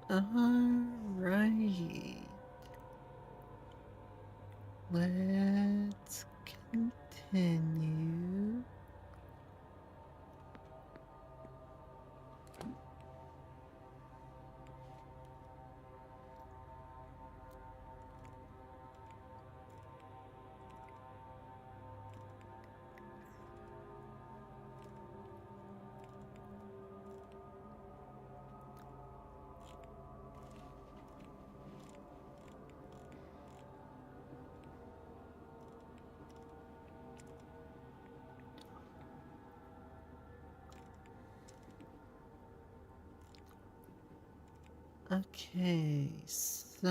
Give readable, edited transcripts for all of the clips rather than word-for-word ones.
Alright. Let's continue. Okay, so...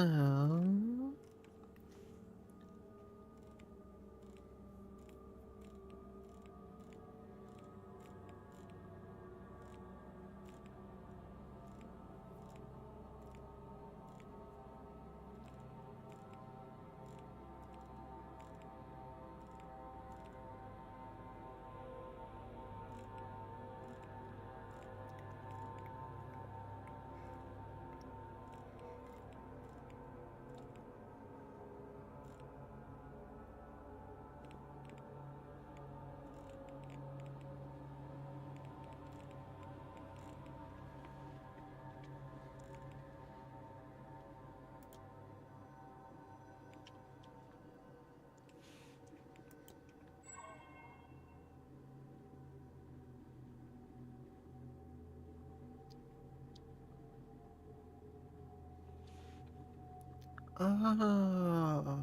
Oh...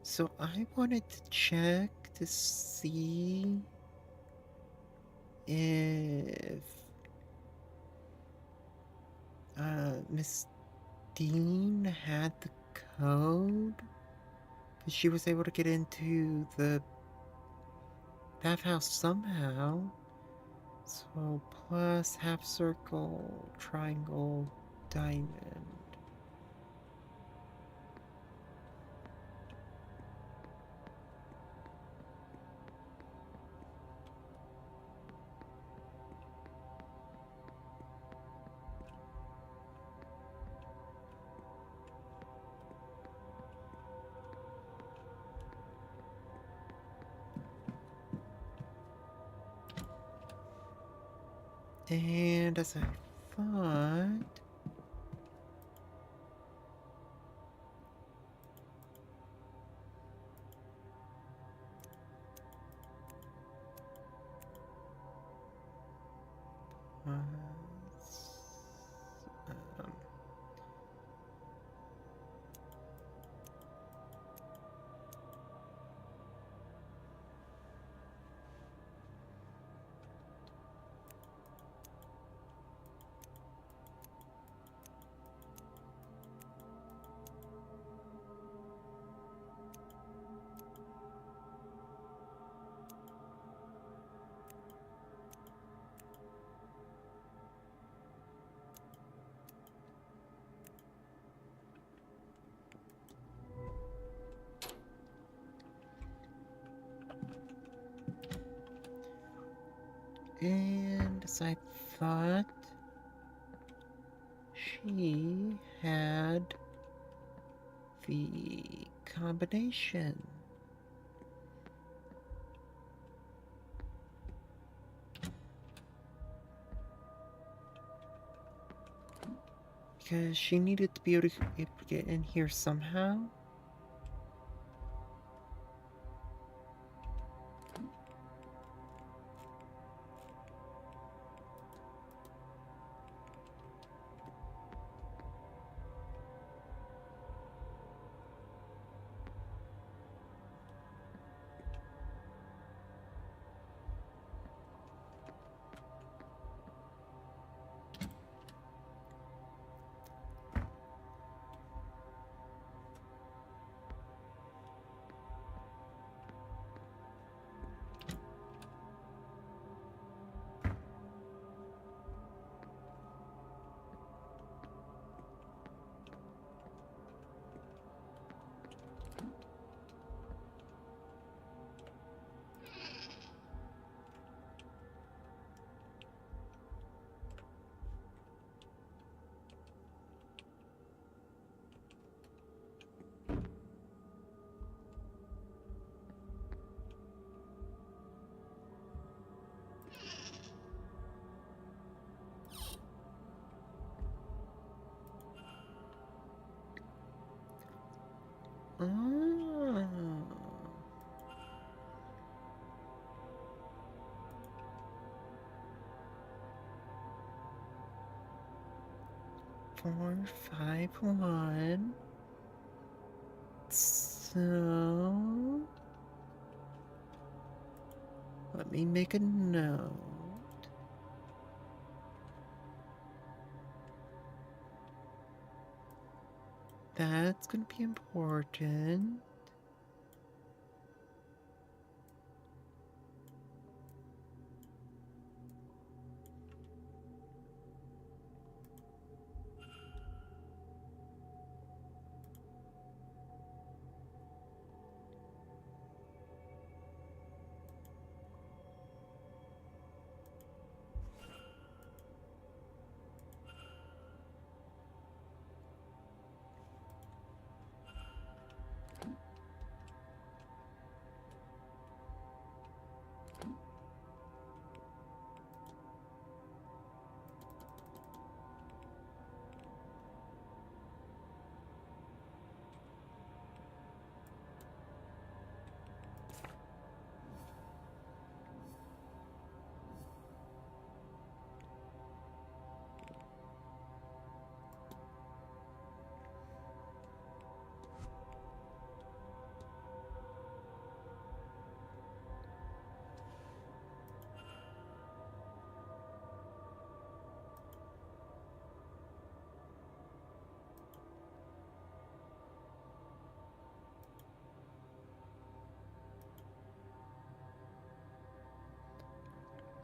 So I wanted to check to see if Miss Dean had the code, but she was able to get into the bathhouse somehow. So plus half circle, triangle, diamond. And as I thought, was, um, and as I thought, she had the combination. Because she needed to be able to get in here somehow. Oh. 451. So let me make a note. That's going to be important.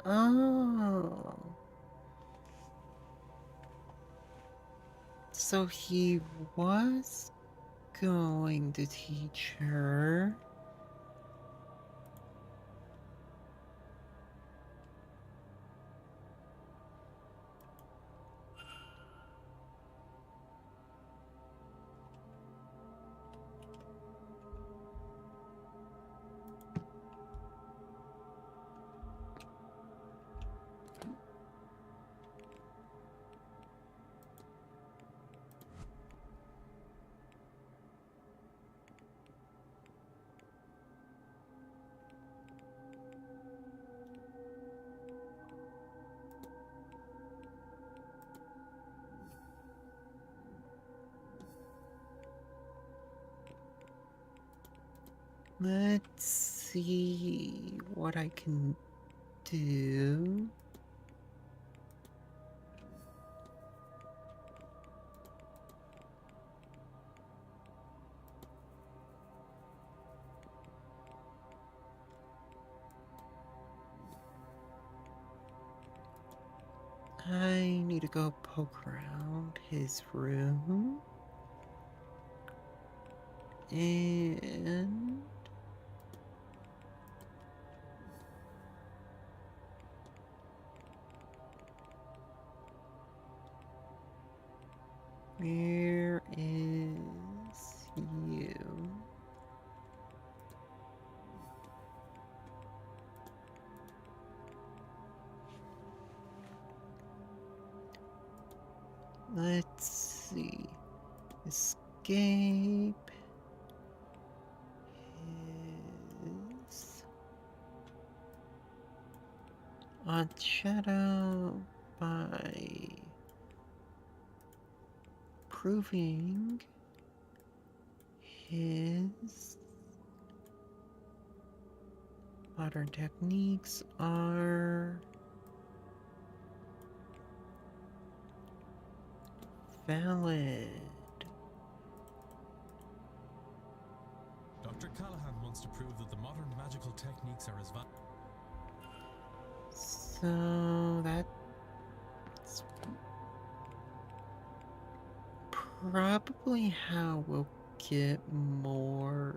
Oh. So he was going to teach her. Let's see what I can do. I need to go poke around his room. And where is you? Let's see. Escape is on shadow by proving his modern techniques are valid. Dr. Callahan wants to prove that the modern magical techniques are as valid. So that's probably how we'll get more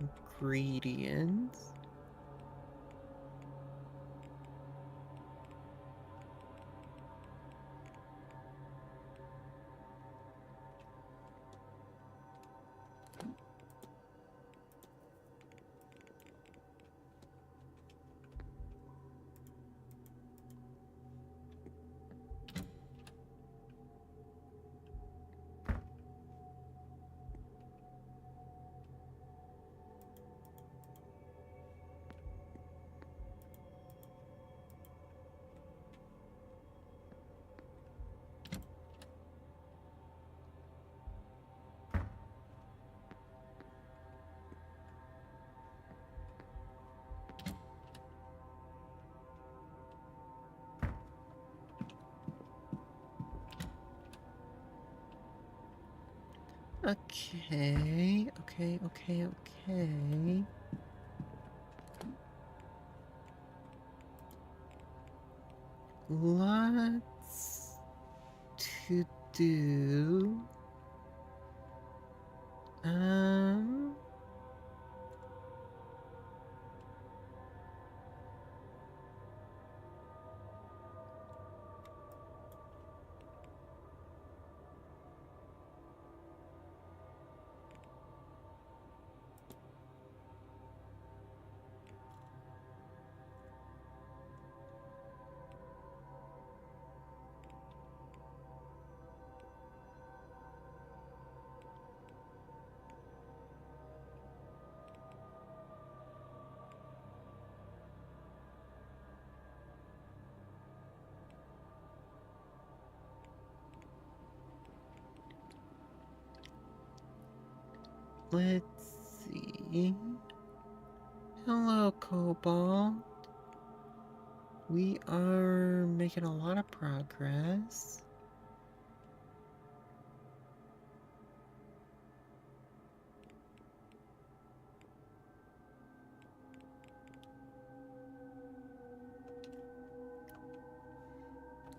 ingredients. Okay. Lots to do. Let's see. Hello, Cobalt. We are making a lot of progress.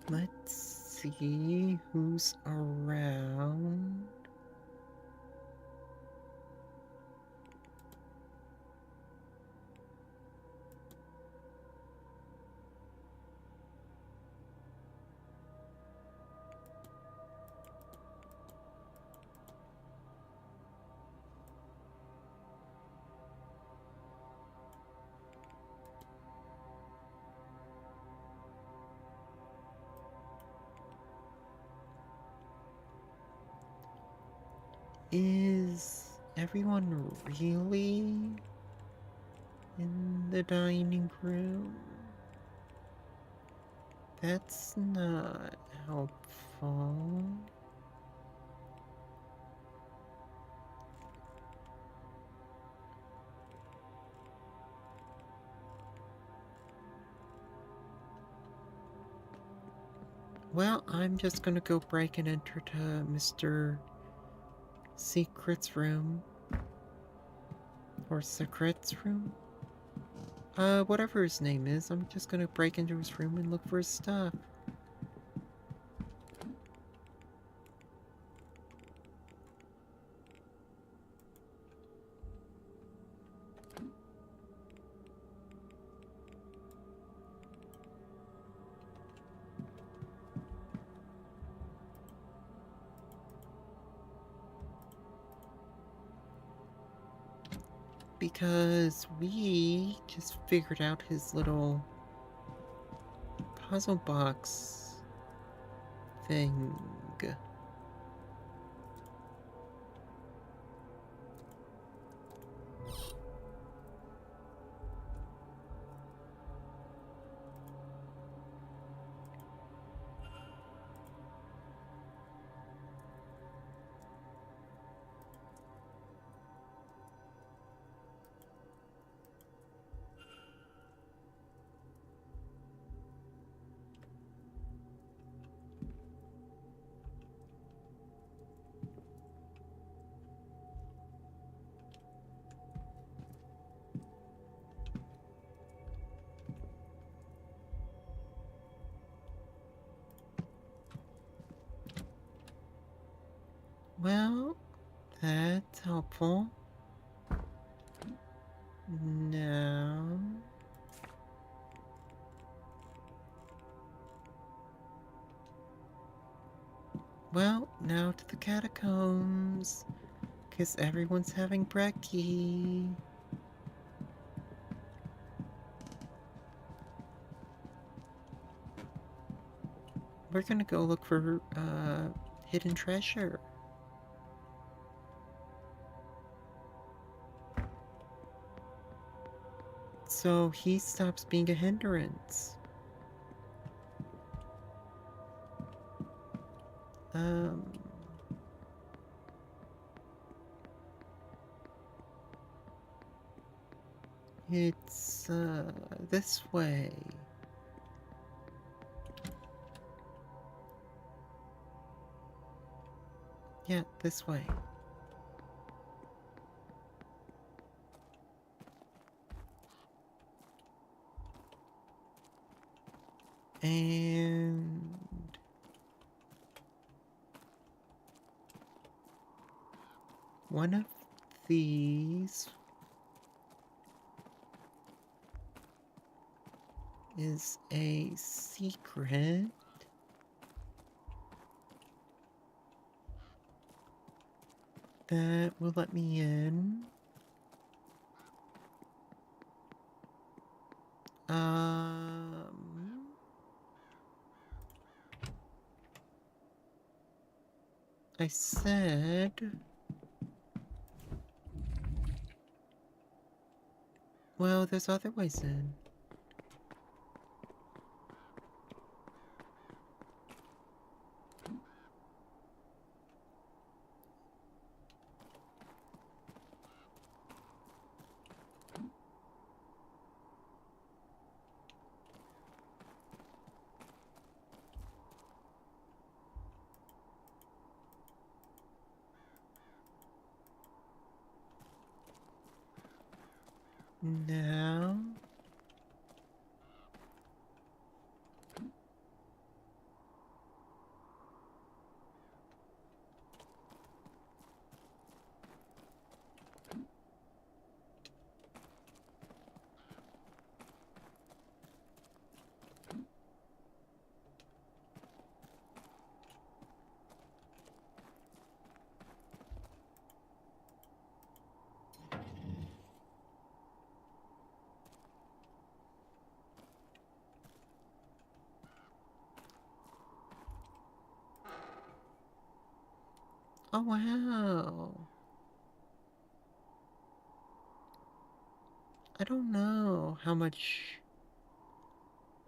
Let's see who's around. Is everyone really in the dining room? That's not helpful. Well, I'm just gonna go break and enter to Mr. Secret's room. Or Secret's room? Whatever his name is, I'm just gonna break into his room and look for his stuff. Because we just figured out his little puzzle box thing. Well, that's helpful. Now... Well, now to the catacombs. Because everyone's having brekkie. We're gonna go look for, hidden treasure. So he stops being a hindrance. It's, this way. Yeah, this way. And one of these is a secret. That will let me in. I said... Well, there's other ways in. Now... Oh, wow. I don't know how much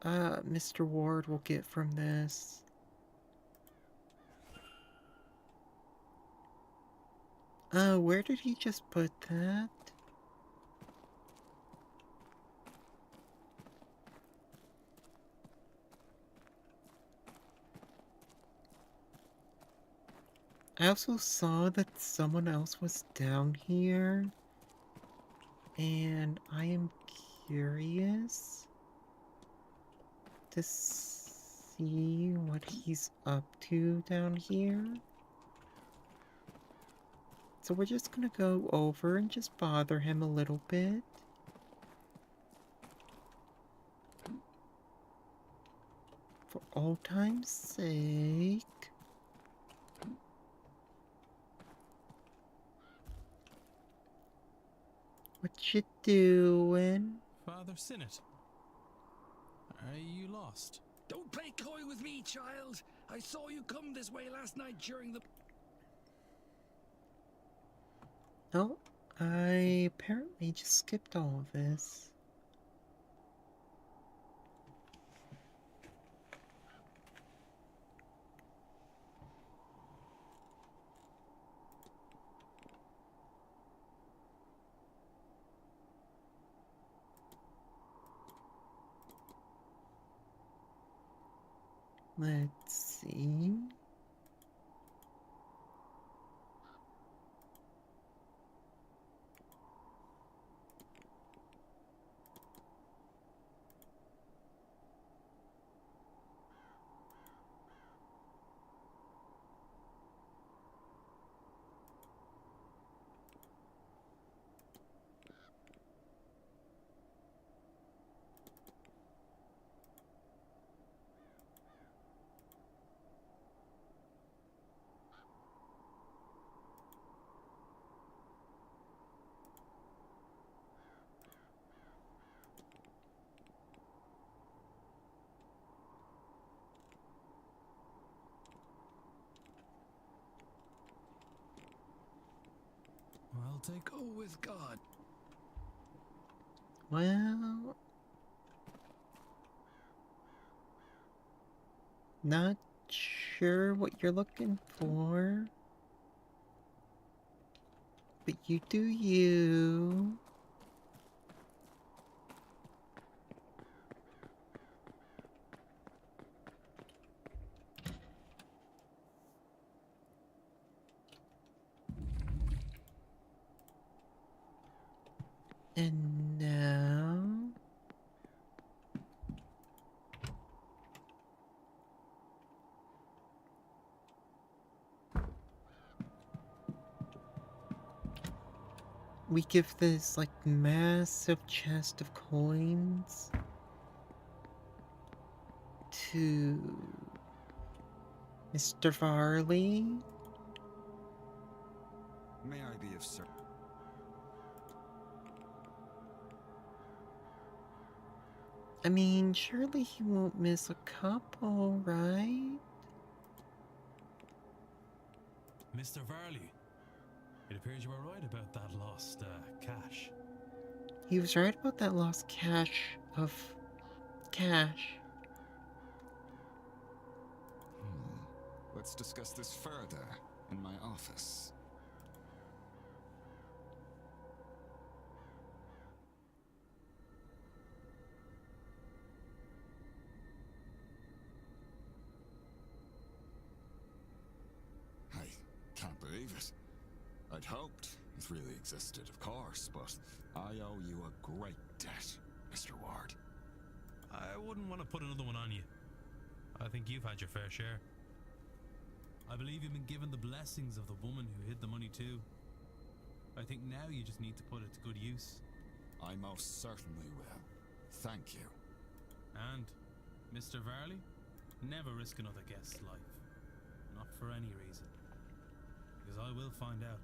Mr. Ward will get from this. Where did he just put that? I also saw that someone else was down here, and I am curious to see what he's up to down here. So we're just gonna go over and just bother him a little bit. For old time's sake. What you doing? Father Sinnott, are you lost? Don't play coy with me, child. I saw you come this way last night during the... Oh, I apparently just skipped all of this. Let's see. I'll take... Go with God. Well, not sure what you're looking for, but you do you. And now... we give this, like, massive chest of coins to Mr. Varley. May I be of service? I mean, surely he won't miss a couple, right? Mr. Varley, it appears you were right about that lost cash. He was right about that lost cache of cash. Let's discuss this further in my office. I can't believe it. I'd hoped it really existed, of course, but I owe you a great debt, Mr. Ward. I wouldn't want to put another one on you. I think you've had your fair share. I believe you've been given the blessings of the woman who hid the money too. I think now you just need to put it to good use. I most certainly will. Thank you. And, Mr. Varley, never risk another guest's life. Not for any reason. Because I will find out.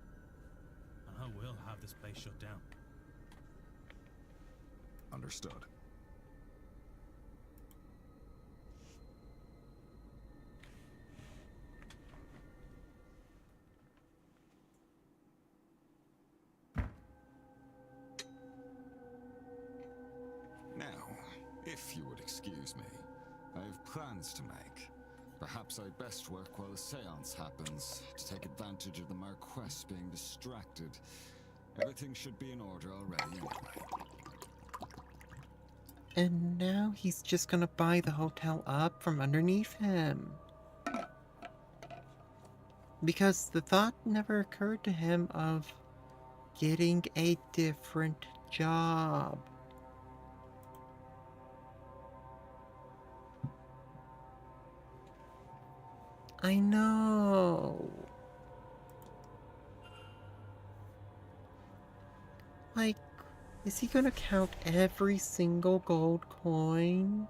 And I will have this place shut down. Understood. Now, if you would excuse me, I have plans to make. Perhaps I'd best work while the séance happens, to take advantage of the Marquess being distracted. Everything should be in order already anyway. And now he's just gonna buy the hotel up from underneath him. Because the thought never occurred to him of getting a different job. I know. Like, is he gonna count every single gold coin?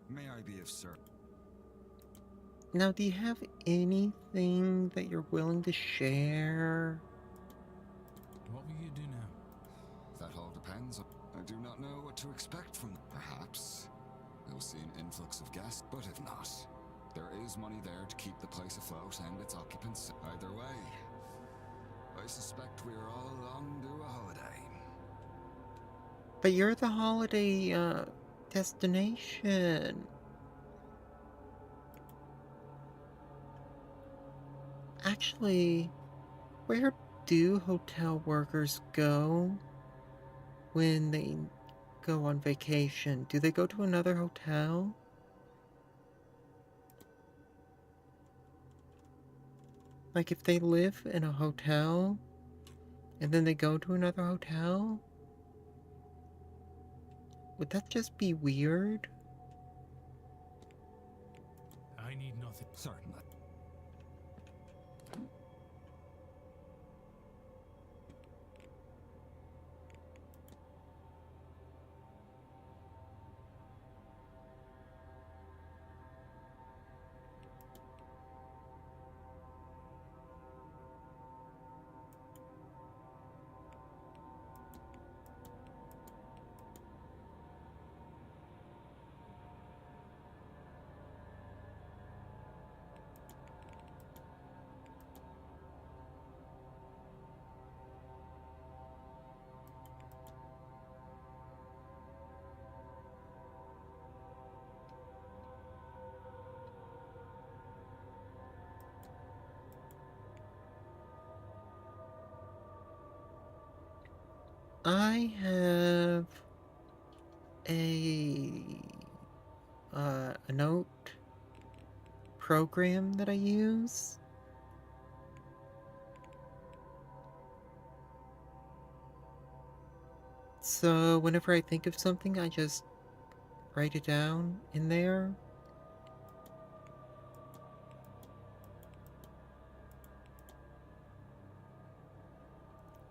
May I be of service? Now, do you have anything that you're willing to share? What will you do now? That all depends. I do not know what to expect from them. Perhaps we'll see an influx of guests, but if not, there is money there to keep the place afloat and its occupants. Either way, I suspect we are all long due a holiday. But you're the holiday, destination. Actually, where do hotel workers go when they go on vacation? Do they go to another hotel? Like if they live in a hotel and then they go to another hotel? Would that just be weird? I need nothing. Certainly. I have a note program that I use. So whenever I think of something, I just write it down in there.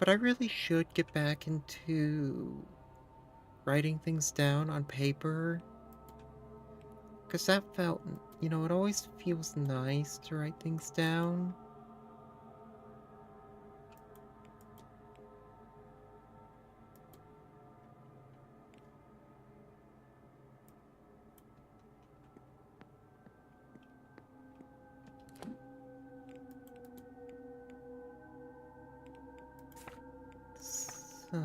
But I really should get back into writing things down on paper. Because that felt, you know, it always feels nice to write things down. So...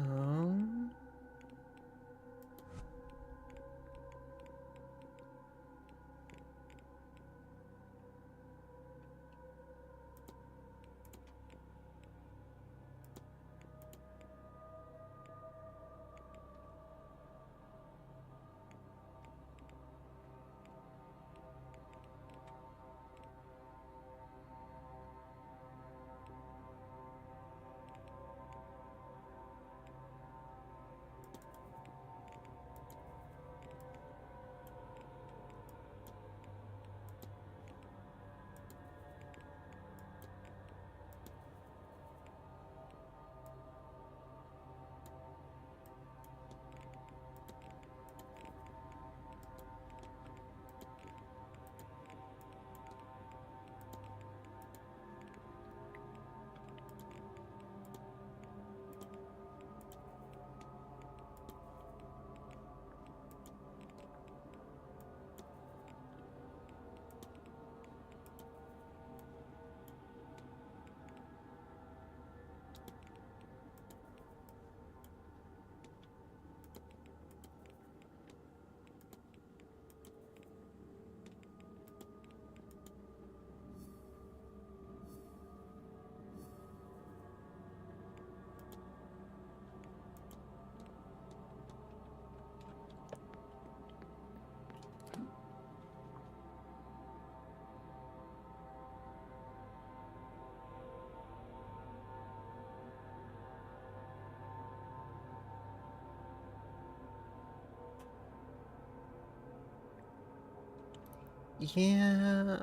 Yeah...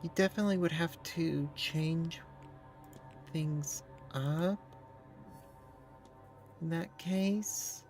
You definitely would have to change things up in that case.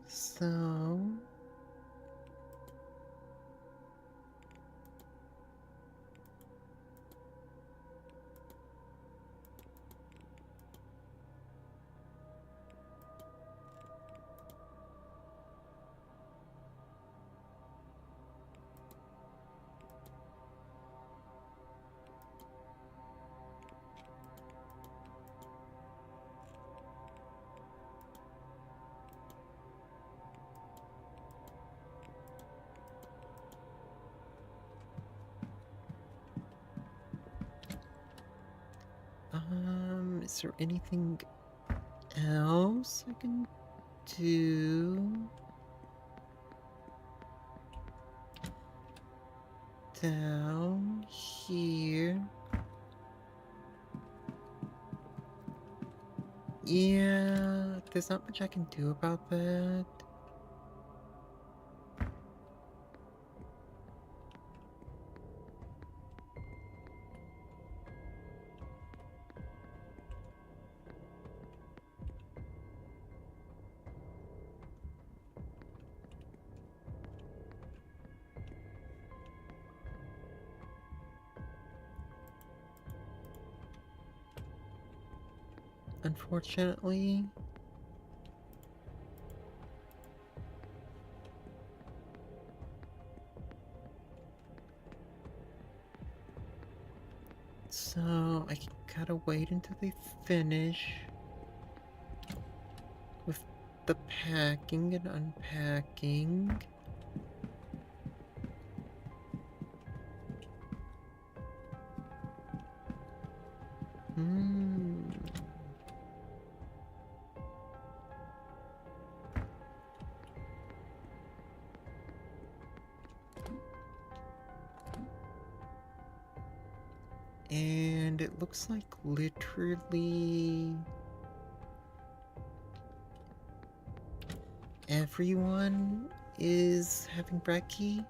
So... Is there anything else I can do? Down here. Yeah, there's not much I can do about that. Unfortunately. So I gotta wait until they finish with the packing and unpacking. And it looks like literally everyone is having brekkie.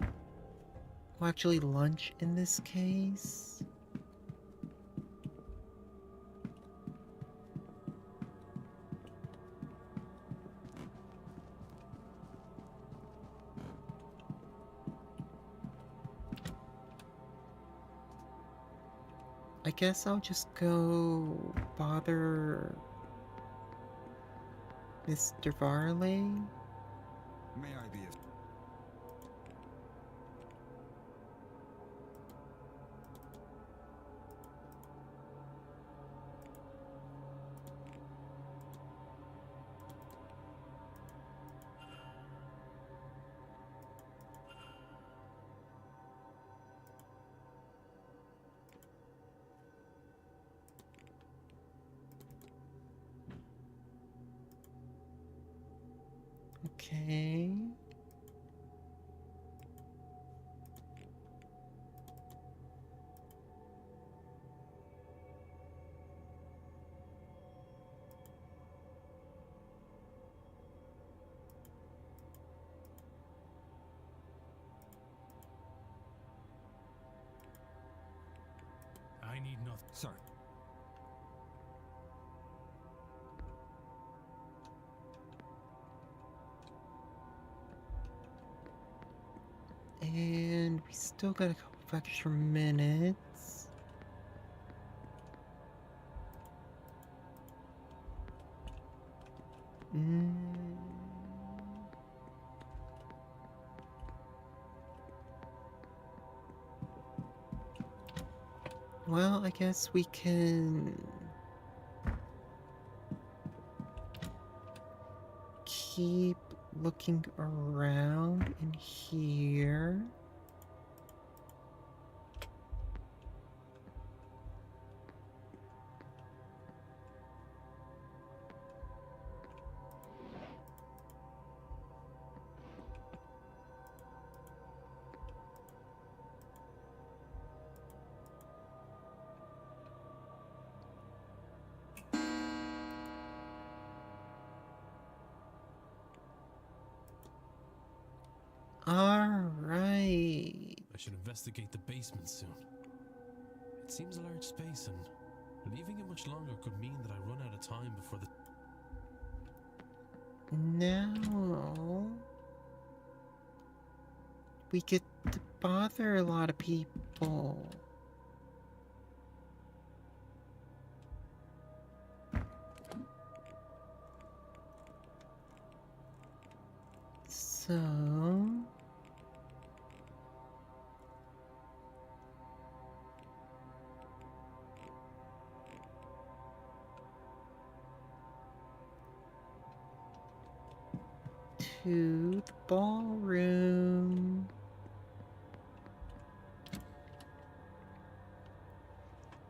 Well, actually lunch in this case. I guess I'll just go bother Mr. Varley. May I be of... Okay. I need nothing. Sir. And we still got a couple of extra minutes. Well, I guess we can keep looking around in here. Alright. I should investigate the basement soon. It seems a large space, and leaving it much longer could mean that I run out of time before the... Now we get to bother a lot of people. So to the ballroom.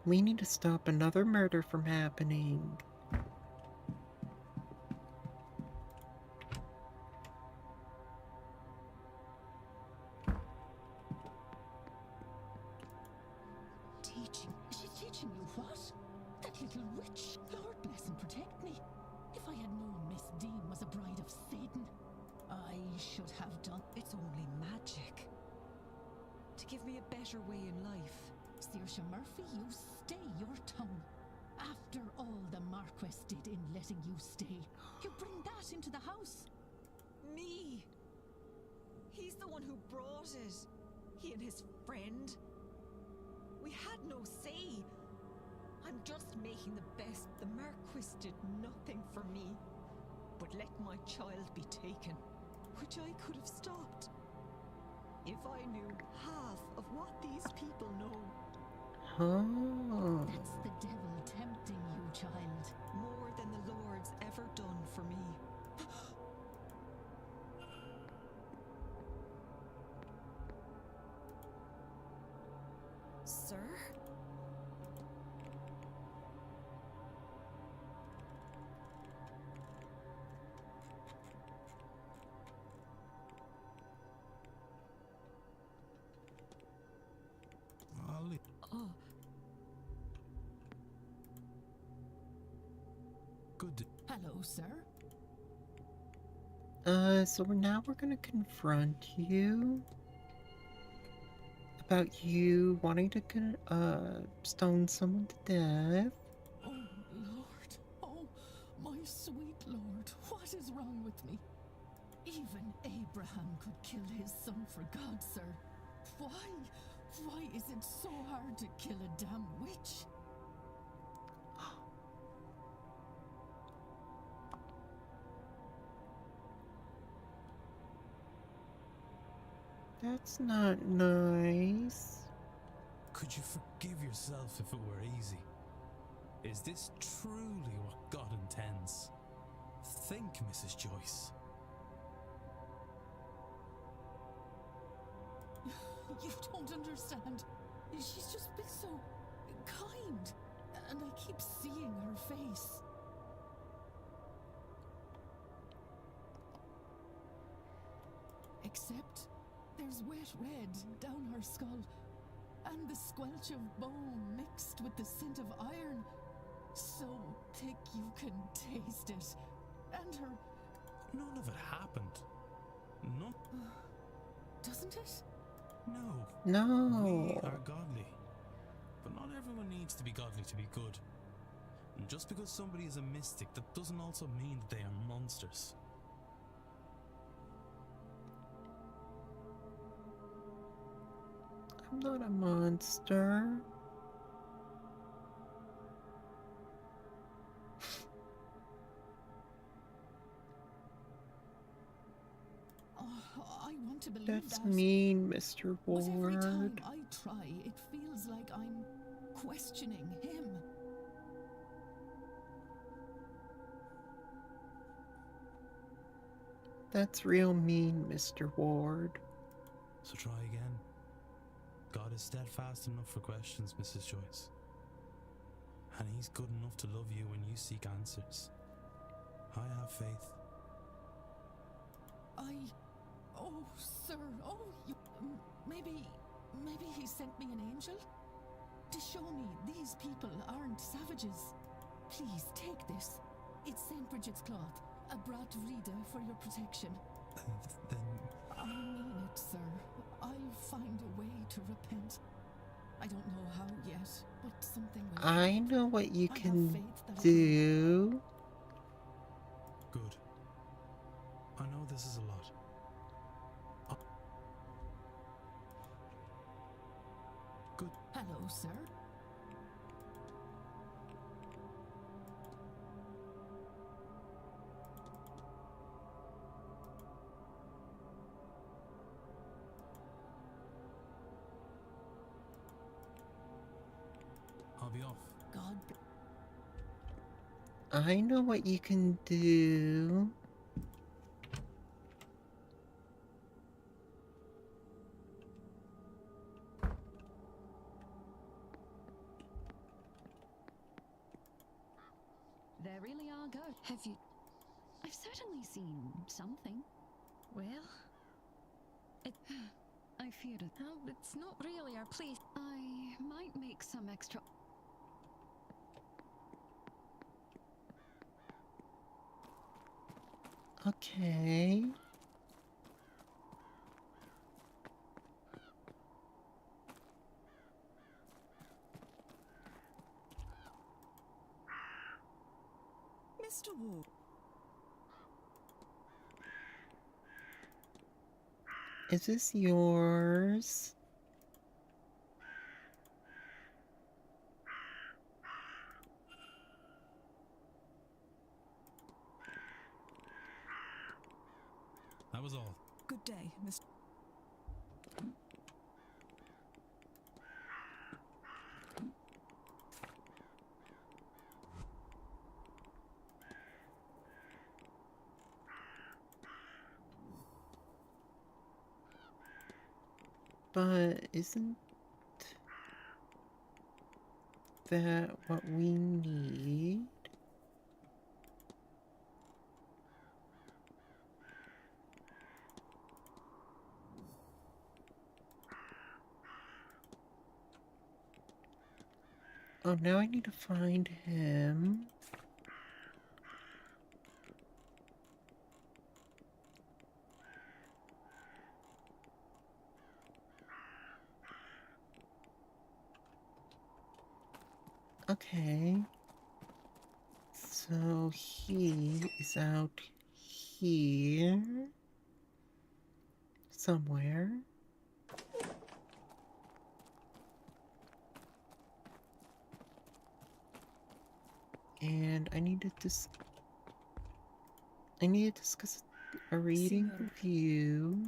We need to stop another murder from happening. Teaching? Is she teaching you what? That little witch? Lord bless and protect me. If I had known Miss Dean was a bride of Satan, I should have done. It's only magic. To give me a better way in life. Saoirse Murphy, you stay your tongue. After all the Marquess did in letting you stay, you bring that into the house. Me! He's the one who brought it. He and his friend. We had no say. I'm just making the best. The Marquis did nothing for me. But let my child be taken, which I could have stopped. If I knew half of what these people know. Oh. That's the devil tempting you, child. More than the Lord's ever done for me. Sir? Ollie. Oh, Good. Hello, sir. So now we're gonna confront you about you wanting to stone someone to death. Oh, Lord. Oh, my sweet Lord. What is wrong with me? Even Abraham could kill his son for God, sir. Why? Why is it so hard to kill a damn witch? That's not nice. Could you forgive yourself if it were easy? Is this truly what God intends? Think, Mrs. Joyce. You don't understand. She's just been so kind. And I keep seeing her face. Except there's wet red down her skull. And the squelch of bone mixed with the scent of iron. So thick you can taste it. And her... None of it happened. None. Doesn't it? No. No. We are godly. But not everyone needs to be godly to be good. And just because somebody is a mystic, that doesn't also mean that they are monsters. I'm not a monster. Oh, I want to believe That's that. mean, Mr. But every time Ward. I try, it feels like I'm questioning him. That's real mean, Mr. Ward. So try again. God is steadfast enough for questions, Mrs. Joyce. And He's good enough to love you when you seek answers. I have faith. Oh, sir, oh, you, maybe he sent me an angel? To show me these people aren't savages. Please, take this. It's St. Bridget's cloth, a brat vrida for your protection. Then I mean it, sir. I'll find a way to repent. I don't know how yet, but something will I happen. know what you I have can faith that I do. good. I know this is a lot. Good. Hello, sir. I'll be off. God I know what you can do. They really are good. Have you... I've certainly seen something. Well, I feared it. oh, it's not really our place. I might make some extra... Okay. Mr. Ward. Is this yours? That was all. Good day, Mr. But isn't that what we need? Oh, now I need to find him. Okay. So he is out here somewhere. And I need to discuss a reading Senor. review.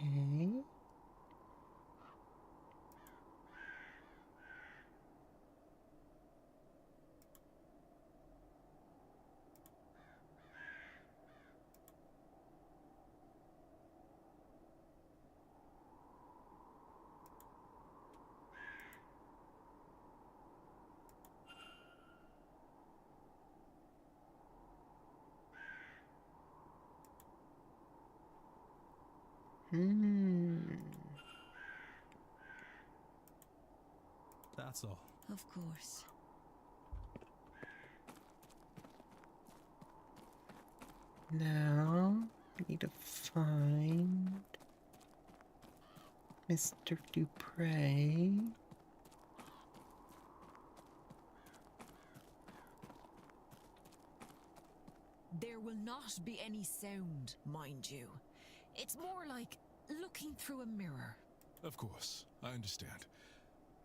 Okay. That's all. Of course. Now I need to find Mr. Dupre. There will not be any sound, mind you. It's more like looking through a mirror. Of course, I understand.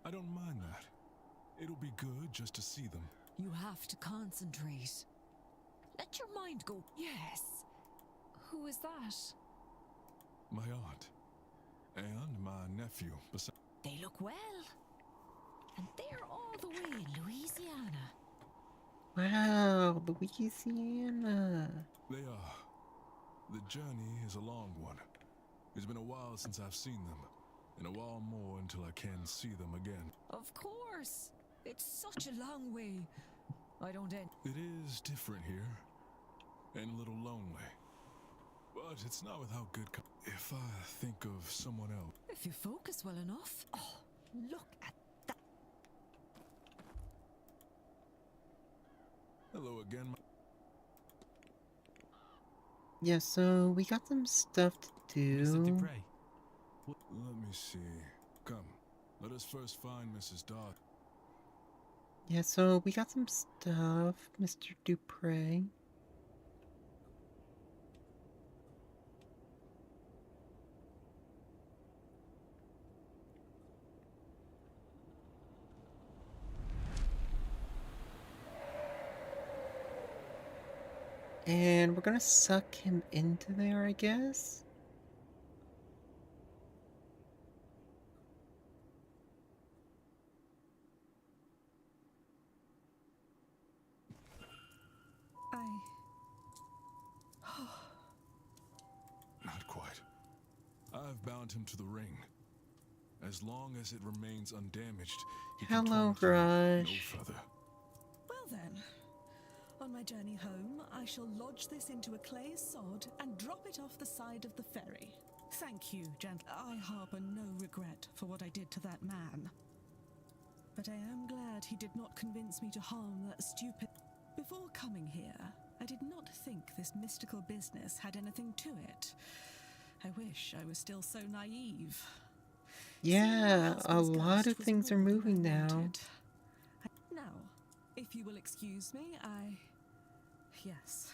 I don't mind that. It'll be good just to see them. You have to concentrate. Let your mind go. Yes. Who is that? My aunt. And my nephew. They look well. And they're all the way in Louisiana. Wow, Louisiana. They are. The journey is a long one. It's been a while since I've seen them, and a while more until I can see them again. Of course. It's such a long way. I don't end. It is different here, and a little lonely. But it's not without good if I think of someone else. If you focus well enough. Oh, look at that. Hello again. Yeah, so we got some stuff to Mr. do. Dupre. Let me see. Come, let us first find Mrs. Dodd. Yeah, so we got some stuff, Mr. Dupre. And we're gonna suck him into there, I guess. bond him to the ring. As long as it remains undamaged, he can Hello, torment you no Rush. further. Well then, on my journey home, I shall lodge this into a clay sod and drop it off the side of the ferry. Thank you, gent. I harbor no regret for what I did to that man. But I am glad he did not convince me to harm that stupid... Before coming here, I did not think this mystical business had anything to it. I wish I was still so naive. Yeah, a lot of things are moving now. Now, if you will excuse me, Yes.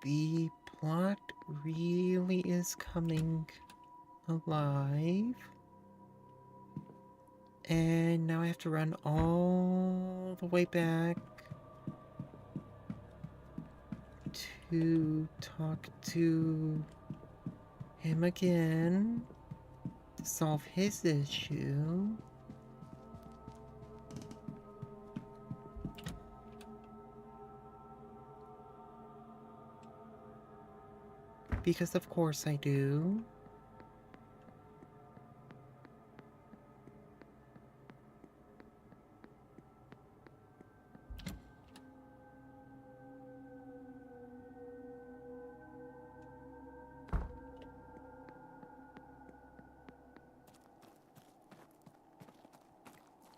The plot really is coming alive. And now I have to run all the way back to talk to him again to solve his issue. Because of course I do.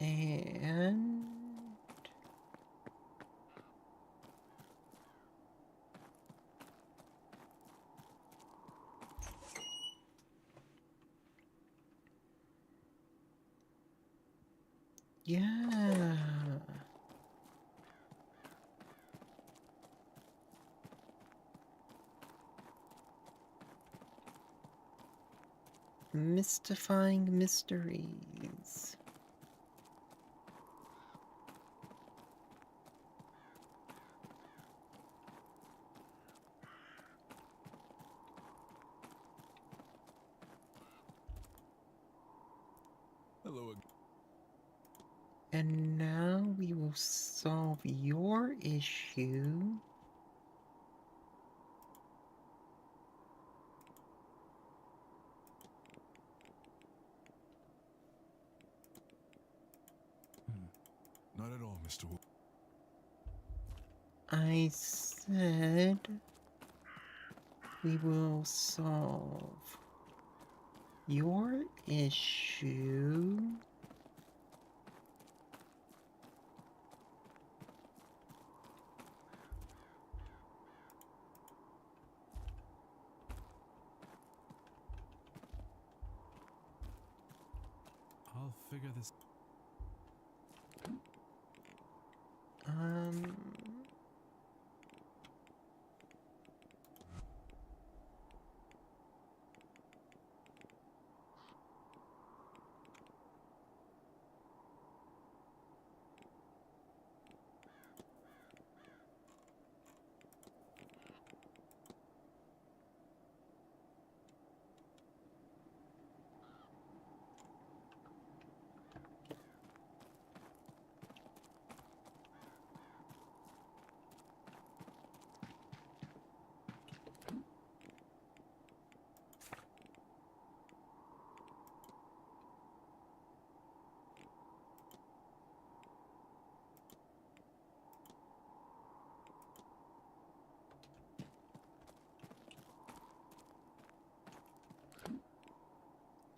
And yeah. Mystifying mysteries. Hello again. And now we will solve your issue. Not at all, Mr. Wu. I said we will solve your issue. I'll figure this.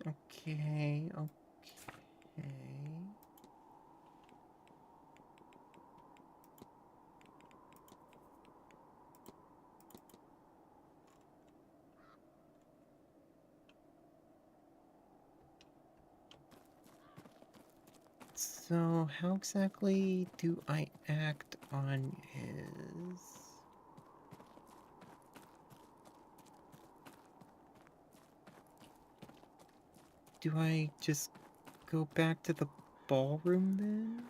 Okay. So, how exactly do I act on his... Do I just go back to the ballroom then?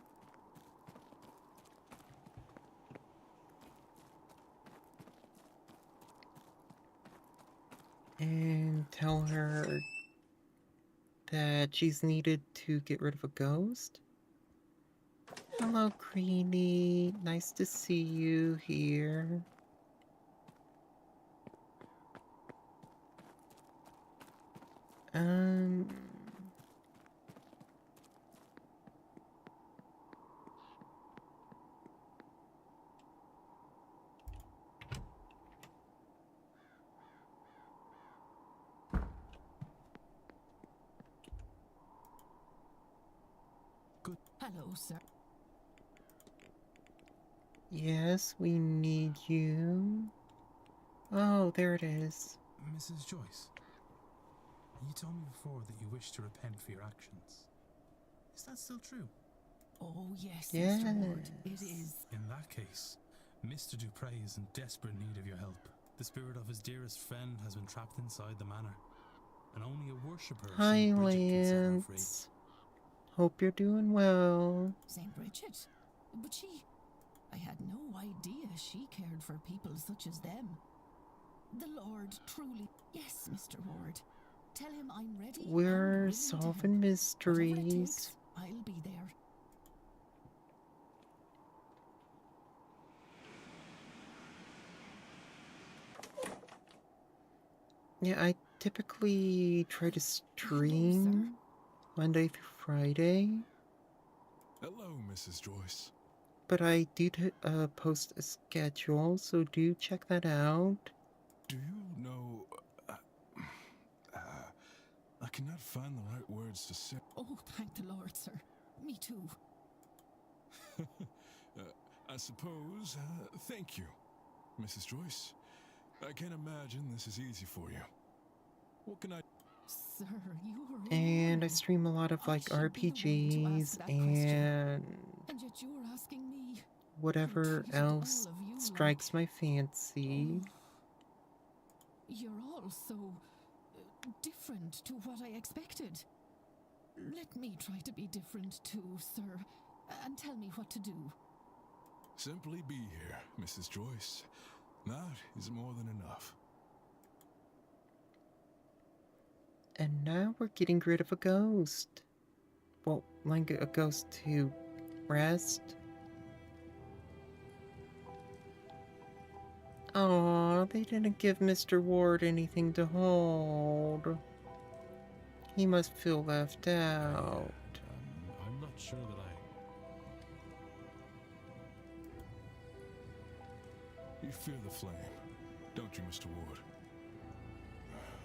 And tell her that she's needed to get rid of a ghost? Hello, Greenie. Nice to see you here. Hello, sir. Yes, we need you. Oh, there it is. Mrs. Joyce, you told me before that you wish to repent for your actions. Is that still true? Oh, yes, Yes. Mr. Ward, it is. In that case, Mr. Dupre is in desperate need of your help. The spirit of his dearest friend has been trapped inside the manor, and only a worshipper of Hi, St. Bridget can set her free. Lance. Hope you're doing well. St. Bridget? But I had no idea she cared for people such as them. The Lord truly... Yes, Mr. Ward. Tell him I'm ready. and We're willing to solving help. Whatever it mysteries. takes, I'll be there. Yeah, I typically try to stream Monday through Friday, Hello, Mrs. Joyce. but I do post a schedule, so do check that out. Do you know... I cannot find the right words to say. Oh, thank the Lord, sir. Me too. I suppose, thank you, Mrs. Joyce. I can't imagine this is easy for you. What can I... Sir, you're... And I stream a lot of like should be the one to ask RPGs that question. and And yet you're asking me. whatever I treated all else of you strikes my fancy. You're all so different to what I expected. Let me try to be different too, sir, and tell me what to do. Simply be here, Mrs. Joyce. That is more than enough. And now we're getting rid of a ghost. Well, like a ghost to rest. Aw, they didn't give Mr. Ward anything to hold. He must feel left out. I'm not sure that You fear the flame, don't you, Mr. Ward?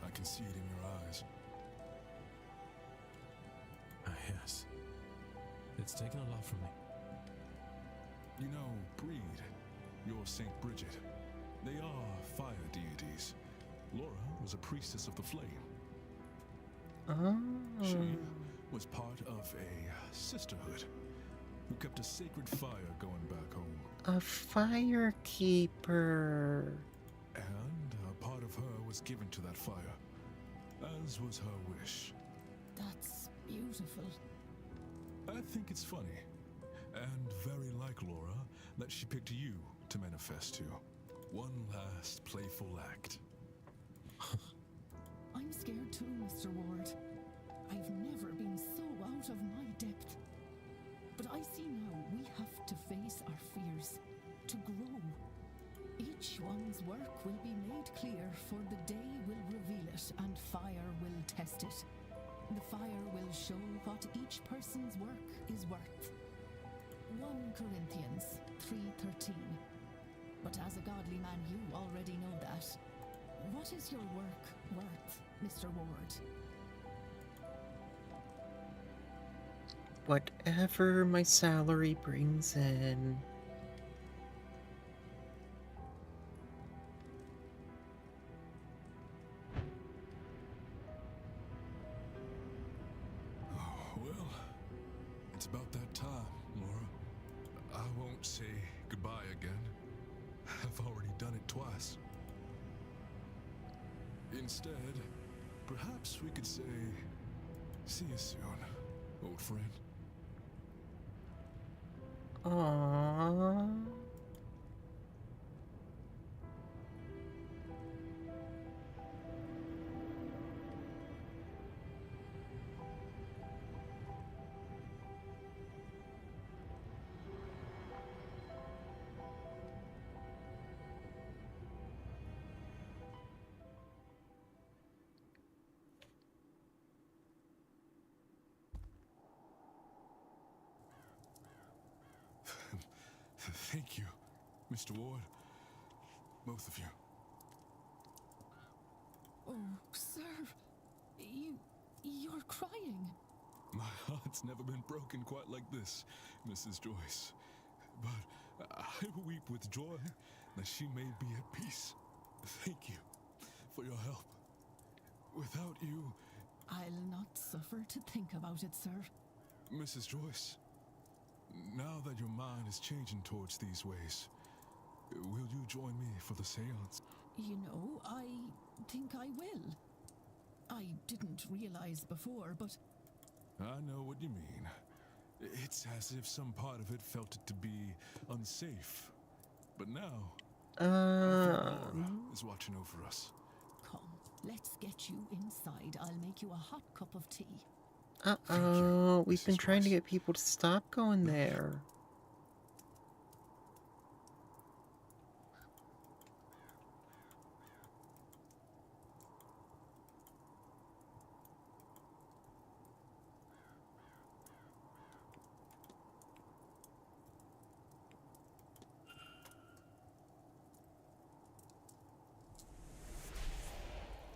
I can see it in your eyes. yes. It's taken a lot from me. You know, Breed, your St. Bridget, they are fire deities. Laura was a priestess of the flame. Oh. She was part of a sisterhood who kept a sacred fire going back home. A fire keeper. And a part of her was given to that fire, as was her wish. That's beautiful. I think it's funny, and very like Laura, that she picked you to manifest to. One last playful act. I'm scared too, Mr. Ward. I've never been so out of my depth. But I see now we have to face our fears, to grow. Each one's work will be made clear, for the day will reveal it, and fire will test it. The fire will show what each person's work is worth. 1 Corinthians 3:13. But as a godly man, you already know that. What is your work worth, Mr. Ward? Whatever my salary brings in. Oh, well, it's about that time, Laura. I won't say goodbye again. I've already done it twice. Instead, perhaps we could say, see you soon, old friend. Aww. Thank you, Mr. Ward. Both of you. Oh, sir. You're crying. My heart's never been broken quite like this, Mrs. Joyce. But I weep with joy that she may be at peace. Thank you for your help. Without you... I'll not suffer to think about it, sir. Mrs. Joyce, now that your mind is changing towards these ways, will you join me for the seance? You know, I think I will. I didn't realize before, but... I know what you mean. It's as if some part of it felt it to be unsafe. But now, I think Laura is watching over us. Come, let's get you inside. I'll make you a hot cup of tea. Uh-oh, we've been Mrs. trying to Joyce. get people to stop going there.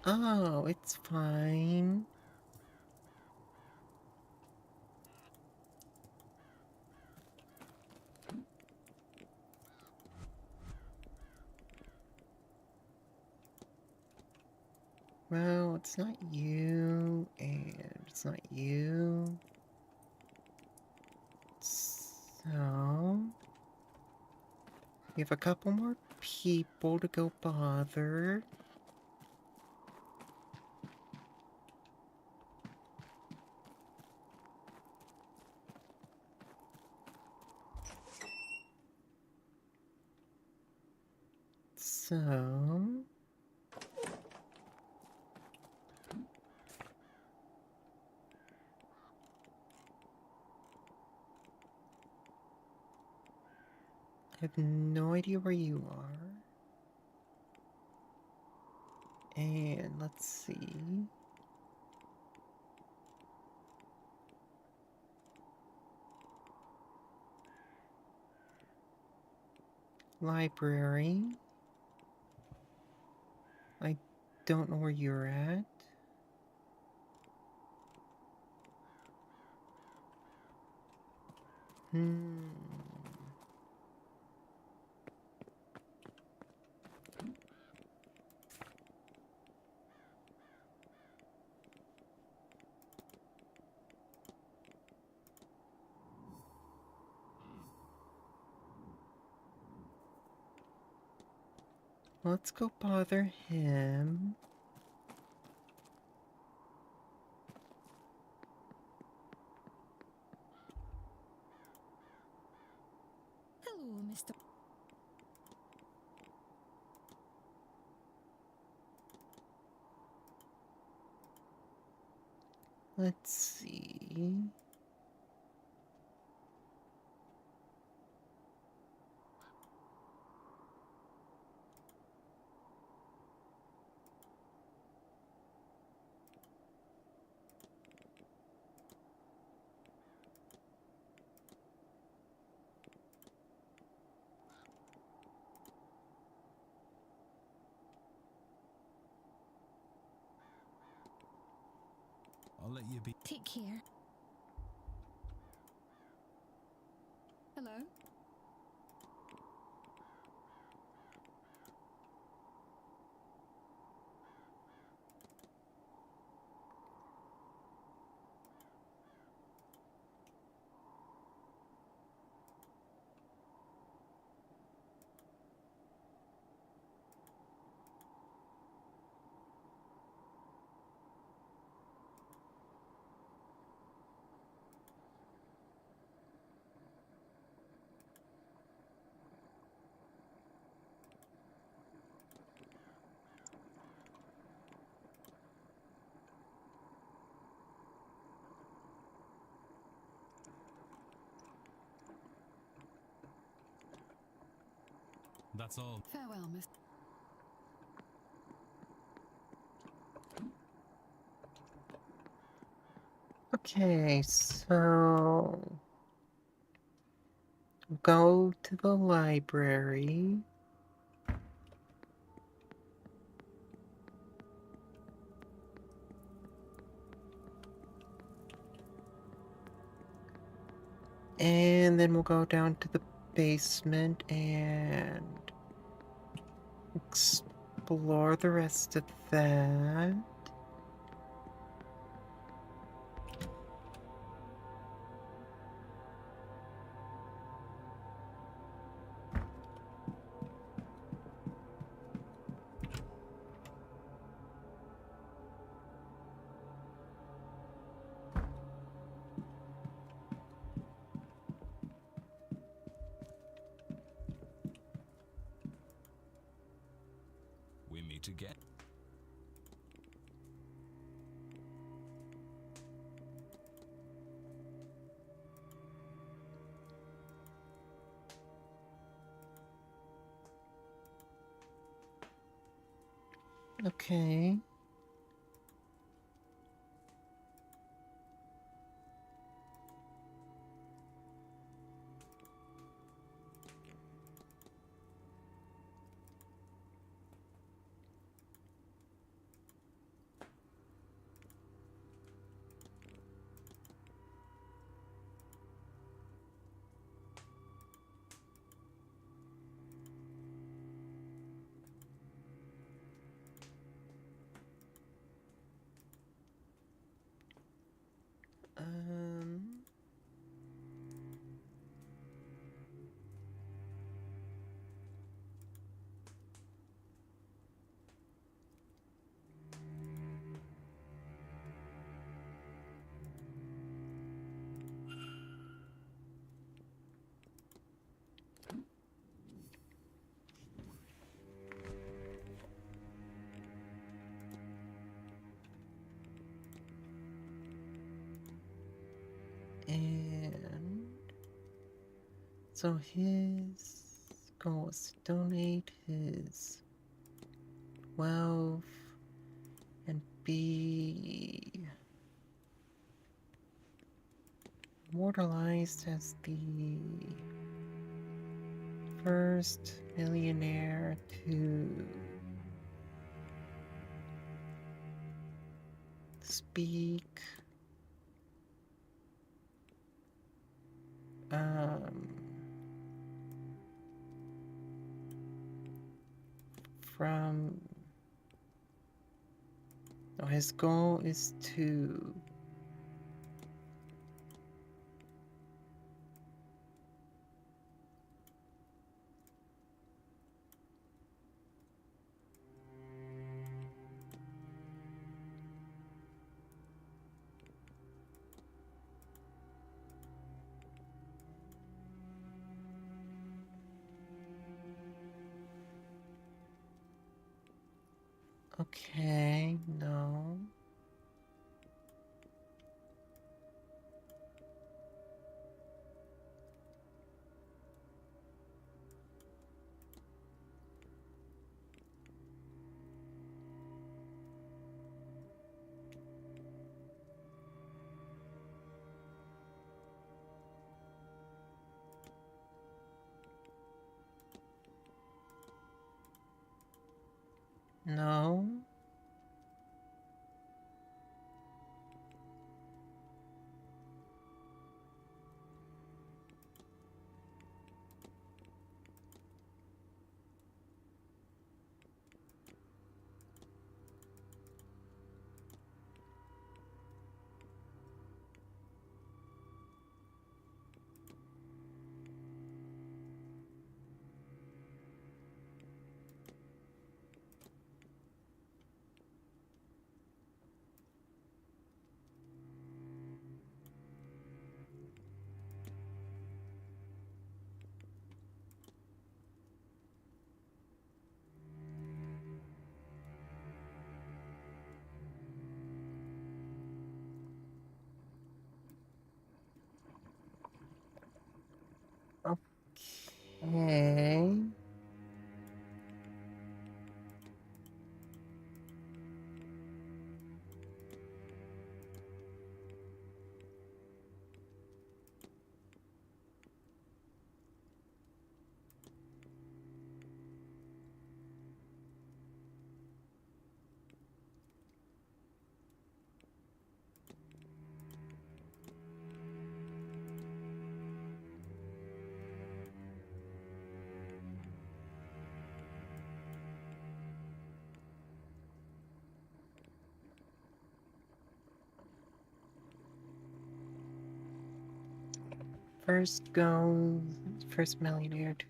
Oh, it's fine. Well, it's not you, and it's not you. So... we have a couple more people to go bother. So... I have no idea where you are. And let's see. Library. I don't know where you're at. Let's go bother him. Hello, Mr. Let's see. I'll let you be. Take care. Hello? That's all. Farewell, Miss. Okay, so go to the library. And then we'll go down to the basement and explore the rest of that. We meet again. Okay. Um, and so his goal is to donate his wealth and be immortalized as the first millionaire to speak from his goal is to okay, no. No. Okay. First goes first millionaire to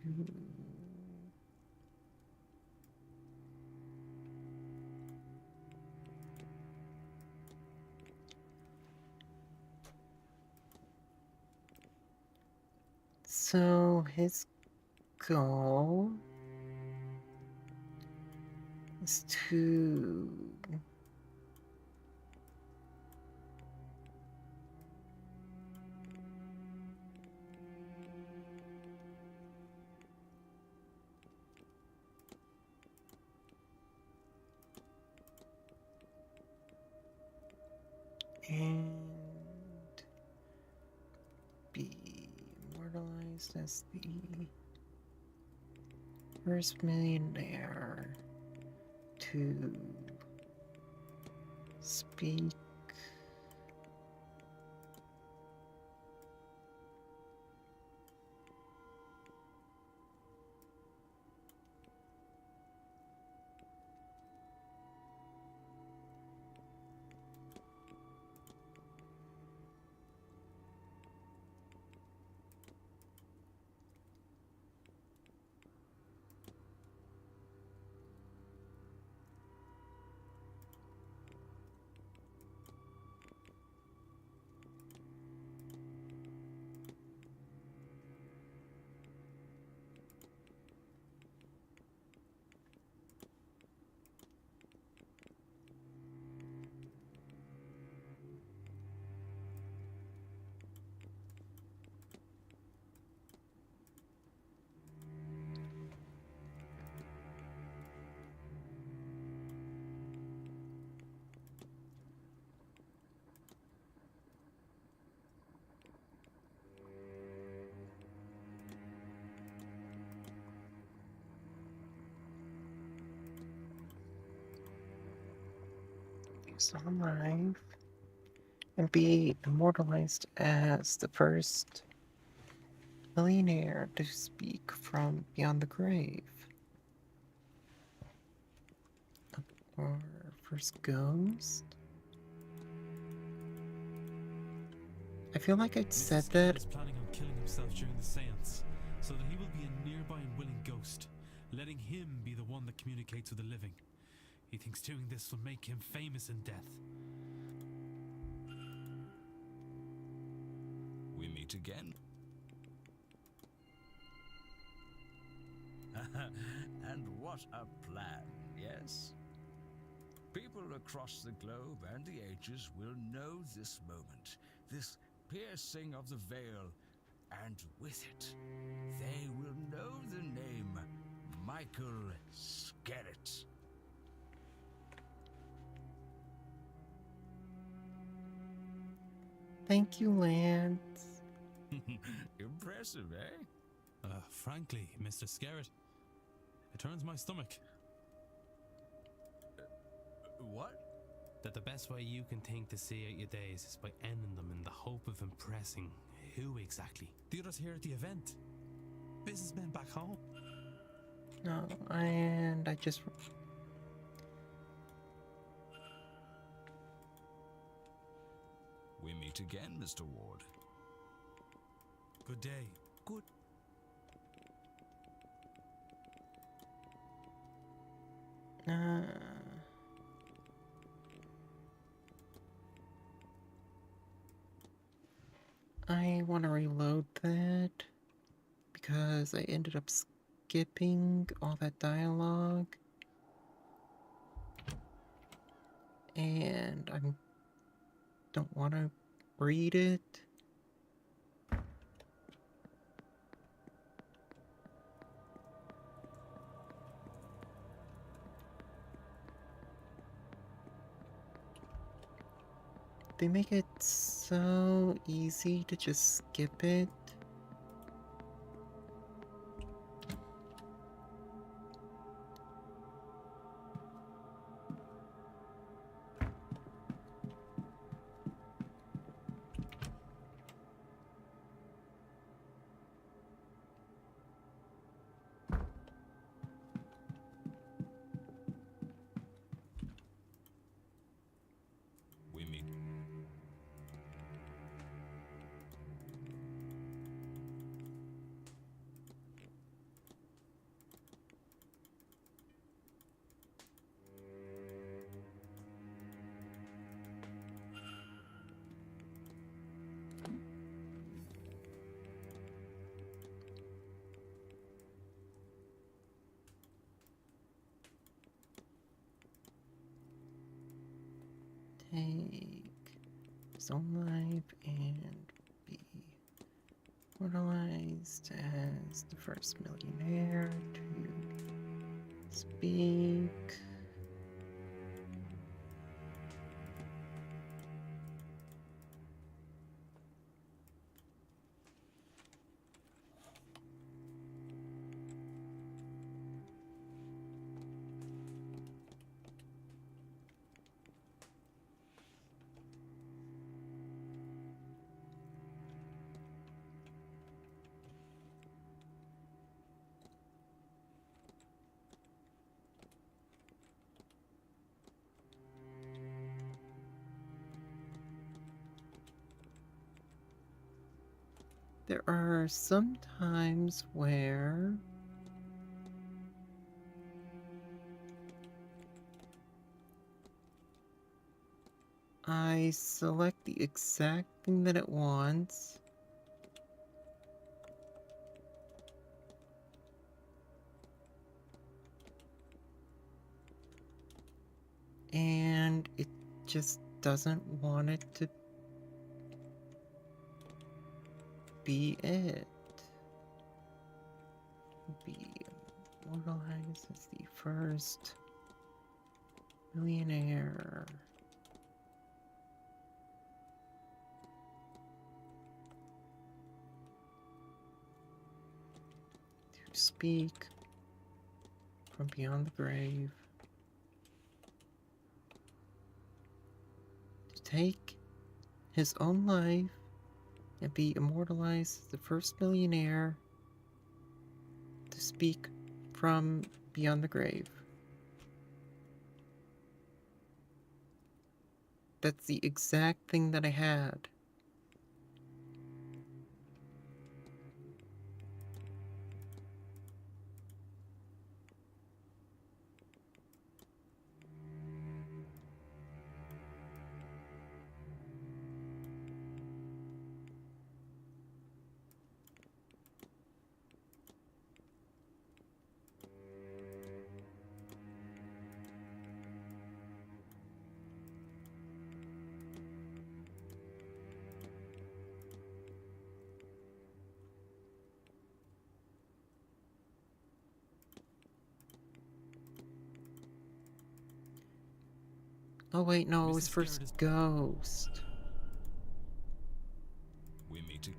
so his goal is to and be immortalized as the first millionaire to speak on life and be immortalized as the first millionaire to speak from beyond the grave. Or first ghost? I feel like I'd said Mrs. that. is planning on killing himself during the séance, so that he will be a nearby and willing ghost, letting him be the one that communicates with the living. He thinks doing this will make him famous in death. We meet again. And what a plan, yes? People across the globe and the ages will know this moment, this piercing of the veil, and with it, they will know the name Michael Skerritt. Thank you, Lance. Impressive, eh? Frankly, Mr. Skerritt, it turns my stomach. What? That the best way you can think to see out your days is by ending them in the hope of impressing who exactly? The others here at the event. Businessmen back home. No, and I just... We meet again, Mr. Ward. Good day. Good. I want to reload that because I ended up skipping all that dialogue. And I don't want to read it. They make it so easy to just skip it. take his own life and be immortalized as the first millionaire to speak. There are some times where I select the exact thing that it wants, and it just doesn't want it to be it. Be immortalized as the first millionaire to speak from beyond the grave, to take his own life and be immortalized as the first millionaire to speak from beyond the grave. That's the exact thing that I had. Oh wait, no, it was Mrs. first Garrett is- Ghost. We meet.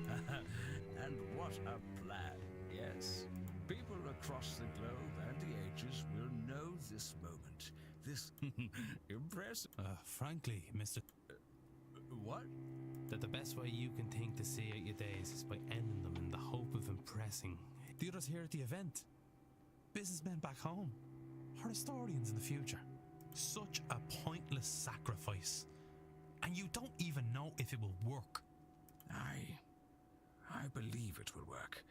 And what a plan, yes. People across the globe and the ages will know this moment. This impressive. Frankly, Mr. What? That the best way you can think to see out your days is by ending them in the hope of impressing the others here at the event. Businessmen back home. Or historians in the future. Such a pointless sacrifice. And you don't even know if it will work. I believe it will work.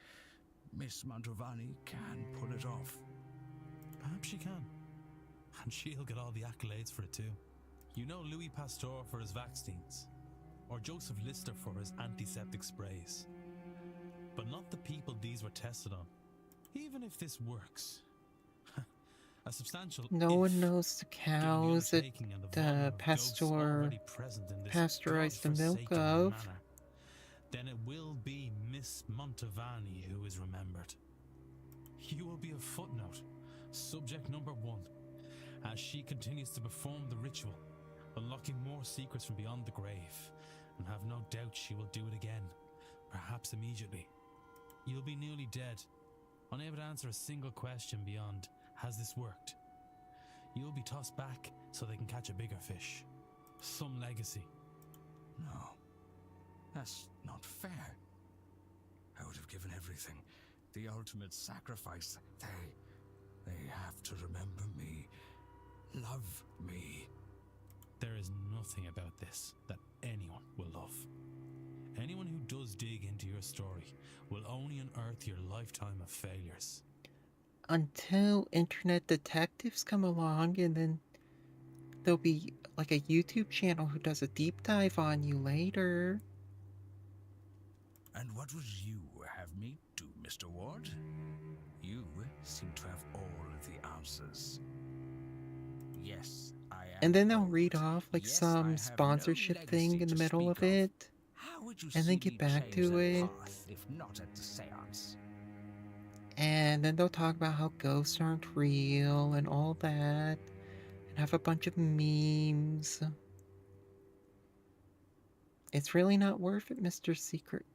Miss Mantovani can pull it off. Perhaps she can. And she'll get all the accolades for it too. You know Louis Pasteur for his vaccines. Or Joseph Lister for his antiseptic sprays. But not the people these were tested on. Even if this works. A substantial No one knows the cows that Pasteur pasteurized the milk of. Manor, then it will be Miss Mantovani who is remembered. You will be a footnote, subject number 1, as she continues to perform the ritual, unlocking more secrets from beyond the grave, and have no doubt she will do it again, perhaps immediately. You'll be newly dead, unable to answer a single question beyond, has this worked? You'll be tossed back so they can catch a bigger fish. Some legacy. No, that's not fair. I would have given everything, the ultimate sacrifice. They have to remember me, love me. There is nothing about this that anyone will love. Anyone who does dig into your story will only unearth your lifetime of failures. Until internet detectives come along, and then there'll be like a YouTube channel who does a deep dive on you later. And what would you have me do, Mr. Ward? You seem to have all of the answers. yes, I am. And then they'll old. read off like Yes, I some have sponsorship no thing legacy in the to middle speak of it, How would you and see then get me back change to that it. path, if not at the seance? And then they'll talk about how ghosts aren't real and all that, and have a bunch of memes. It's really not worth it, Mr. Secret.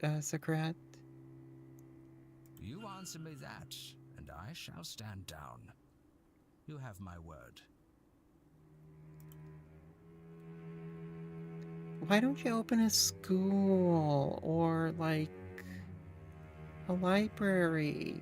You answer me that, and I shall stand down. You have my word. Why don't you open a school or like a library?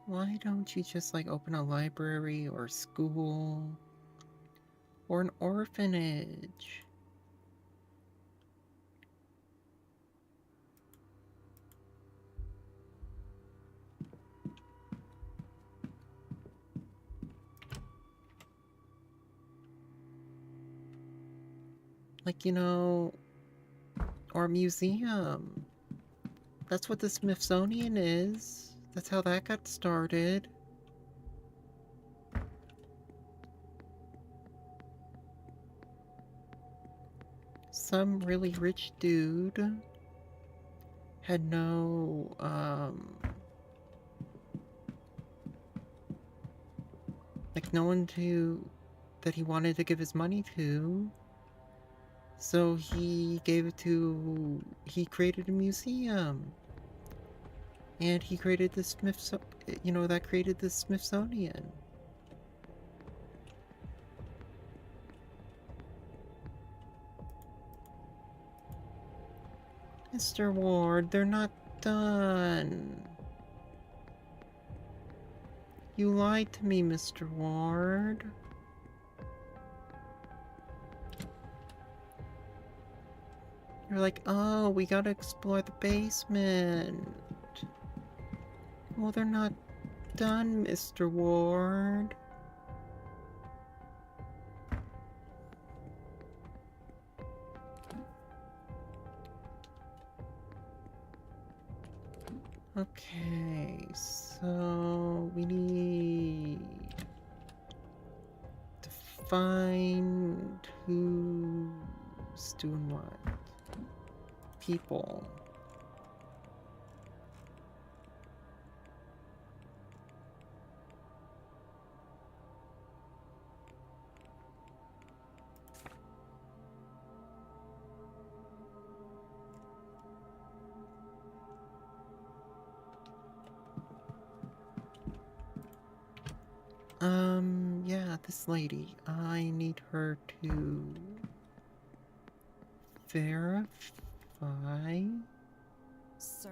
Why don't you just like open a library or school or an orphanage? Like, or a museum. That's what the Smithsonian is. That's how that got started. Some really rich dude had no, like no one that he wanted to give his money to. So he created a museum. And he created the that created the Smithsonian. Mr. Ward, they're not done. You lied to me, Mr. Ward. You're like, oh, we gotta explore the basement. Well, they're not done, Mr. Ward. Okay, so we need to find who's doing what. People. Yeah, this lady. I need her to verify. Sir.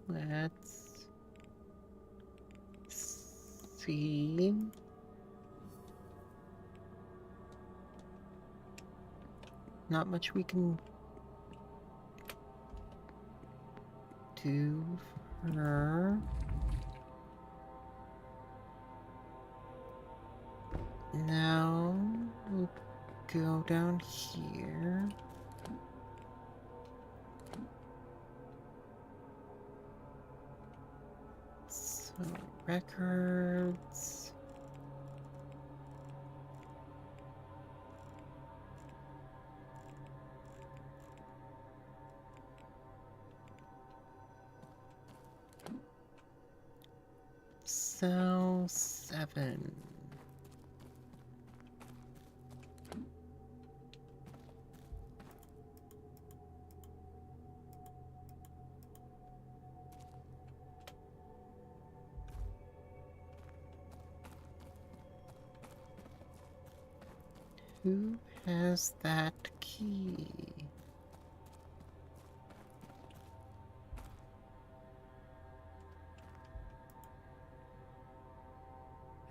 let's see. Not much we can do for her. Now we'll go down here. So, records. Cell 7. Who has that key?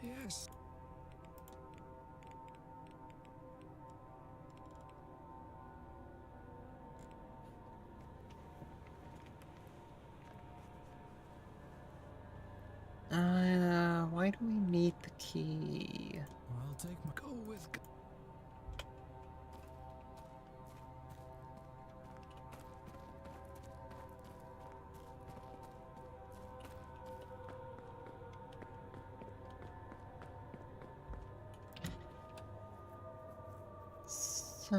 Yes. Why do we need the key? I'll take my. Go with. So...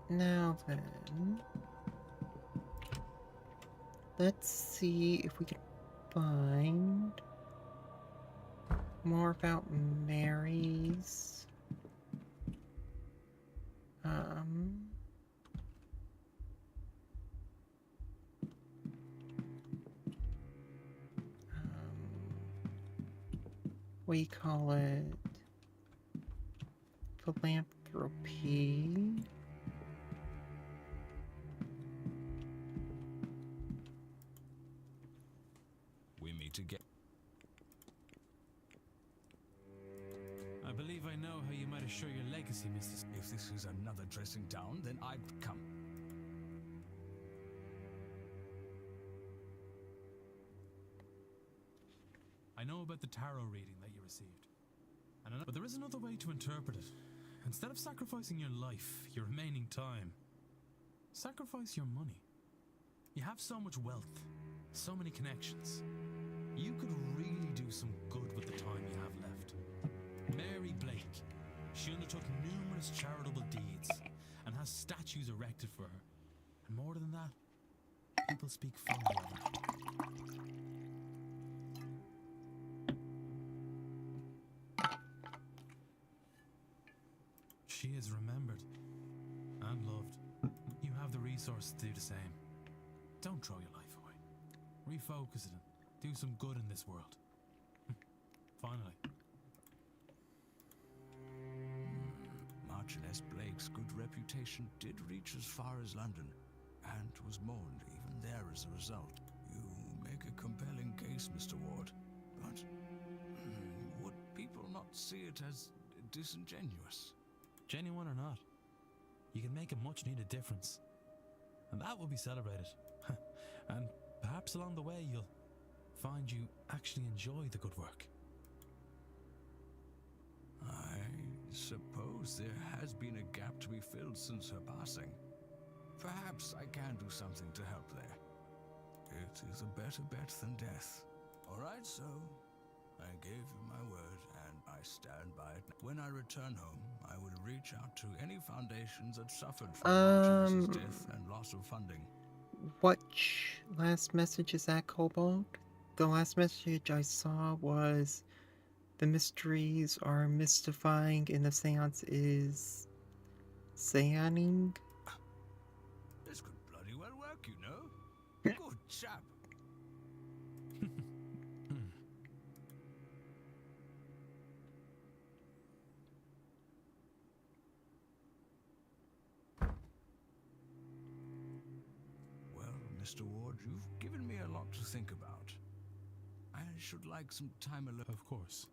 Now then, let's see if we can find more about Mary's we call it philanthropy. We meet again. I believe I know how you might assure your legacy, Mr. If this is another dressing down, then I'd come. I know about the tarot reading that you received. But there is another way to interpret it. Instead of sacrificing your life, your remaining time, sacrifice your money. You have so much wealth, so many connections. You could really do some good with the time you have left. Mary Blake, she undertook numerous charitable deeds and has statues erected for her. And more than that, people speak fondly of her. She is remembered and loved. You have the resources to do the same. Don't throw your life away. Refocus it and do some good in this world. Finally. Marchioness S. Blake's good reputation did reach as far as London, and was mourned even there as a result. You make a compelling case, Mr. Ward, but would people not see it as disingenuous? Genuine or not, you can make a much-needed difference. And that will be celebrated. And perhaps along the way you'll find you actually enjoy the good work. I suppose there has been a gap to be filled since her passing. Perhaps I can do something to help there. It is a better bet than death. All right, so I gave you my word, and I stand by it. When I return home, I will reach out to any foundations that suffered from Marchioness's death and loss of funding. Which last message is that, Cobalt? The last message I saw was the mysteries are mystifying and the seance is seancing. This could bloody well work, you know. Good chap. Mr. Ward. You've given me a lot to think about. I should like some time alone. Of course.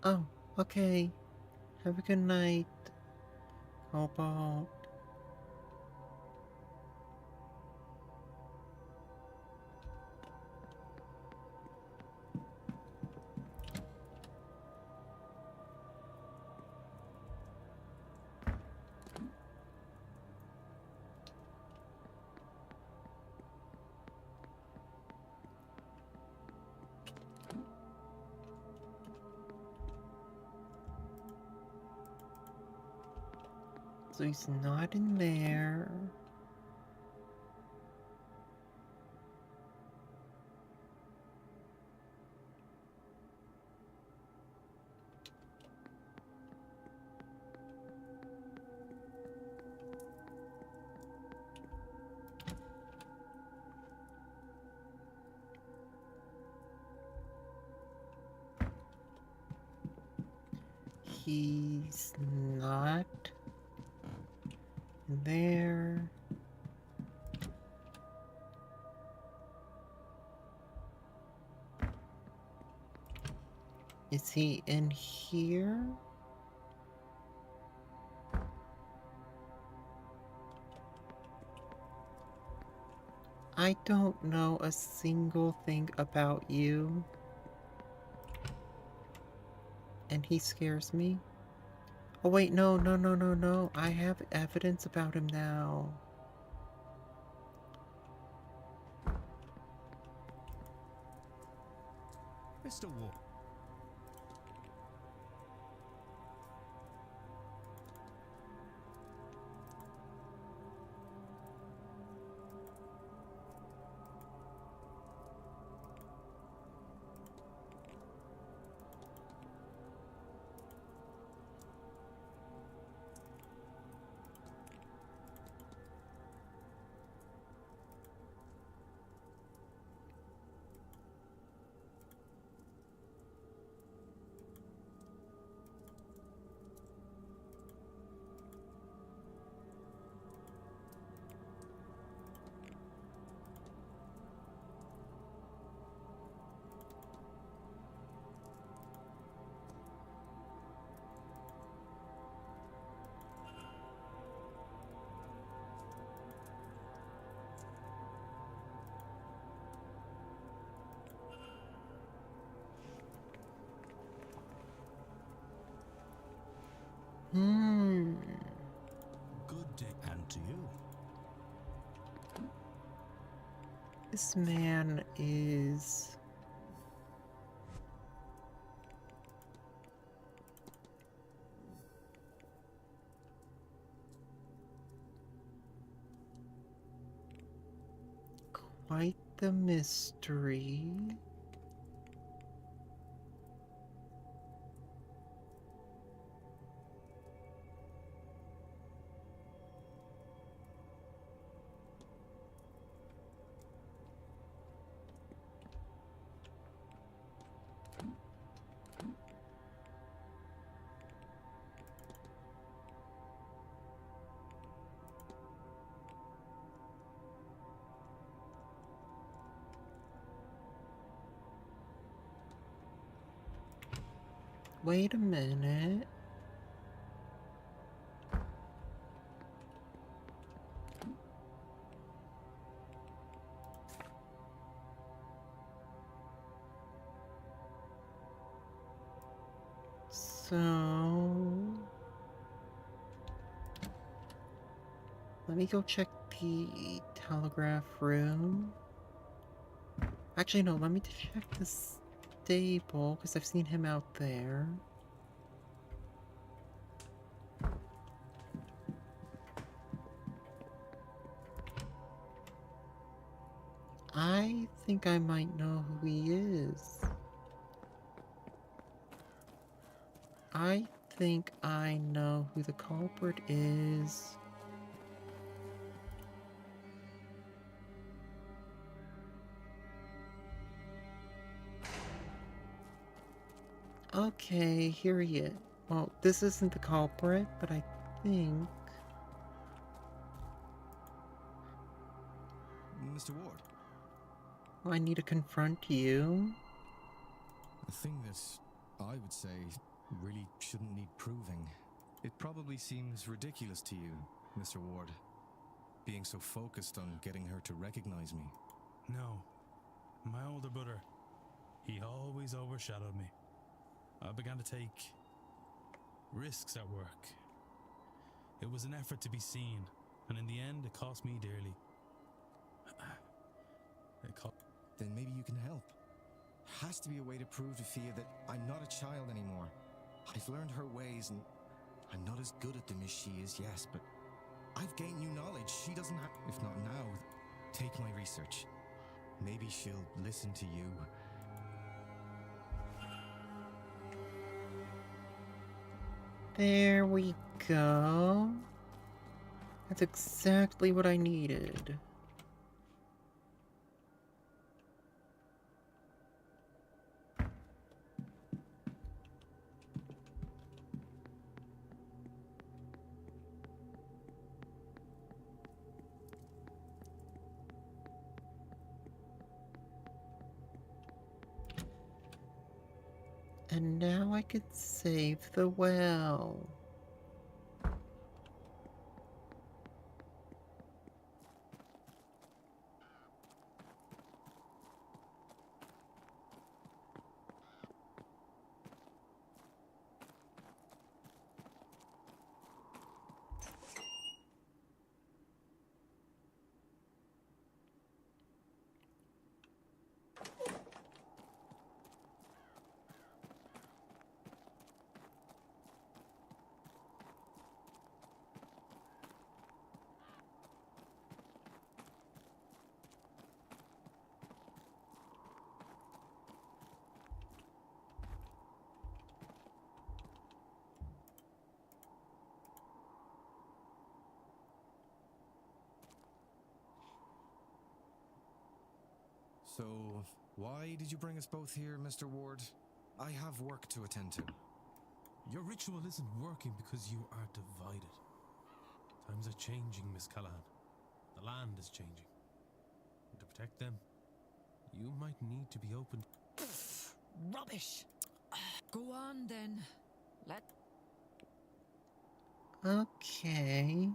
Oh, okay. Have a good night, Cobalt. So he's not in there. He's not there. Is he in here? I don't know a single thing about you. And he scares me. Oh wait, no. I have evidence about him now. Mr. Ward. Good day. And to you. This man is... quite the mystery. Wait a minute. So let me go check the telegraph room. Actually, no, let me check the stable, because I've seen him out there. I think I might know who he is. I think I know who the culprit is. Okay, here he is. Well, this isn't the culprit, but I think... Mr. Ward. I need to confront you. A thing that I would say really shouldn't need proving. It probably seems ridiculous to you, Mr. Ward, being so focused on getting her to recognize me. No. My older brother, he always overshadowed me. I began to take risks at work. It was an effort to be seen, and in the end, it cost me dearly. Then maybe you can help. Has to be a way to prove to Fia that I'm not a child anymore. I've learned her ways, and I'm not as good at them as she is, yes, but I've gained new knowledge she doesn't have. If not now, take my research. Maybe she'll listen to you. There we go. That's exactly what I needed. And now I could save the well. So, why did you bring us both here, Mr. Ward? I have work to attend to. Your ritual isn't working because you are divided. Times are changing, Miss Callahan. The land is changing. And to protect them, you might need to be open. Rubbish! Go on then. Okay.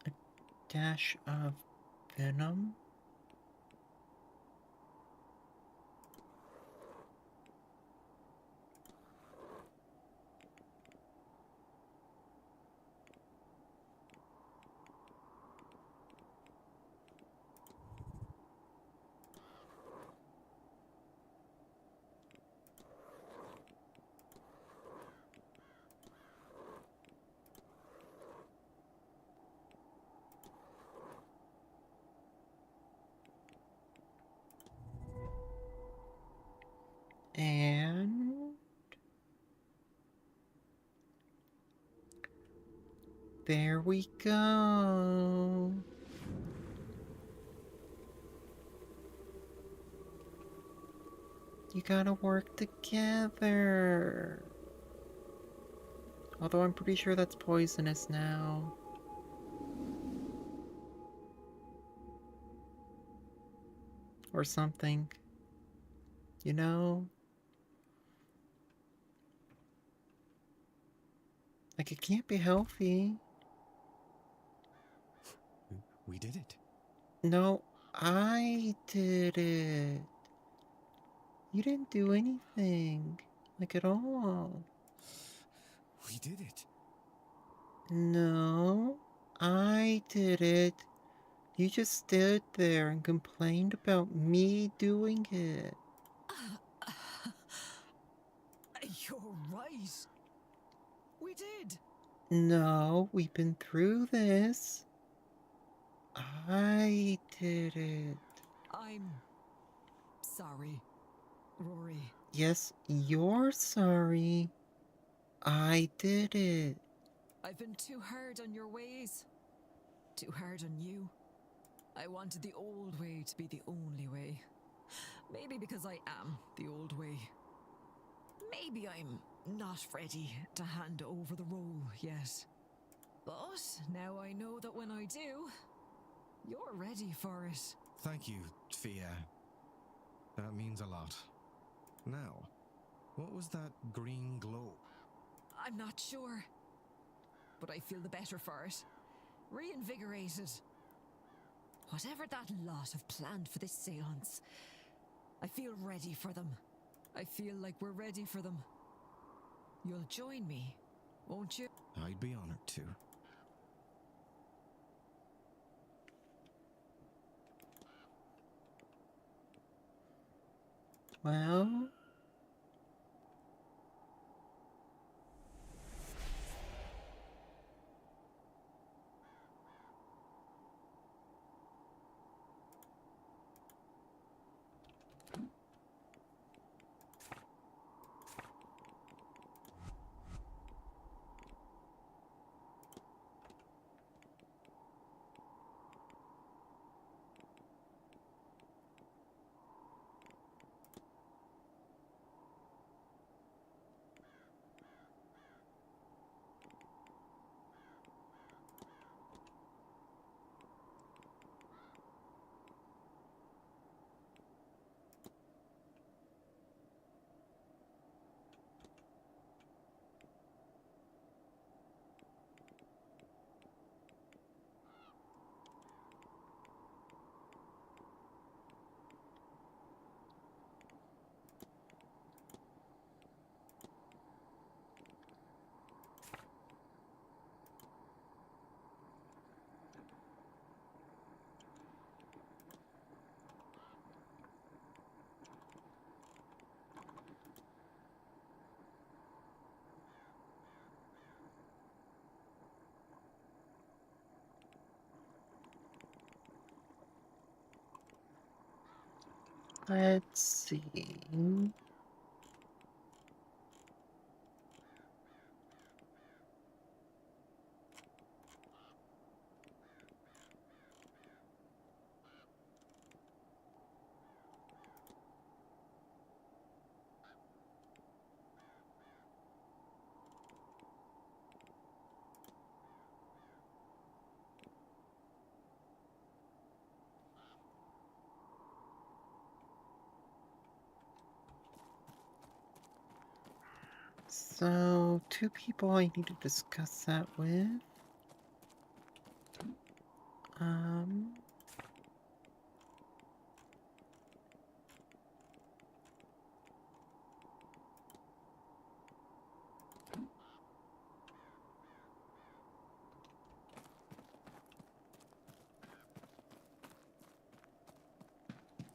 A dash of venom. And there we go. You gotta work together. Although I'm pretty sure that's poisonous now. Or something. You know? Like, it can't be healthy. We did it. No, I did it. You didn't do anything. Like, at all. We did it. No, I did it. You just stood there and complained about me doing it. You're right. We did. No, we've been through this. I did it. I'm sorry, Rory. Yes, you're sorry. I did it. I've been too hard on your ways. Too hard on you. I wanted the old way to be the only way. Maybe because I am the old way. Maybe I'm not ready to hand over the role yet. But now I know that when I do, you're ready for it. Thank you, Fia. That means a lot. Now, what was that green glow? I'm not sure. But I feel the better for it. Reinvigorated. Whatever that lot have planned for this séance, I feel ready for them. I feel like we're ready for them. You'll join me, won't you? I'd be honored to. Well... Let's see. So, two people I need to discuss that with.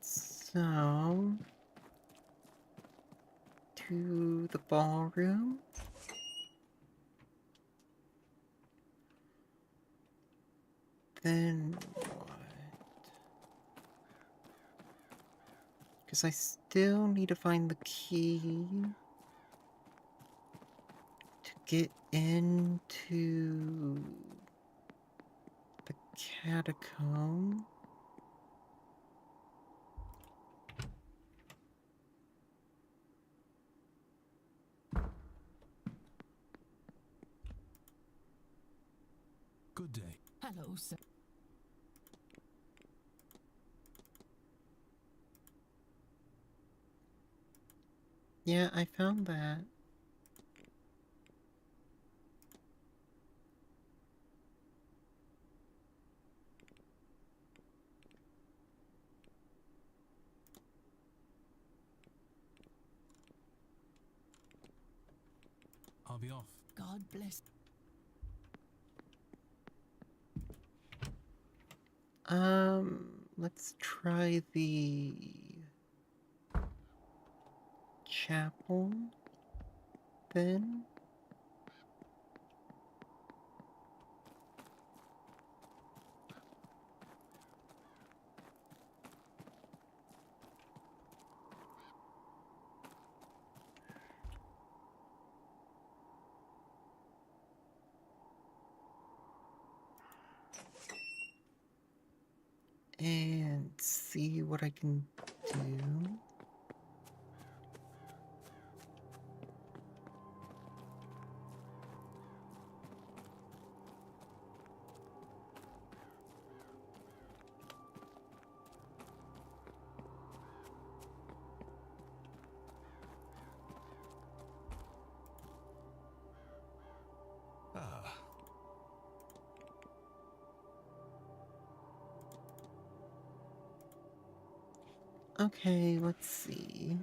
So, to the ballroom. Then what? Because I still need to find the key to get into the catacomb. sir. Yeah, I found that. I'll be off. God bless. Let's try the chapel then. And see what I can do. Ah. Okay, let's see.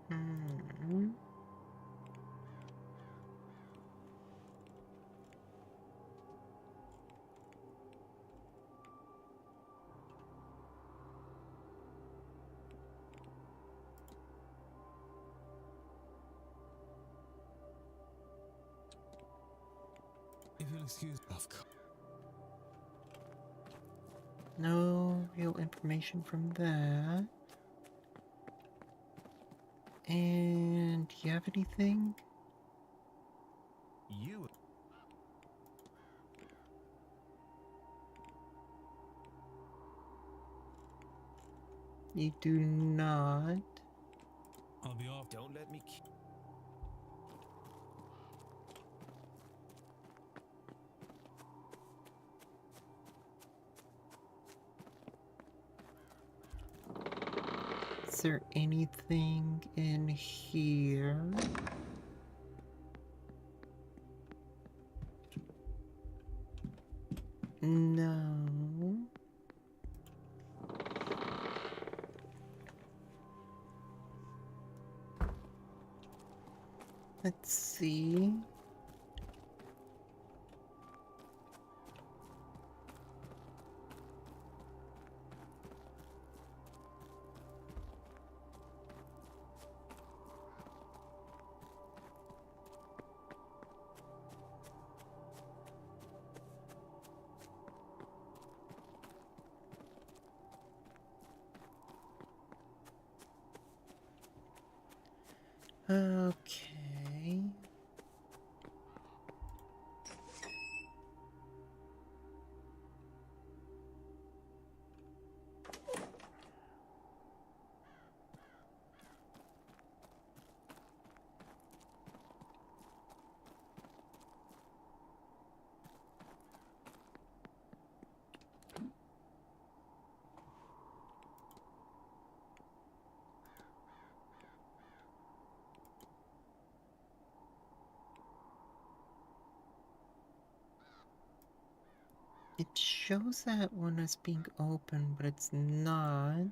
Hmm. If you'll excuse. Of course. No real information from that. And do you have anything? You. You do not. I'll be off. Don't let me. Is there anything in here? No. Let's see. Okay. It shows that one as being open, but it's not.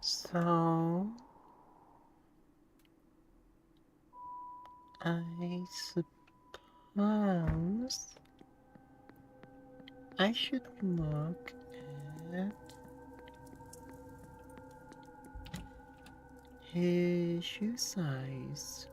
So I suppose I should look at his shoe size.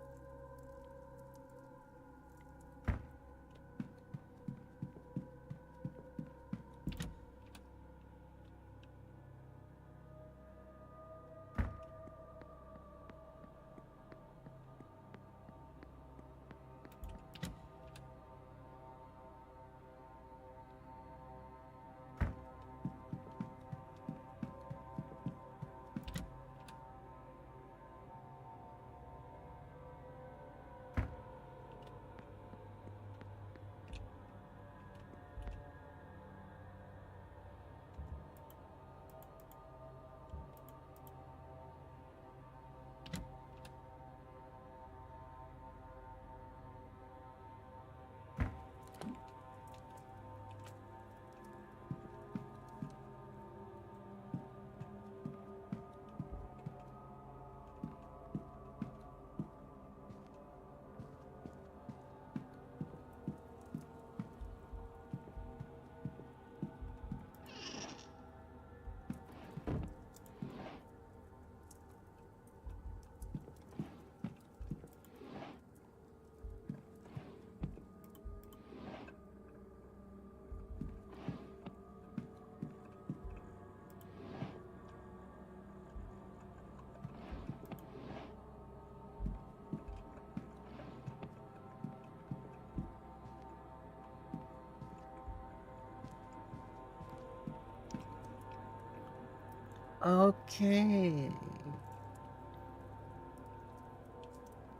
Okay.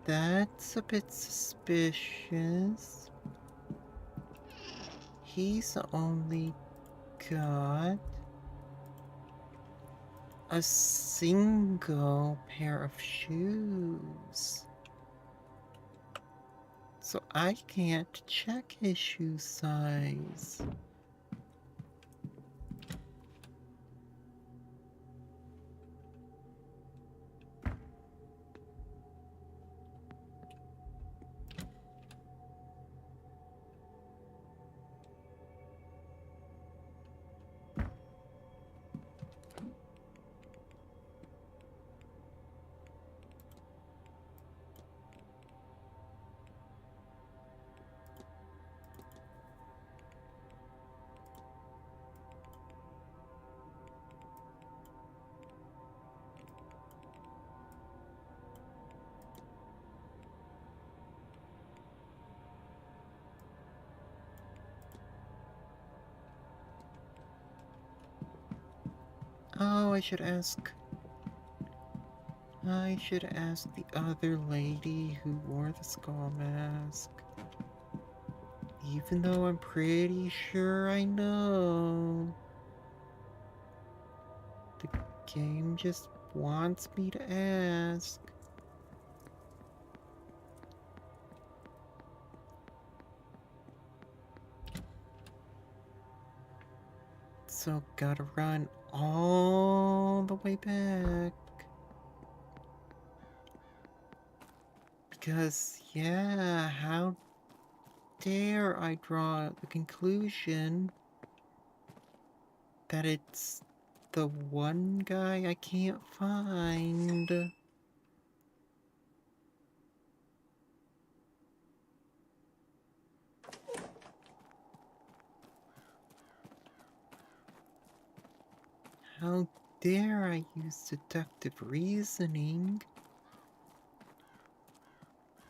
That's a bit suspicious. He's only got a single pair of shoes. So I can't check his shoe size. Oh, I should ask the other lady who wore the skull mask. Even though I'm pretty sure I know. The game just wants me to ask. So gotta run all the way back. Because, yeah, how dare I draw the conclusion that it's the one guy I can't find. How dare I use deductive reasoning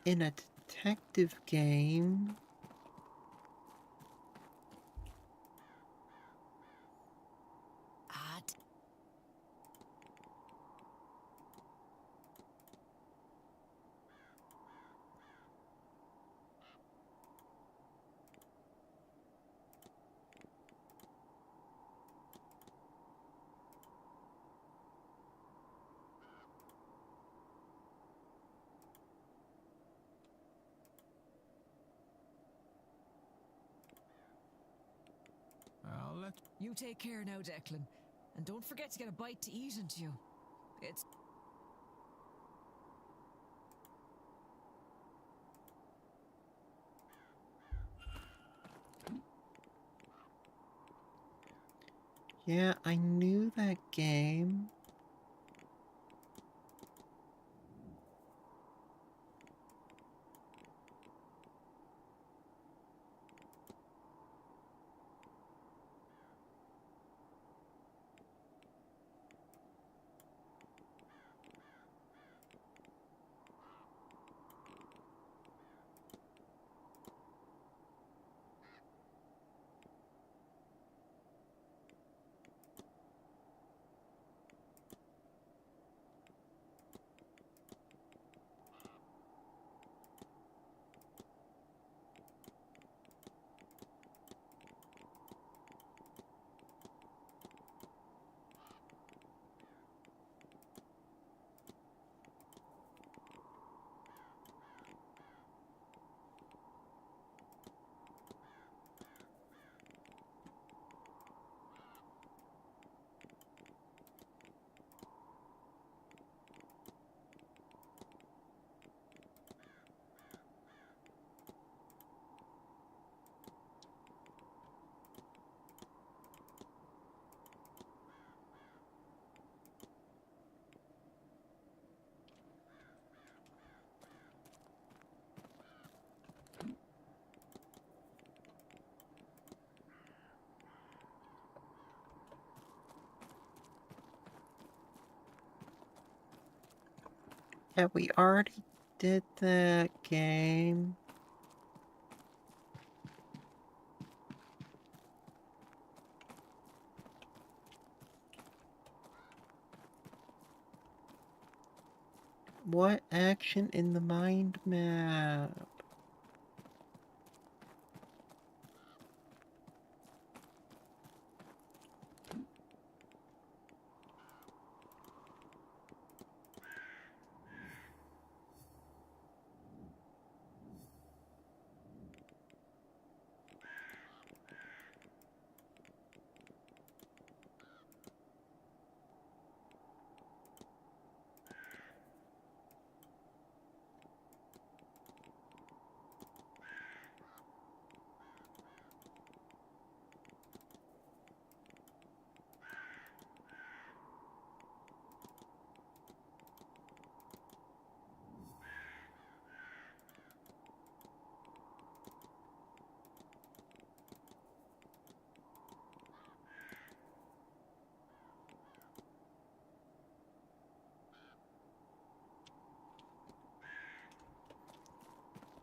in a detective game? I'll let You take care now, Declan. And don't forget to get a bite to eat into you. It's Yeah, I knew that game. Yeah, we already did that game. What action in the mind map?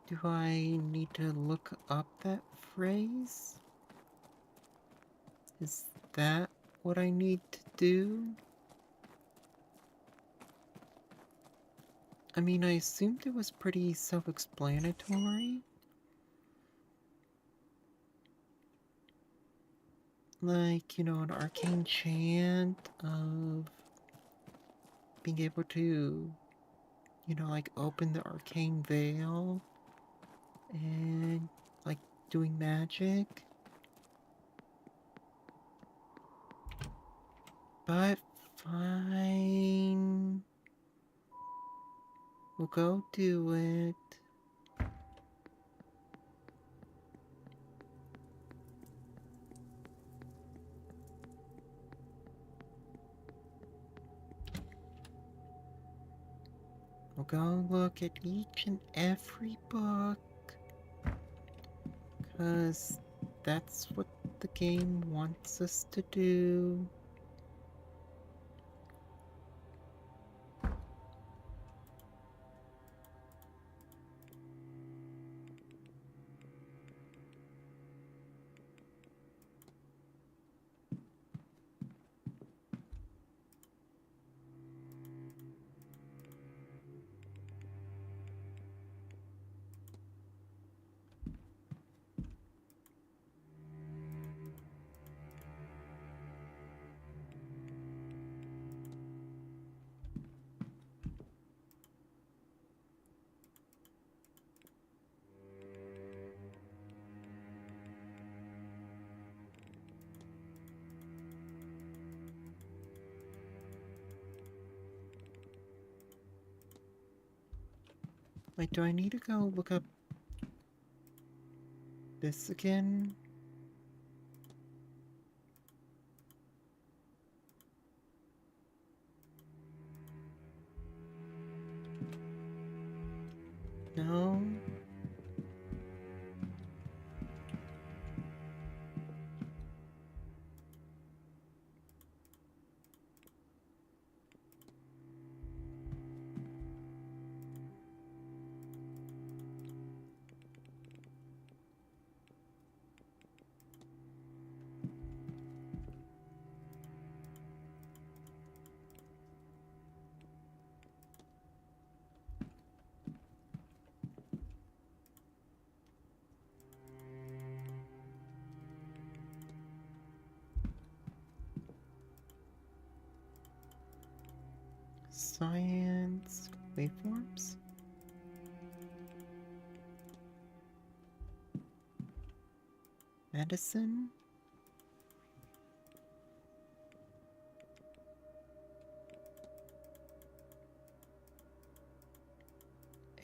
Do I need to look up that phrase? Is that what I need to do? I mean, I assumed it was pretty self-explanatory. Like, you know, an arcane chant of being able to, you know, like open the arcane veil and like doing magic. But fine. We'll go do it. We'll go look at each and every book. 'Cause that's what the game wants us to do. Wait, do I need to go look up this again? No. Science waveforms? Medicine?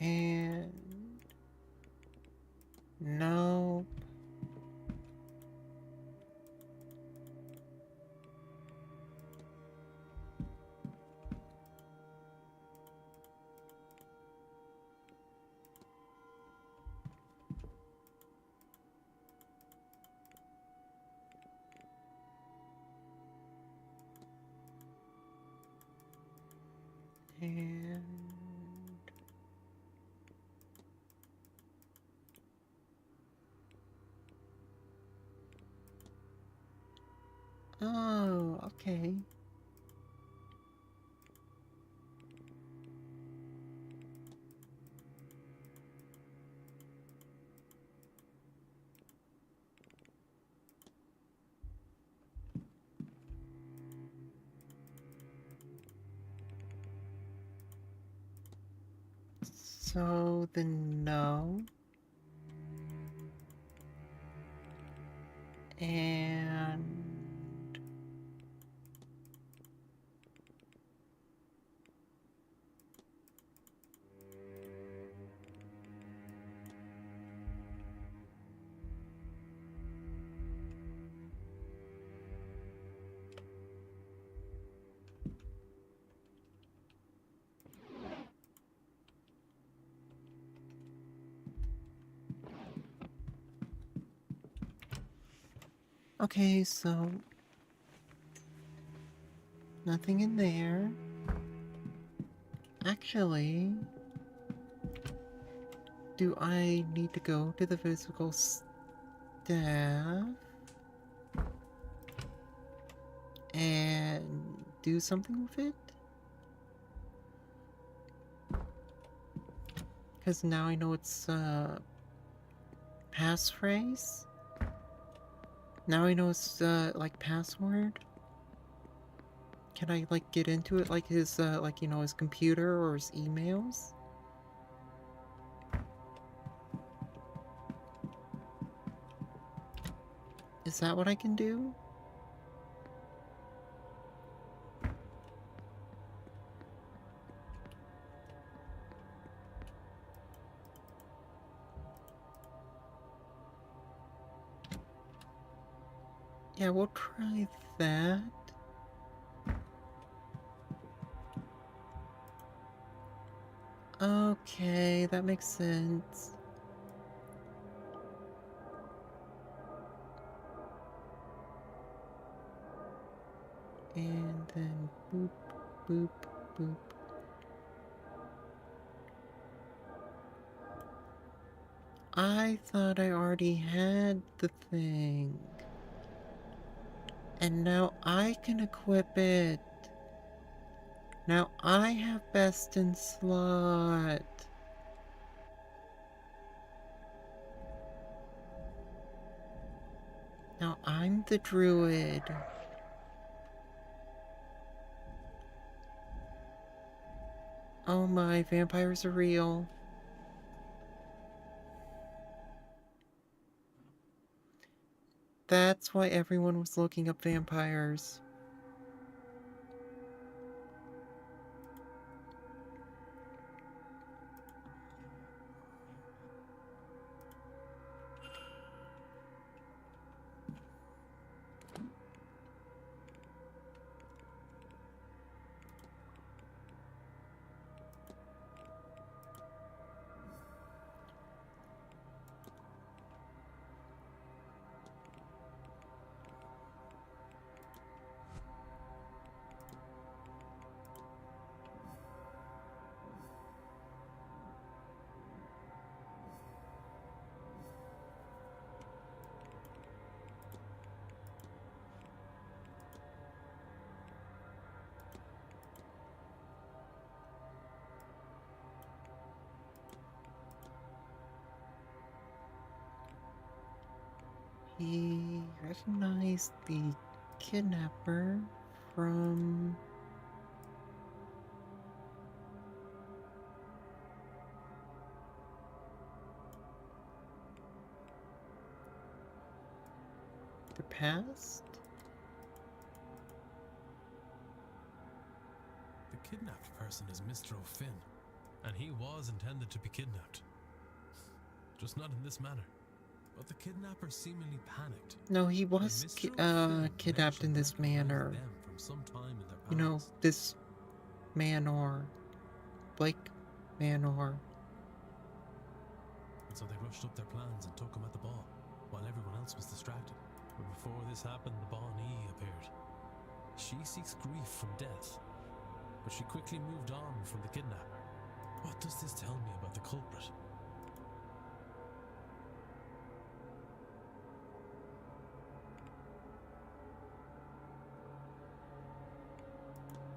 And no. And oh, okay. So then no. And okay, so nothing in there. Actually, do I need to go to the physical staff and do something with it? Because now I know it's passphrase. Now I know it's like password. Can I like get into it like his like, you know, his computer or his emails? Is that what I can do? Yeah, we'll try that. Okay, that makes sense. And then boop, boop, boop. I thought I already had the thing. And now I can equip it. Now I have best in slot. Now I'm the druid. Oh my, vampires are real. That's why everyone was looking up vampires. He recognized the kidnapper from the past? The kidnapped person is Mr. O'Finn, and he was intended to be kidnapped. Just not in this manner. But the kidnapper seemingly panicked. No, he was kidnapped in this manner. From some time in their You know, past. this Manor. Blake Manor. And so they rushed up their plans and took him at the ball, while everyone else was distracted. But before this happened, the Bonnie appeared. She seeks grief from death, but she quickly moved on from the kidnapper. What does this tell me about the culprit?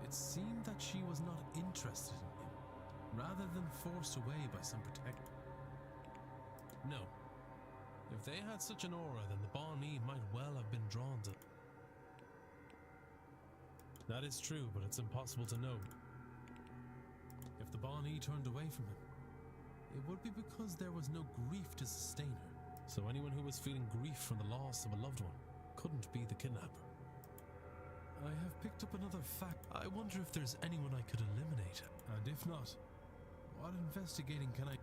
It seemed that she was not interested in him, rather than forced away by some protector. No. If they had such an aura, then the Bonnie might well have been drawn to. That is true, but it's impossible to know. If the Bonnie turned away from him, it would be because there was no grief to sustain her. So anyone who was feeling grief from the loss of a loved one couldn't be the kidnapper. I have picked up another fact. I wonder if there's anyone I could eliminate. And if not, what investigating can I...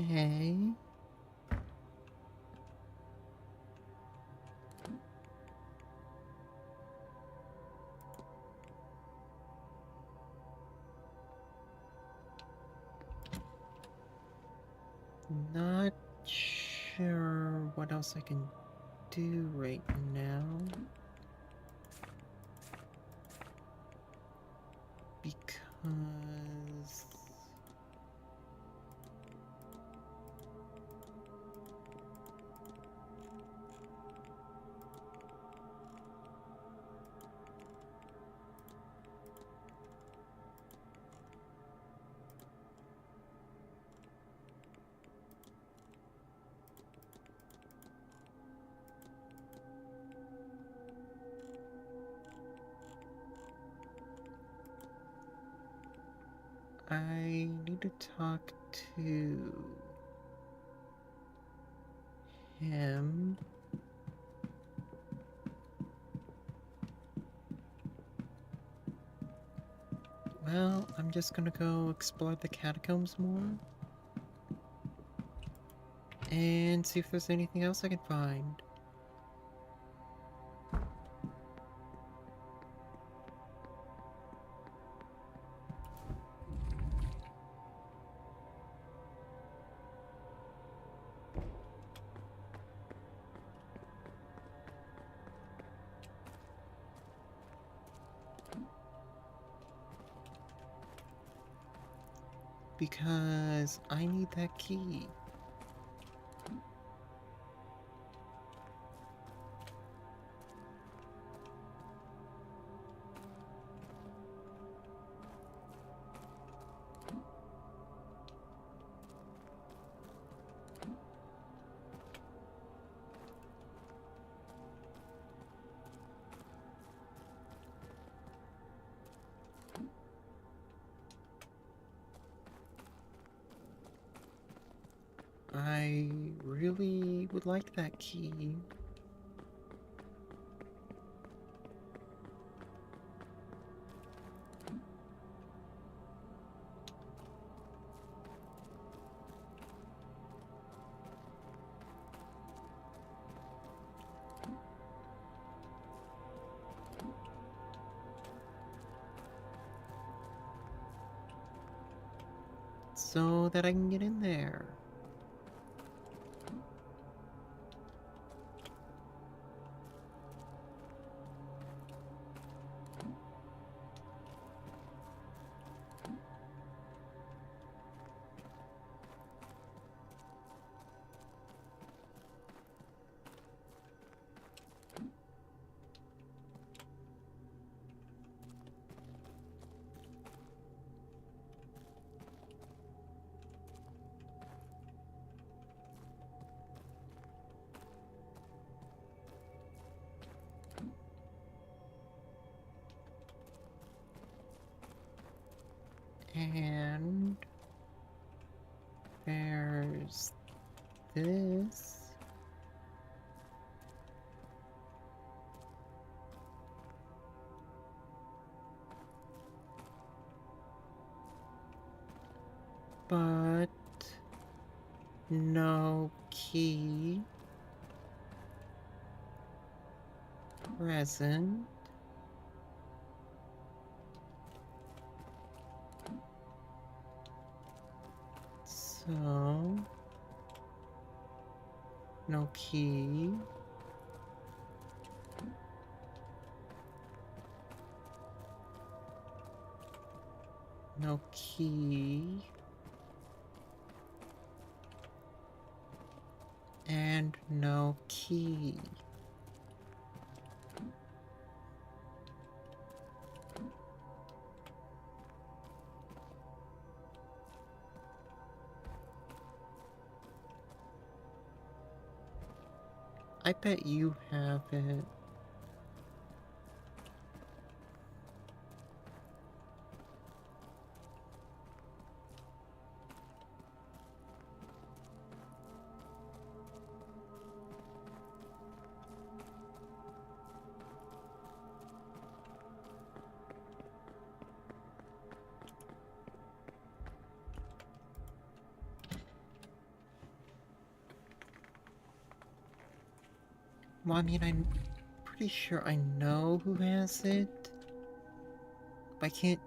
Okay. Not sure what else I can do right now. Because... I need to talk to him. Well, I'm just gonna go explore the catacombs more and see if there's anything else I can find. Because I need that key. I really would like that key. so that I can get in there. And there's this. But no key present. So, no key. No key. And no key. I bet you have it. Well, I mean, I'm pretty sure I know who has it. But I can't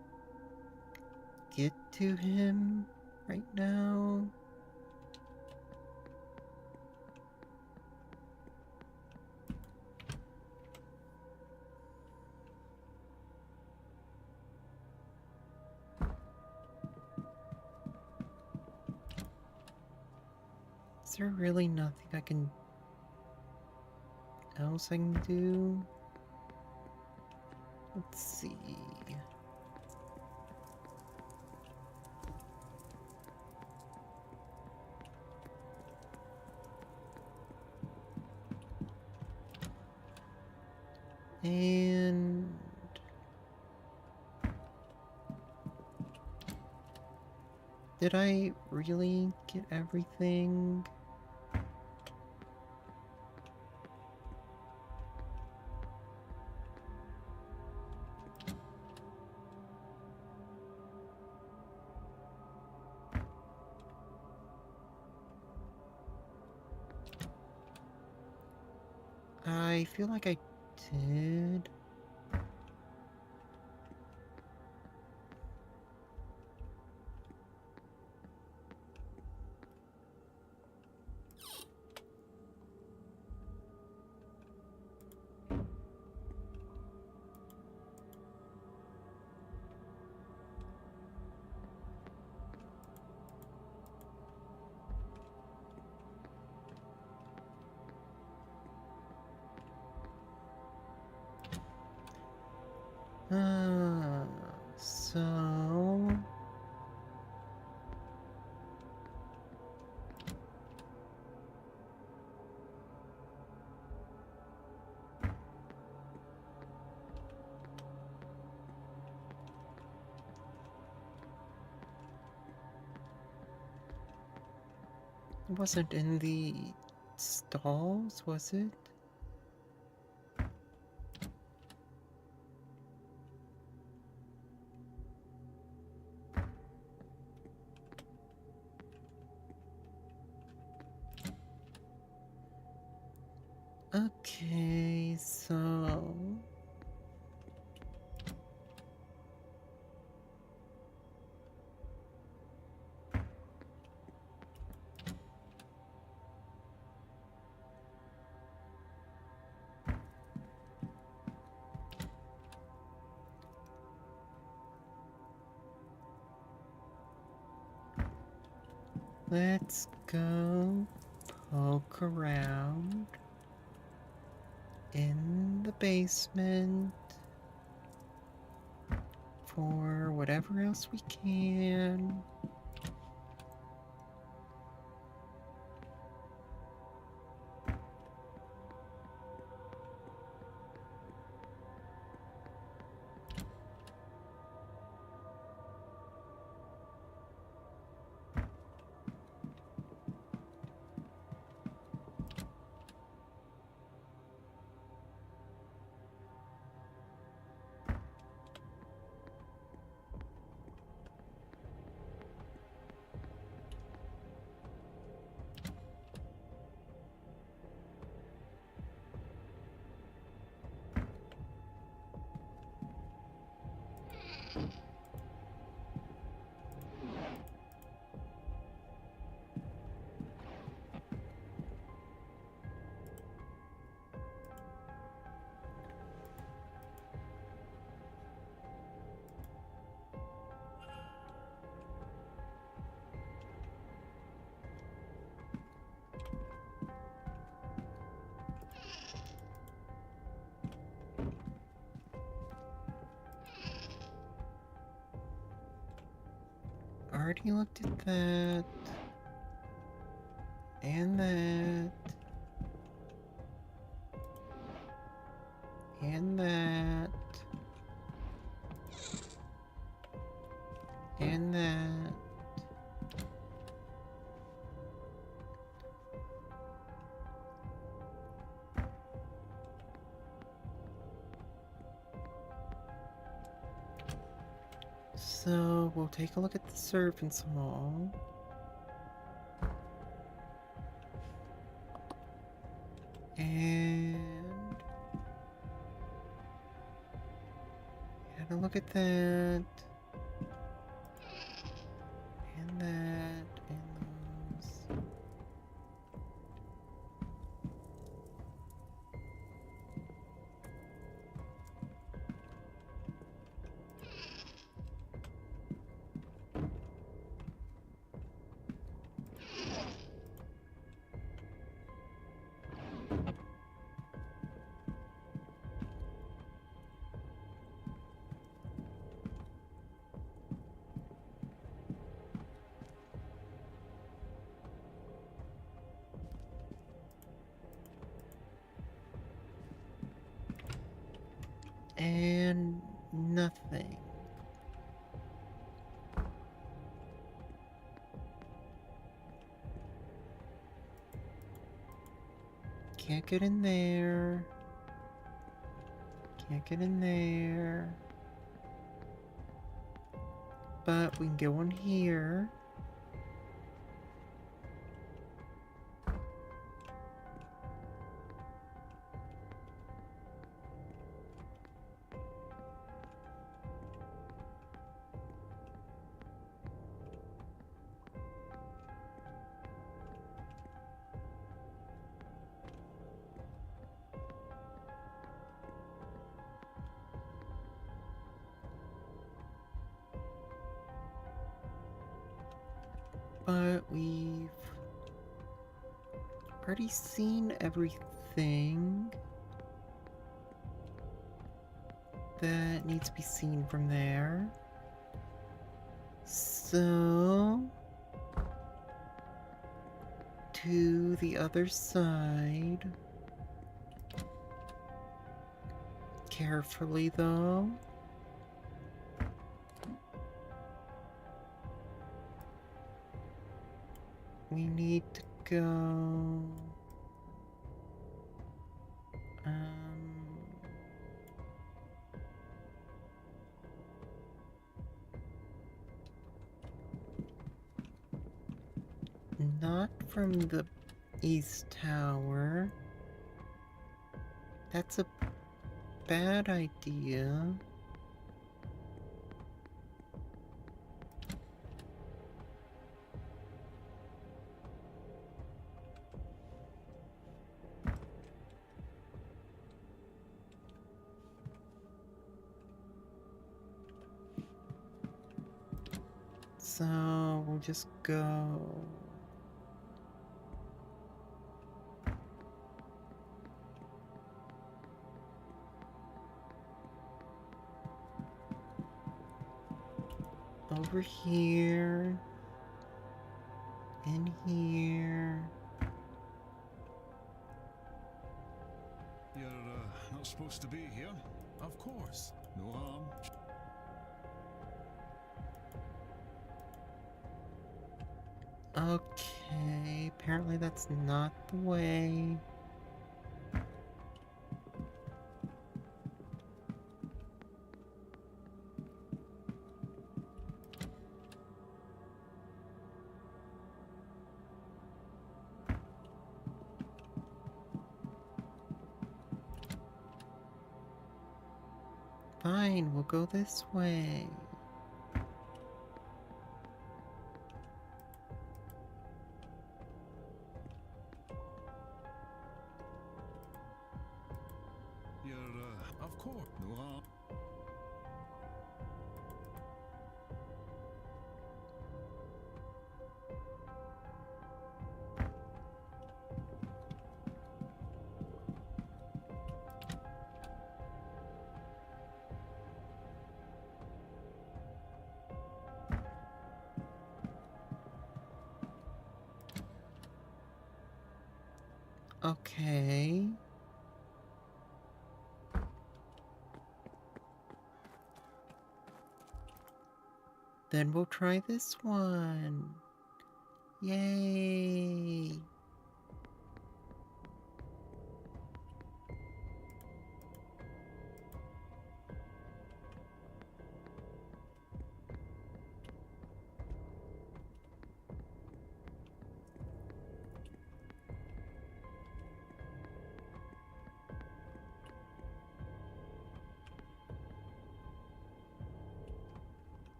get to him right now. Is there really nothing else I can do? Let's see. And did I really get everything? I feel like I did. So... It wasn't in the stalls, was it? Okay, so... Let's go poke around in the basement for whatever else we can. Already looked at that. And that. And that. And that. So we'll take a look at the servants' hall. And have a look at that. And that. And those. And nothing. Can't get in there. Can't get in there. But we can go in here. But we've already seen everything that needs to be seen from there. So, to the other side. Carefully, though. We need to go... Not from the East Tower. That's a bad idea. So we'll just go over here. In here. You're not supposed to be here. Of course. No harm. Okay, apparently that's not the way. Fine, we'll go this way. You're Of course. no harm. Okay. Then we'll try this one. Yay!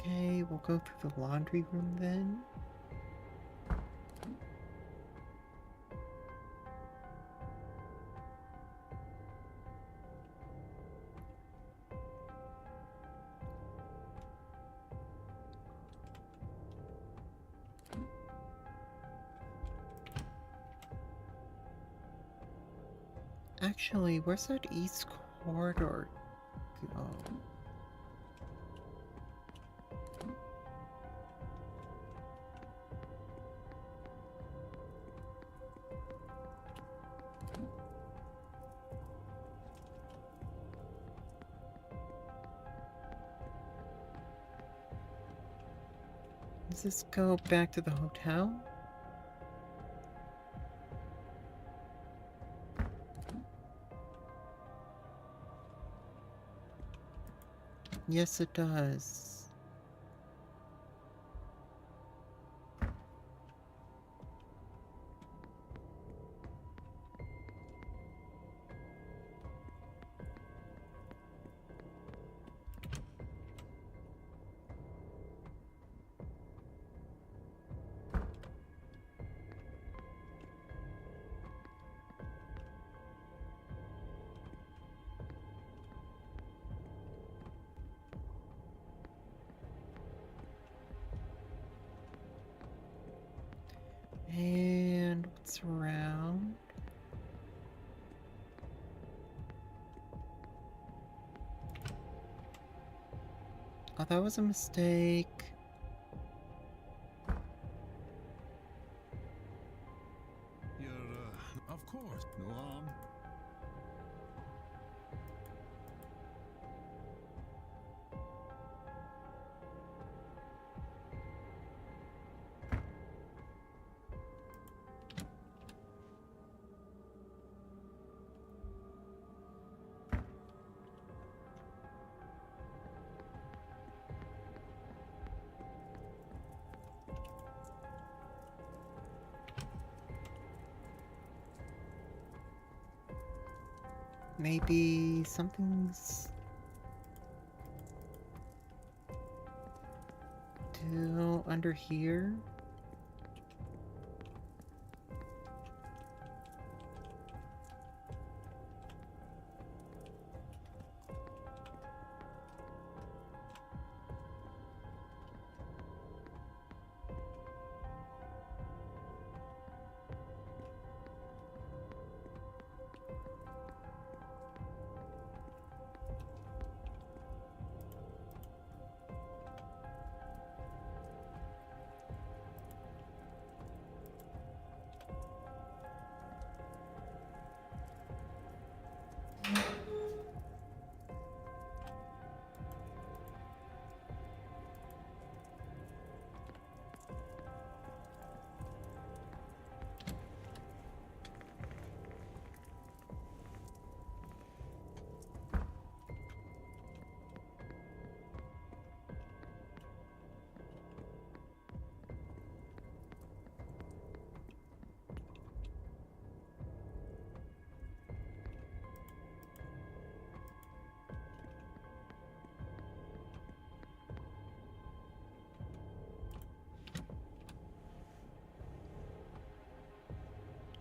Okay, we'll go through the laundry room then. Actually, where's that east corridor go? Does this go back to the hotel? Yes, it does. And what's around? Oh, that was a mistake. You're Of course. no harm. Maybe something's... still under here?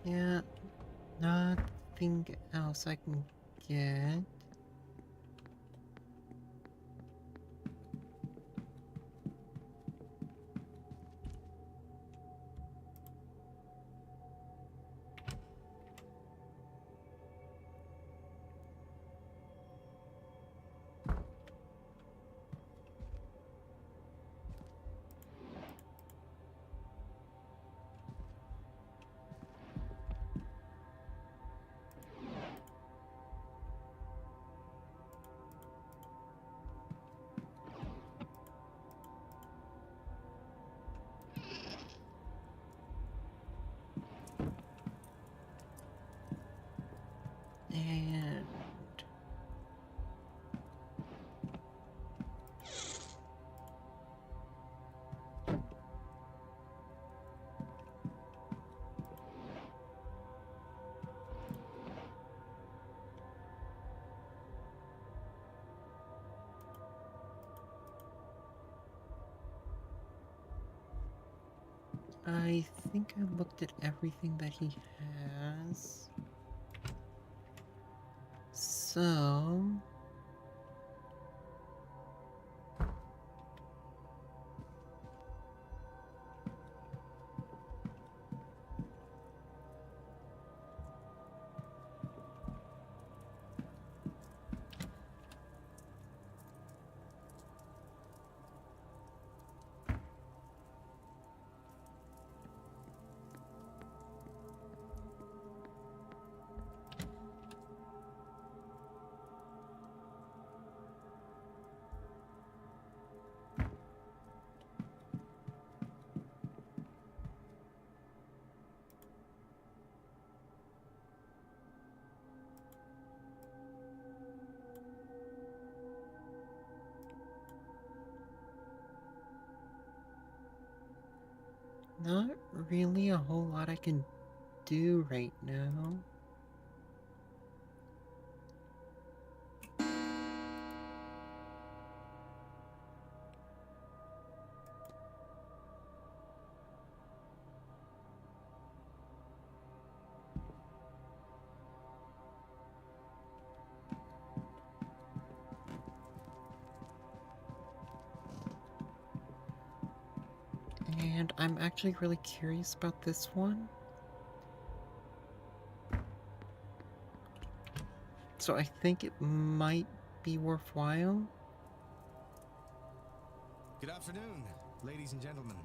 Yeah, nothing else I can get. And I think I looked at everything that he has. So not really a whole lot I can do right now. And I'm actually really curious about this one. So I think it might be worthwhile. Good afternoon, ladies and gentlemen.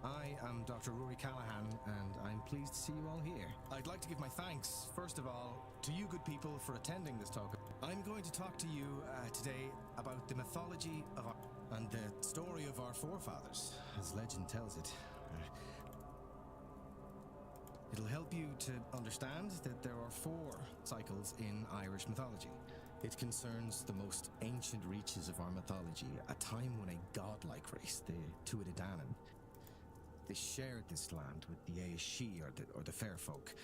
I am Dr. Rory Callahan, and I'm pleased to see you all here. I'd like to give my thanks, first of all, to you good people for attending this talk. I'm going to talk to you today about the mythology of our and the story of our forefathers, as legend tells it. It'll help you to understand that there are 4 cycles in Irish mythology. It concerns the most ancient reaches of our mythology, a time when a godlike race, the Tuatha Dé Danann, they shared this land with the Aoshi, or the fair folk,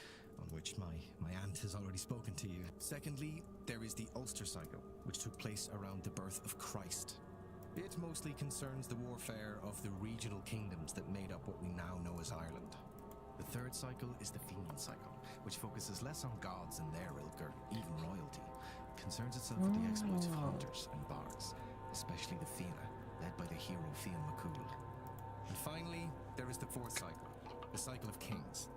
on which my aunt has already spoken to you. Secondly, there is the Ulster cycle, which took place around the birth of Christ. It mostly concerns the warfare of the regional kingdoms that made up what we now know as Ireland. The third cycle is the Fenian cycle, which focuses less on gods and their ilk or even royalty. It concerns itself with the exploits of hunters and bards, especially the Fianna, led by the hero Fiann McCool. And finally, there is the fourth cycle, the cycle of kings.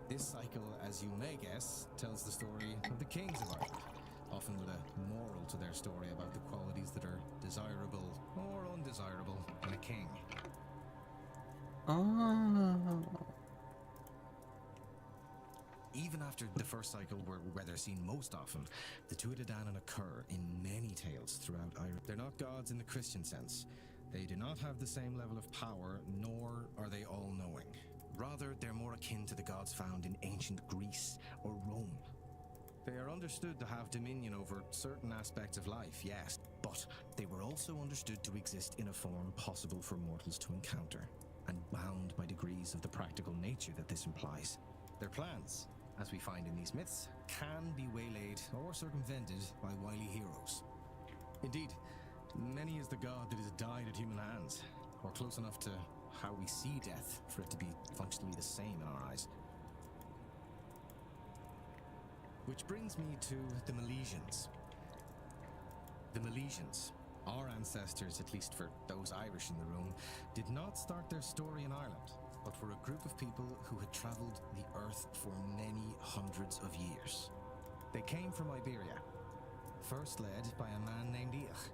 This cycle, as you may guess, tells the story of the kings of Ireland, often with a moral to their story about the qualities that are desirable or undesirable in a king. Oh. Even after the first cycle, where they're seen most often, the Tuatha Dé Danann occur in many tales throughout Ireland. They're not gods in the Christian sense. They do not have the same level of power, nor are they all-knowing. Rather, they're more akin to the gods found in ancient Greece or Rome. They are understood to have dominion over certain aspects of life, yes, but they were also understood to exist in a form possible for mortals to encounter, and bound by degrees of the practical nature that this implies. Their plans, as we find in these myths, can be waylaid or circumvented by wily heroes. Indeed, many is the god that has died at human hands, or close enough to how we see death for it to be functionally the same in our eyes. Which brings me to the Milesians. The Milesians, our ancestors, at least for those Irish in the room, did not start their story in Ireland, but were a group of people who had travelled the earth for many hundreds of years. They came from Iberia, first led by a man named Each,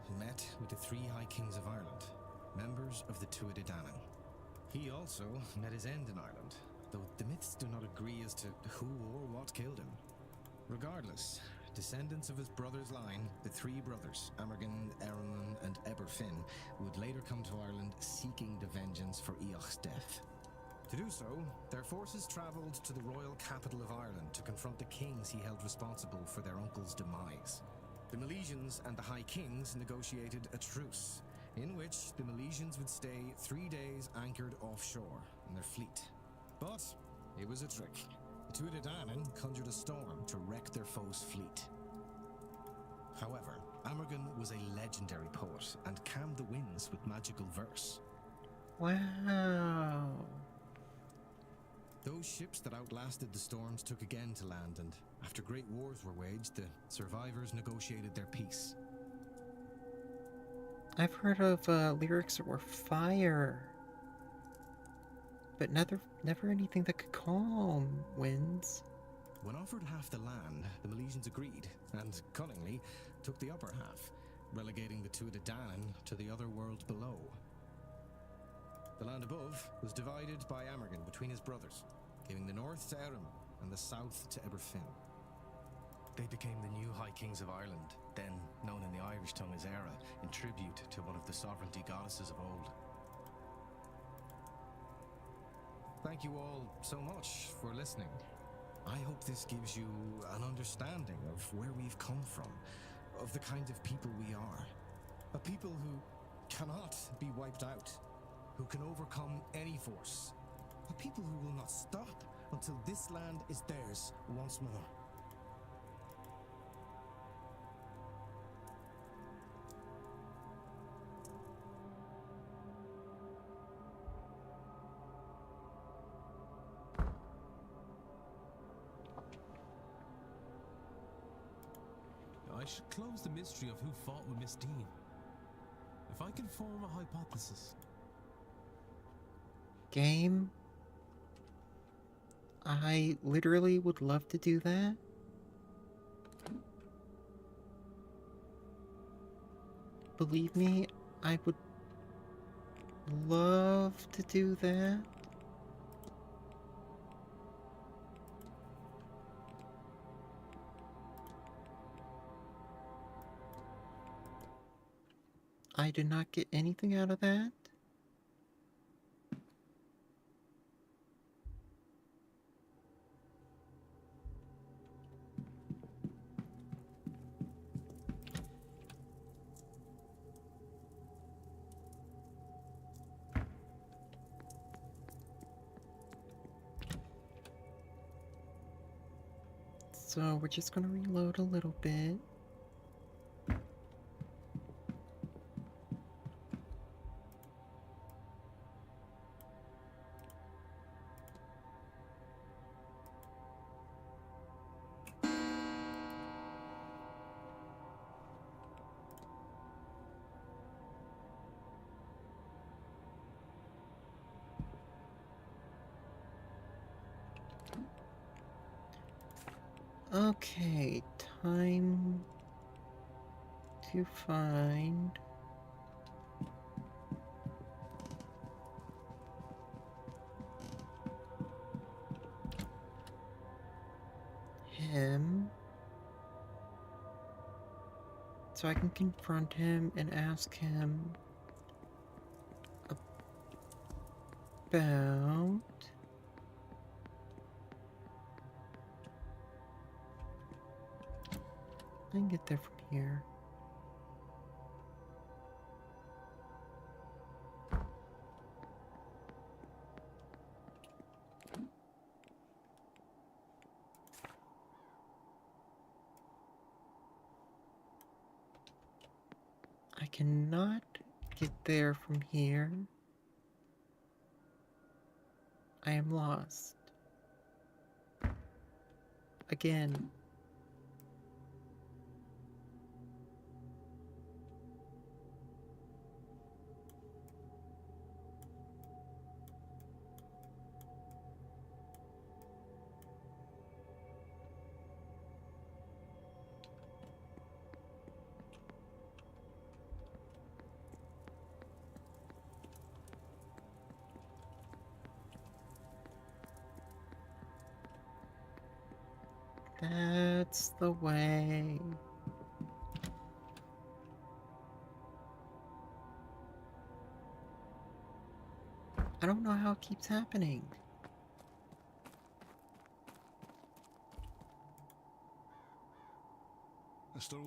who met with the three High Kings of Ireland, members of the Tuatha Dé Danann. He also met his end in Ireland, though the myths do not agree as to who or what killed him. Regardless, descendants of his brother's line, the three brothers, Amergin, Eramon and Eberfin, would later come to Ireland seeking the vengeance for Eoch's death. To do so, their forces travelled to the royal capital of Ireland to confront the kings he held responsible for their uncle's demise. The Milesians and the High Kings negotiated a truce, in which the Milesians would stay 3 days anchored offshore in their fleet. But it was a trick. The Tuatha Dé Danann conjured a storm to wreck their foe's fleet. However, Amergin was a legendary poet and calmed the winds with magical verse. Wow. Those ships that outlasted the storms took again to land, and after great wars were waged, the survivors negotiated their peace. I've heard of lyrics that were fire, but never anything that could calm winds. When offered half the land, the Milesians agreed, and cunningly took the upper half, relegating the Tuatha Dé Danann to the other world below. The land above was divided by Amergin between his brothers, giving the north to Eram and the south to Eberfin. They became the new High Kings of Ireland, then known in the Irish tongue as Era, in tribute to one of the sovereignty goddesses of old. Thank you all so much for listening. I hope this gives you an understanding of where we've come from, of the kind of people we are. A people who cannot be wiped out, who can overcome any force. A people who will not stop until this land is theirs once more. I should close the mystery of who fought with Miss Dean. If I can form a hypothesis. Game? I literally would love to do that. Believe me, I would love to do that. I did not get anything out of that. So we're just gonna reload a little bit. Okay, time to find him so I can confront him and ask him about I can get there from here. I cannot get there from here. I am lost. Again. That's the way. I don't know how it keeps happening. Mr.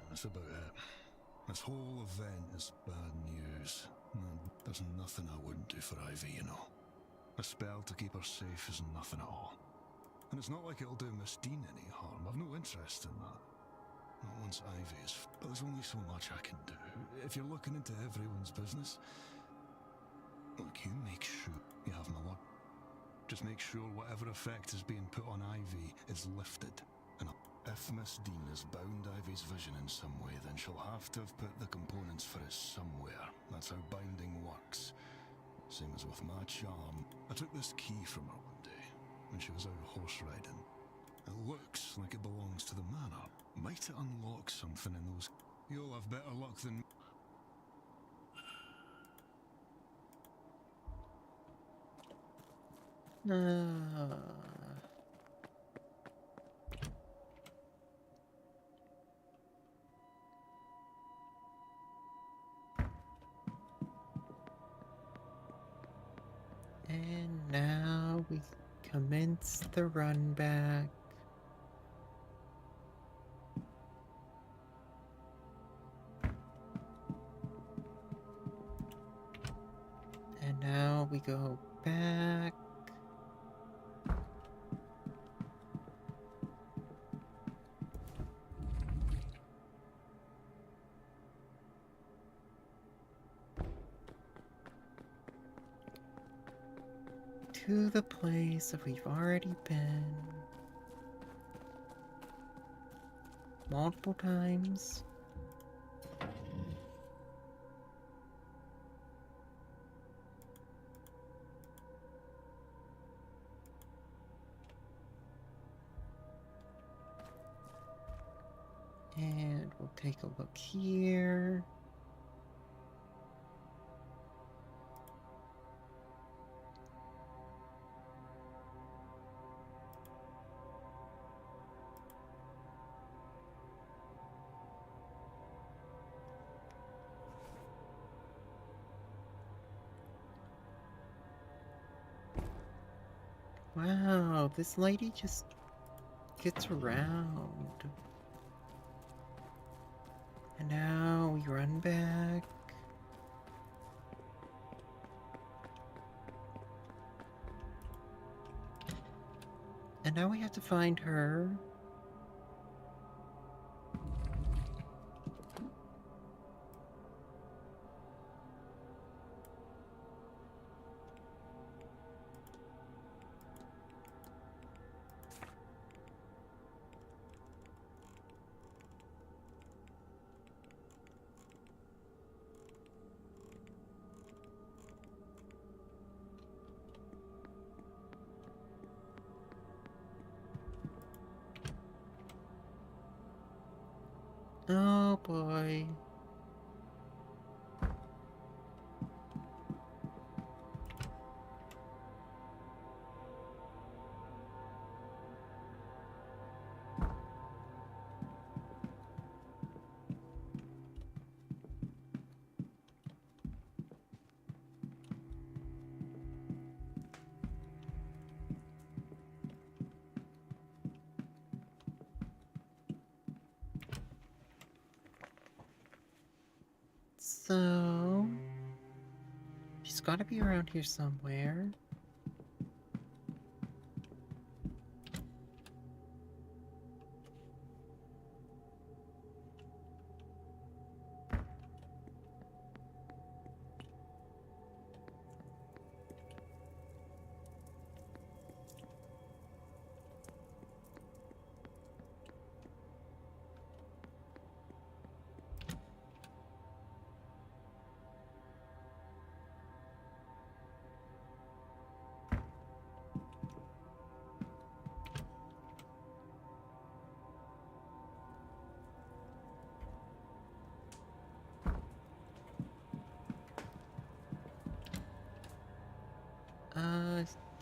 That's about it. This whole event is bad news. There's nothing I wouldn't do for Ivy, you know. A spell to keep her safe is nothing at all. And it's not like it'll do Miss Dean any harm. I've no interest in that. Not once Ivy is... But there's only so much I can do. If you're looking into everyone's business... Look, you make sure you have my word. Just make sure whatever effect is being put on Ivy is lifted. And if Miss Dean has bound Ivy's vision in some way, then she'll have to have put the components for it somewhere. That's how binding works. Same as with my charm. I took this key from her one day, when she was out horse riding. It looks like it belongs to the manor. Might it unlock something in those... You'll have better luck than... And now we commence the run back. And now we go back. To the place that we've already been multiple times. And we'll take a look here. Wow, this lady just gets around. And now we run back. And now we have to find her. Oh boy. So, she's got to be around here somewhere.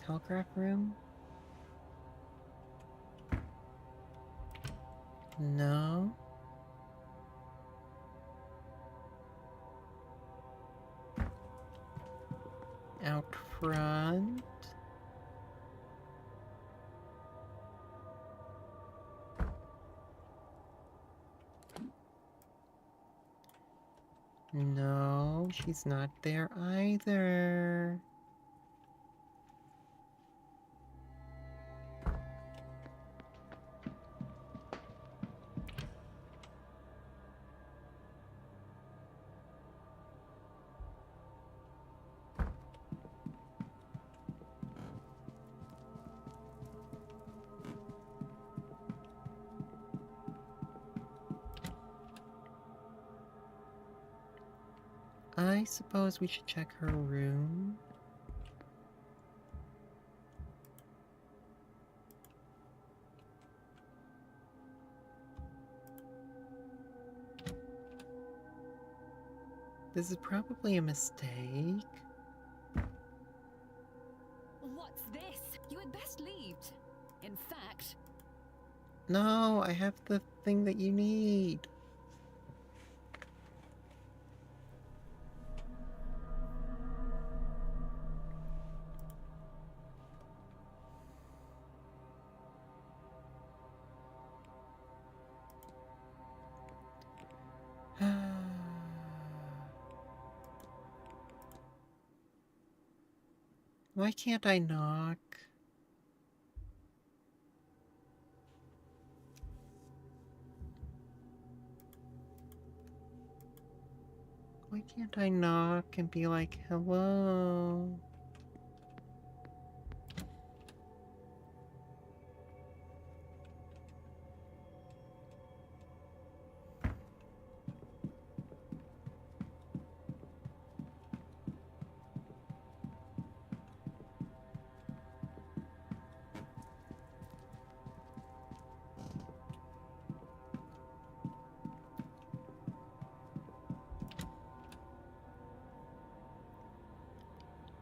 Telegraph room? No. Out front? No, she's not there either. I suppose we should check her room. This is probably a mistake. What's this? You had best leave. In fact... No, I have the thing that you need. Why can't I knock? Why can't I knock and be like, hello?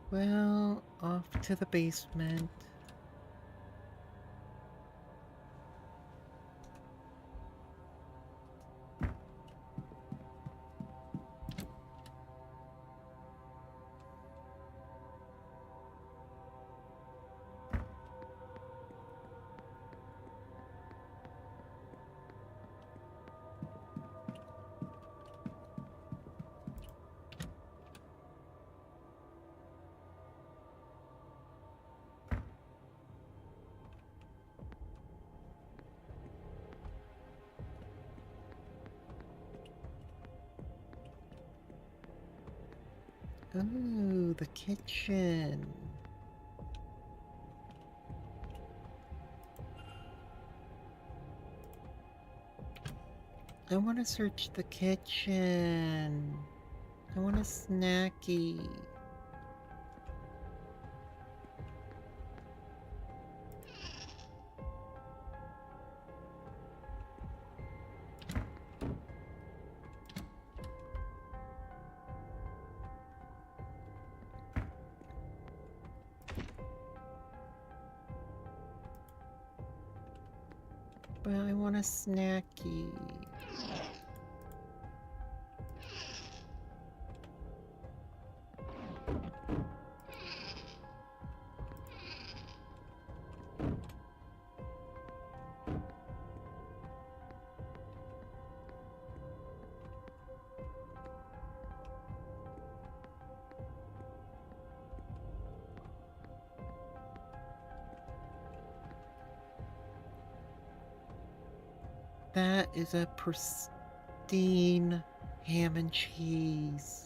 Well, off to the basement. Ooh, the kitchen. I want to search the kitchen. I want a snacky. but I want a snacky. That is a pristine ham and cheese.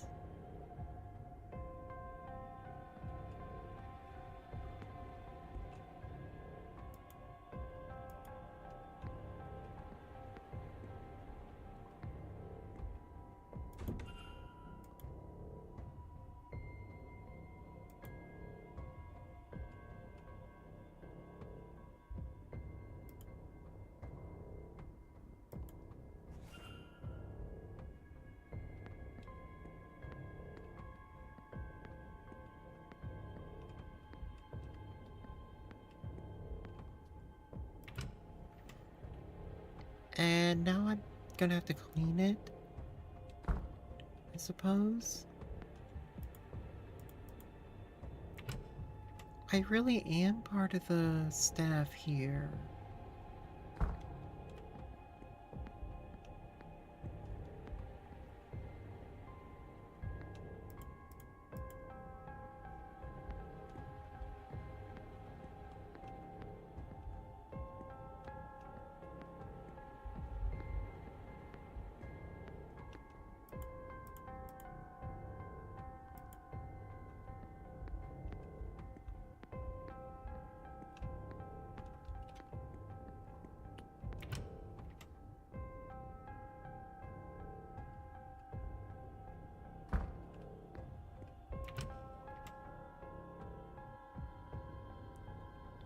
And now I'm gonna have to clean it, I suppose. I really am part of the staff here.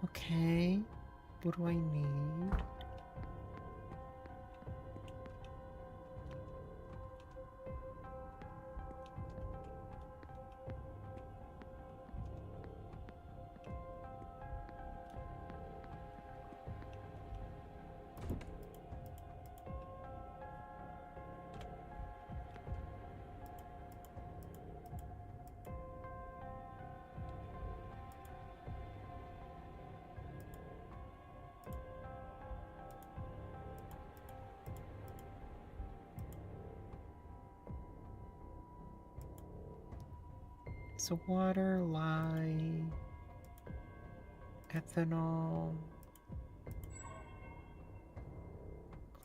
Okay, what do I need? So water, lye, ethanol,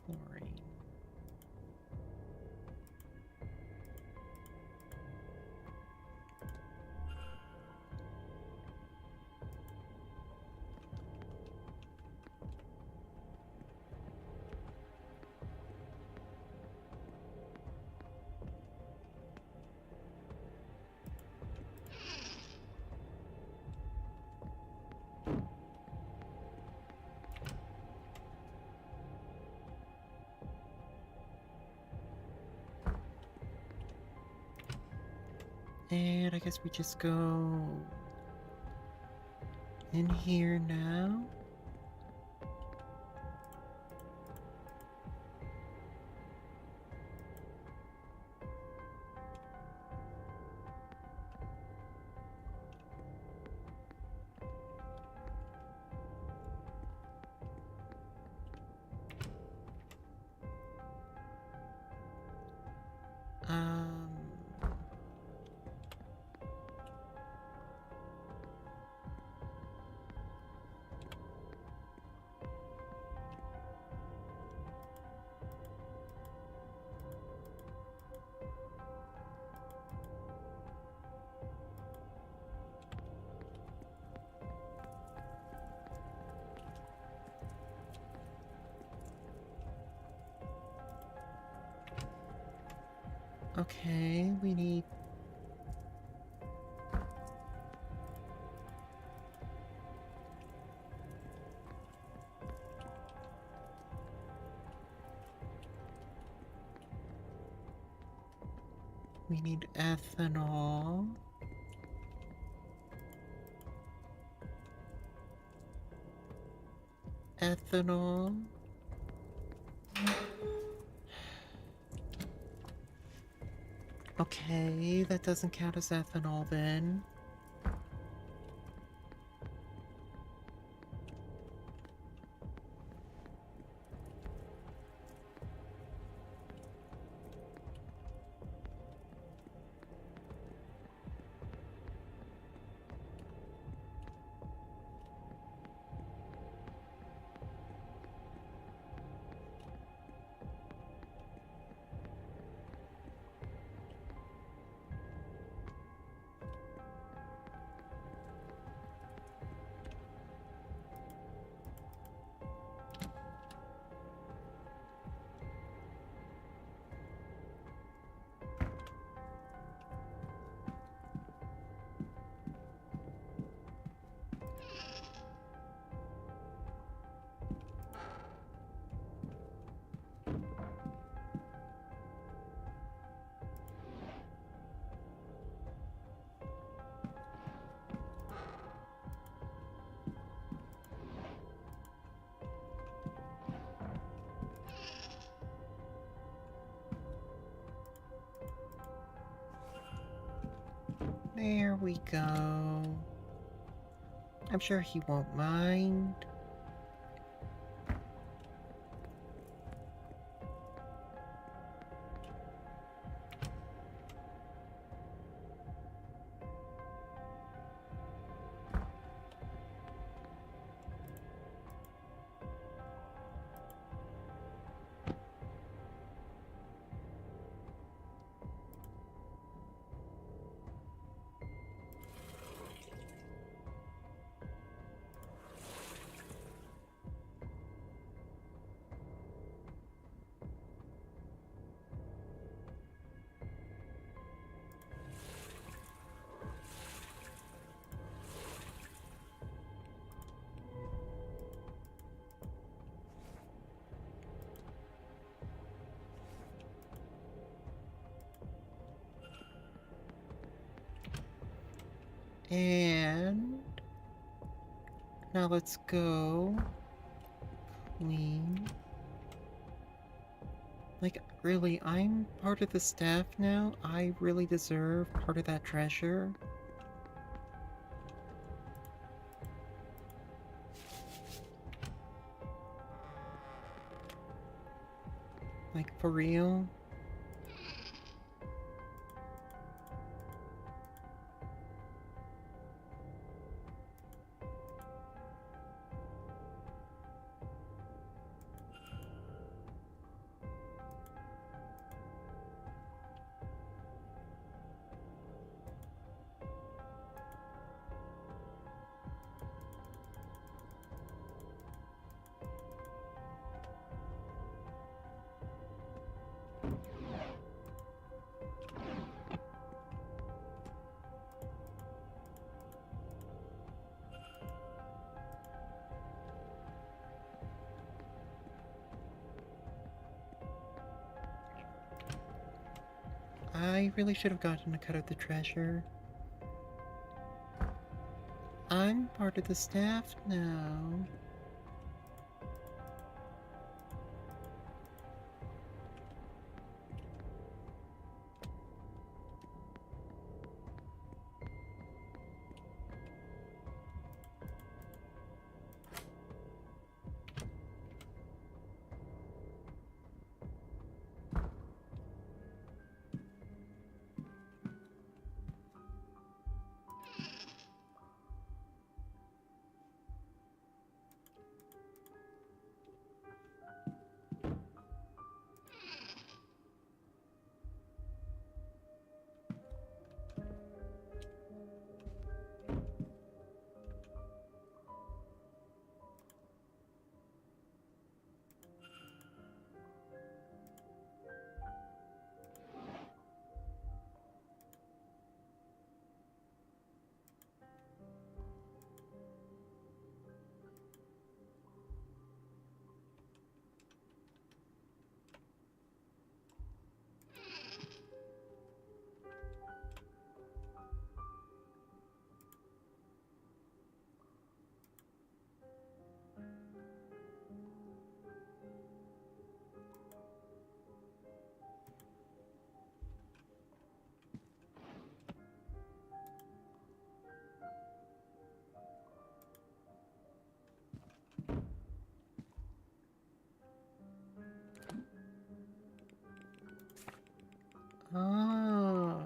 chlorine. And I guess we just go in here now. Um, okay, we need ethanol. Ethanol. Okay, that doesn't count as ethanol then. There we go. I'm sure he won't mind. And now let's go clean. Like, really, I'm part of the staff now. I really deserve part of that treasure. Like, for real? I really should have gotten a cut of the treasure. I'm part of the staff now. Oh.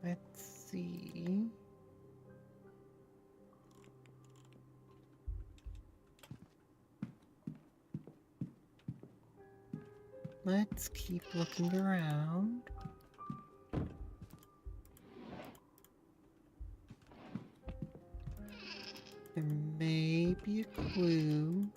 Let's see. Let's keep looking around. There may be a clue.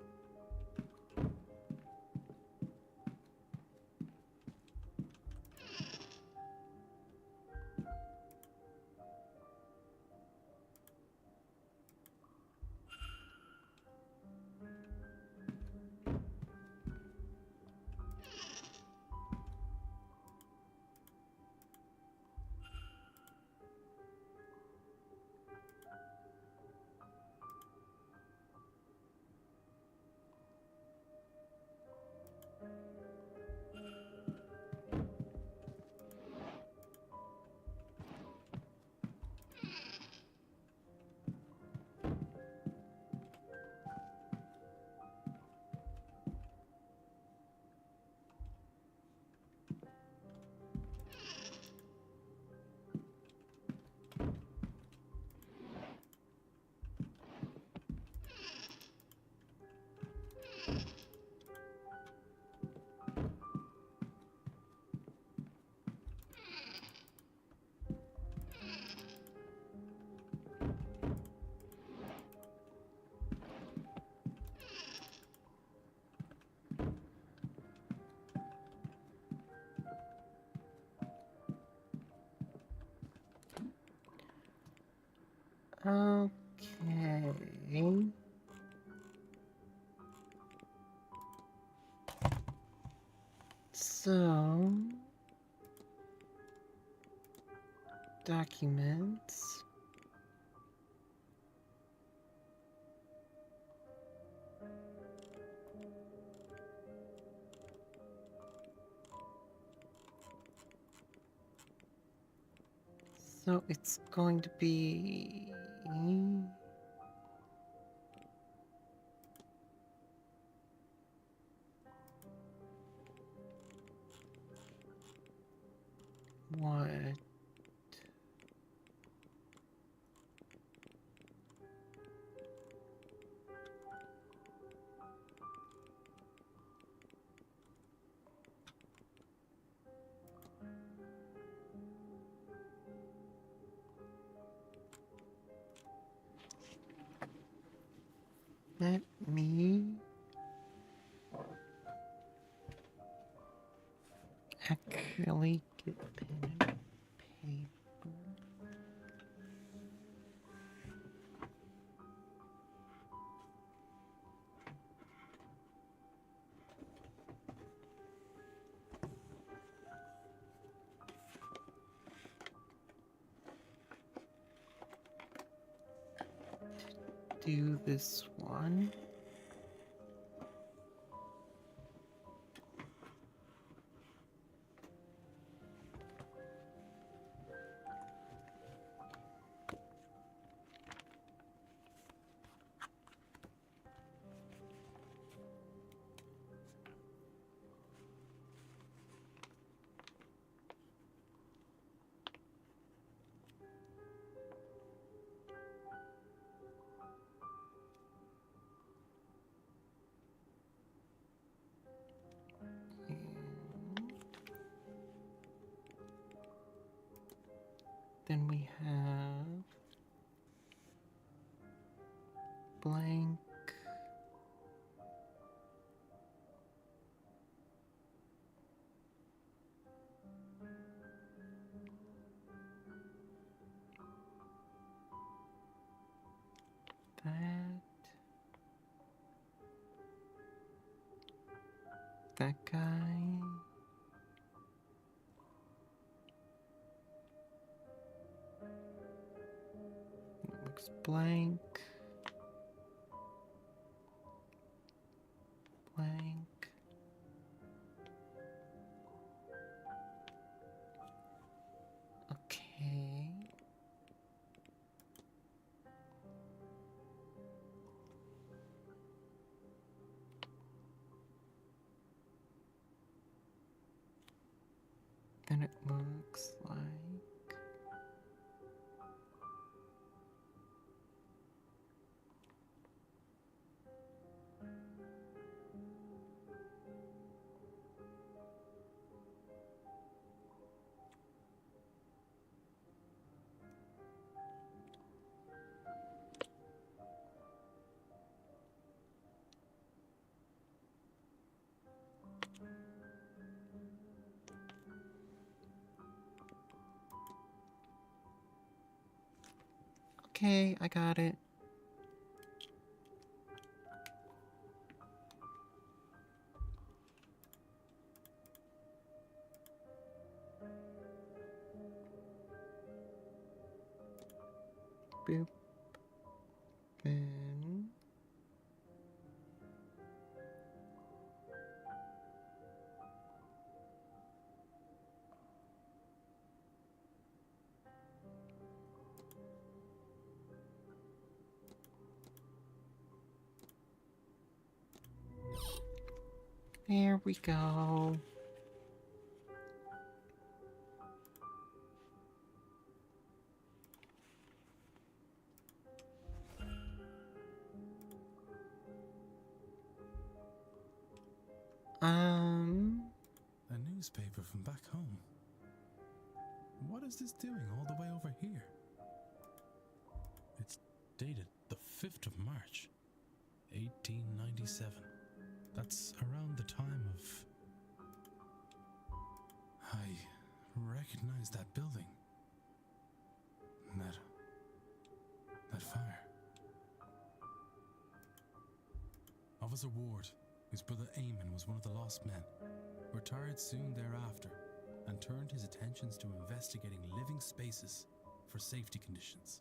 Okay. So, documents. So it's going to be what? Let me actually get pen and paper. Do this one. Then we have blank. That guy. There's blank. Blank. Okay. Then it looks like okay, I got it. Boop. Then there we go. A newspaper from back home. What is this doing all the way over here? It's dated the 5th of March, 1897. That's around the time of... I recognize that building. That fire. Officer Ward, whose brother Eamon was one of the lost men, retired soon thereafter and turned his attentions to investigating living spaces for safety conditions.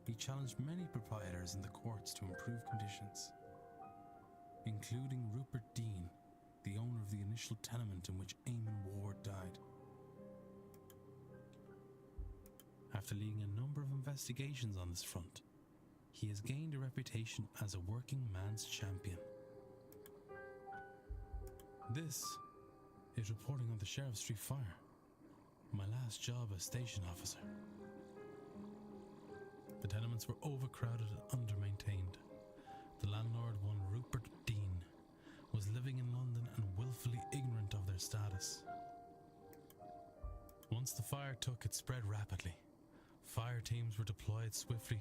He challenged many proprietors in the courts to improve conditions, including Rupert Dean, the owner of the initial tenement in which Eamon Ward died. After leading a number of investigations on this front, he has gained a reputation as a working man's champion. This is reporting on the Sheriff Street fire, my last job as station officer. The tenements were overcrowded and under-maintained. The landlord, one Rupert Dean, was living in London and willfully ignorant of their status. Once the fire took, it spread rapidly. Fire teams were deployed swiftly,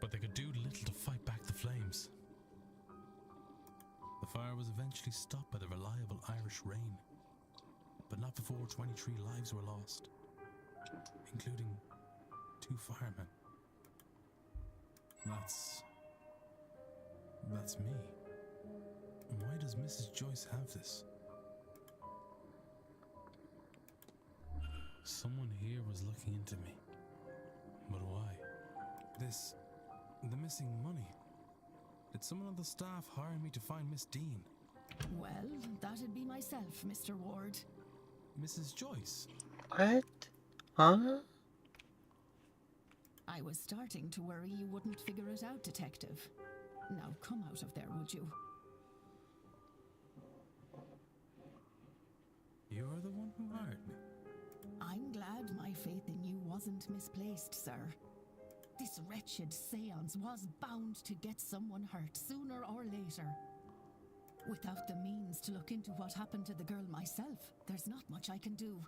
but they could do little to fight back the flames. The fire was eventually stopped by the reliable Irish rain, but not before 23 lives were lost, including 2 firemen. That's me. Why does Mrs. Joyce have this? Someone here was looking into me. But why? The missing money. Did someone on the staff hire me to find Miss Dean? Well, that'd be myself, Mr. Ward. Mrs. Joyce? What? Huh? I was starting to worry you wouldn't figure it out, Detective. Now come out of there, would you? You're the one who hired me. I'm glad my faith in you wasn't misplaced, sir. This wretched Séance was bound to get someone hurt sooner or later. Without the means to look into what happened to the girl myself, there's not much I can do.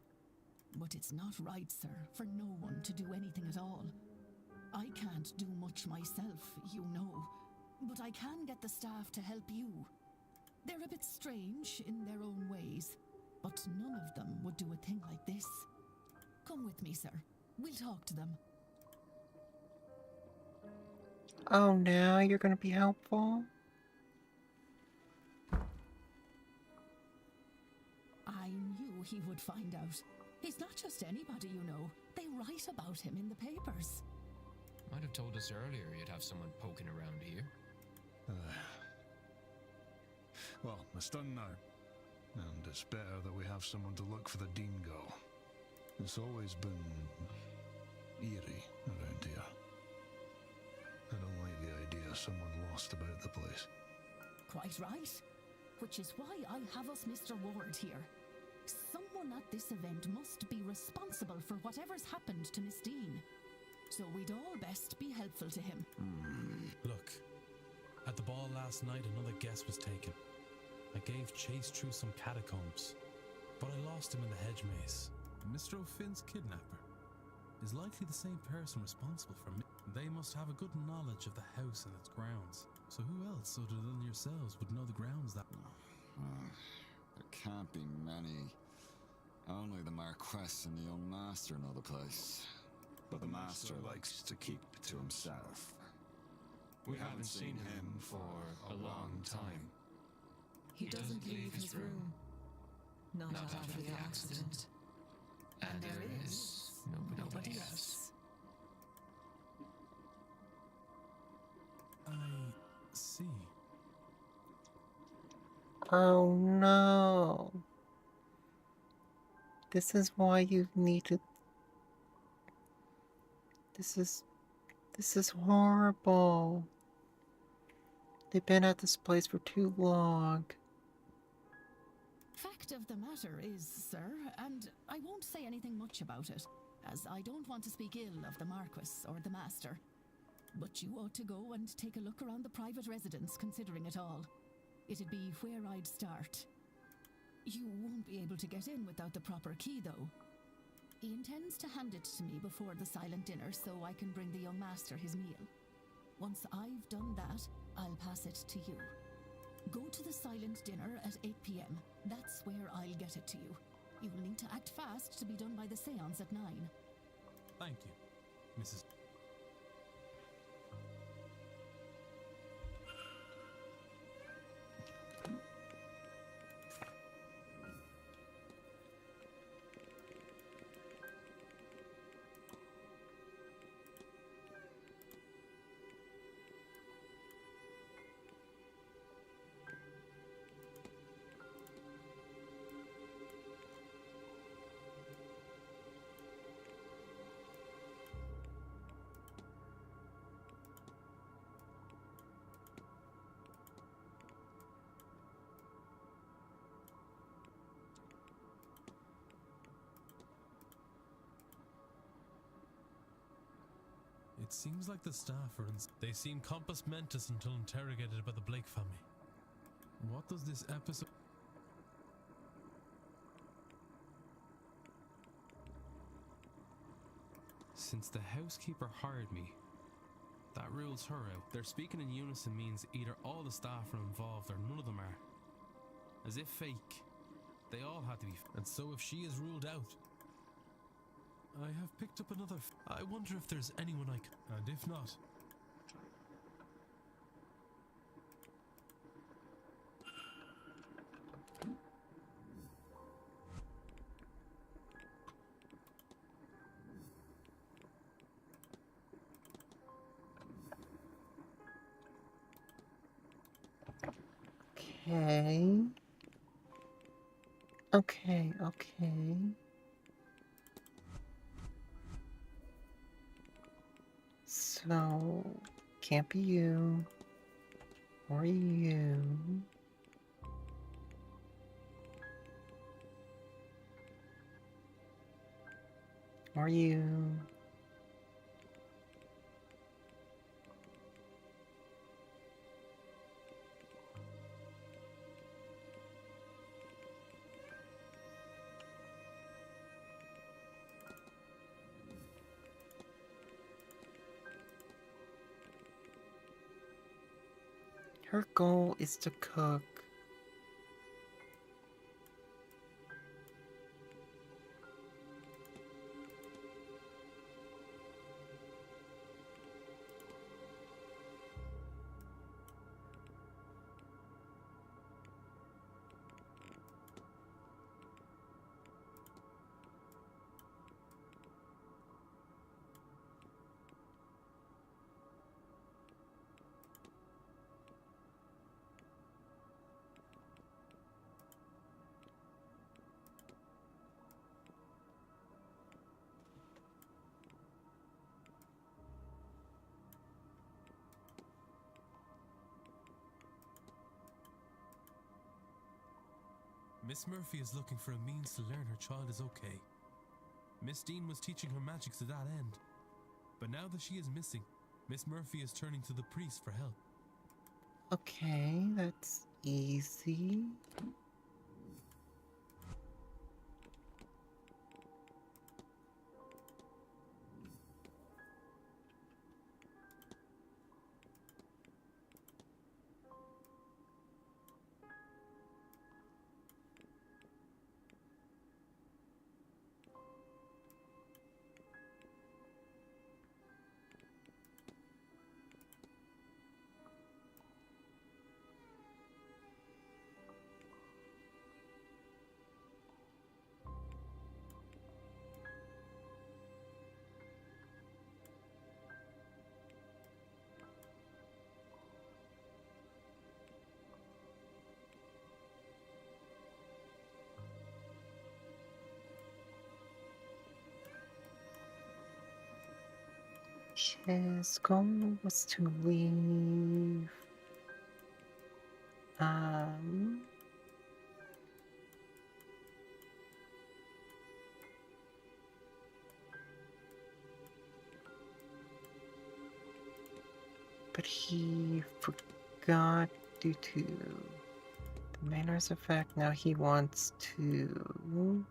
But it's not right, sir, for no one to do anything at all. I can't do much myself, you know, but I can get the staff to help you. They're a bit strange in their own ways, but none of them would do a thing like this. Come with me, sir. We'll talk to them. Oh, now you're gonna be helpful? I knew he would find out. He's not just anybody, you know. They write about him in the papers. Might have told us earlier you'd have someone poking around here. Well, it's done now. And it's better that we have someone to look for the dingo. It's always been eerie around here. I don't like the idea of someone lost about the place. Quite right. Which is why I have us Mr. Ward here. Someone at this event must be responsible for whatever's happened to Miss Dean. So we'd all best be helpful to him. Look, at the ball last night, another guess was taken. I gave chase through some catacombs, but I lost him in the hedge maze. Mr. O'Finn's kidnapper is likely the same person responsible for me. They must have a good knowledge of the house and its grounds. So who else other than yourselves would know the grounds that... There can't be many. Only the Marquess and the young master know the place. But the master likes to keep to himself. We haven't seen him for a long time. He doesn't leave his room. Not after the accident. And there is nobody else. I see. Oh no. This is why you need to... This is horrible. They've been at this place for too long. Fact of the matter is, sir, and I won't say anything much about it, as I don't want to speak ill of the Marquis or the Master. But you ought to go and take a look around the private residence, considering it all. It'd be where I'd start. You won't be able to get in without the proper key, though. He intends to hand it to me before the silent dinner so I can bring the young master his meal. Once I've done that, I'll pass it to you. Go to the silent dinner at 8 p.m. That's where I'll get it to you. You'll need to act fast to be done by the séance at 9. Thank you, Mrs. It seems like the staff are they seem compos mentis until interrogated by the Blake family. What does this episode... Since the housekeeper hired me, that rules her out. Their speaking in unison means either all the staff are involved or none of them are. As if fake. They all had to be... And so if she is ruled out, I have picked up another... I wonder if there's anyone I can... And if not... Okay. So, can't be you. Or you. Or you. Her goal is to cook. Miss Murphy is looking for a means to learn her child is okay. Miss Dean was teaching her magic to that end. But now that she is missing, Miss Murphy is turning to the priest for help. Okay, that's easy. His goal was to leave. But he forgot due to the Manor's effect. Now he wants to.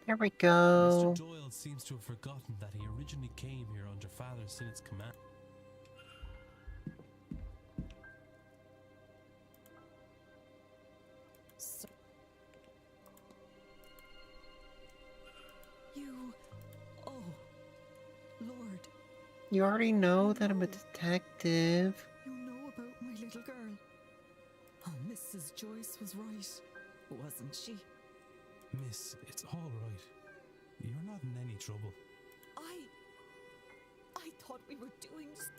There we go. Mr. Doyle seems to have forgotten that he originally came here under Father Sinnott's command. So you... Oh, Lord. You already know that I'm a detective. You know about my little girl. Oh, Mrs. Joyce was right, wasn't she? Miss, it's all right. You're not in any trouble. I thought we were doing this.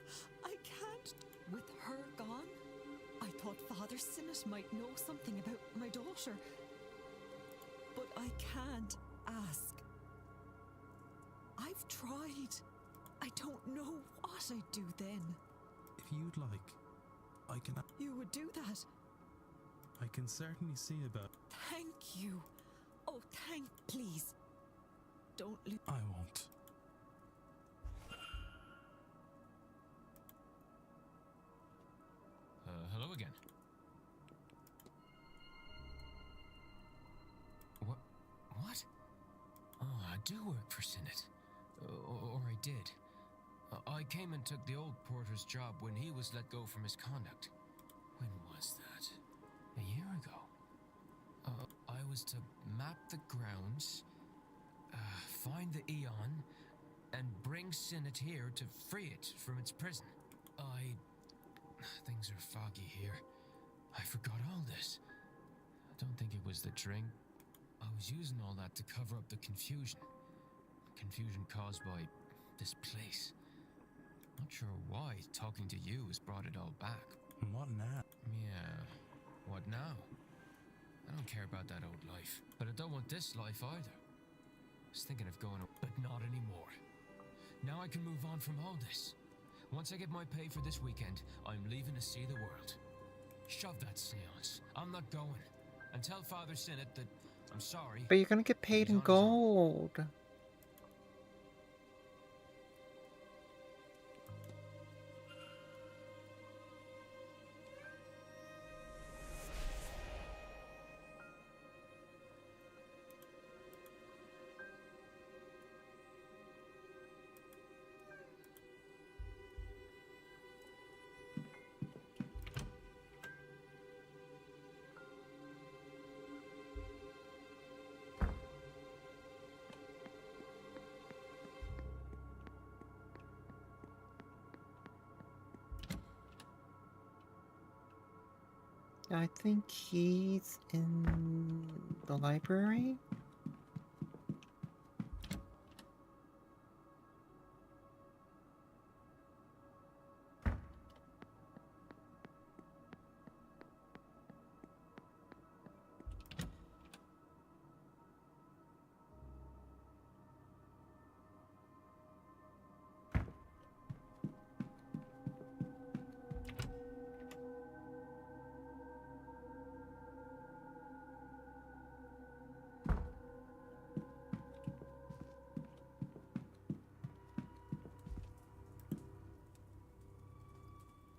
I can't. With her gone, I thought Father Sinnott might know something about my daughter. But I can't ask. I've tried. I don't know what I'd do then. If you'd like, I can... You would do that? I can certainly see about... Thank you. Oh, please. Don't leave. I won't. Hello again. What? Oh, I do work for Sinnott. Or I did. I came and took the old porter's job when he was let go for misconduct. When was that? A year ago. I was to map the grounds, find the Eon, and bring Sinnott here to free it from its prison. Things are foggy here. I forgot all this. I don't think it was the drink. I was using all that to cover up the confusion. Confusion caused by this place. Not sure why talking to you has brought it all back. What now? Yeah, what now? I don't care about that old life, but I don't want this life either. I was thinking of going, but not anymore. Now I can move on from all this. Once I get my pay for this weekend, I'm leaving to see the world. Shove that seance. I'm not going. and tell Father Sinnott that I'm sorry. But you're gonna get paid in gold. I think he's in the library.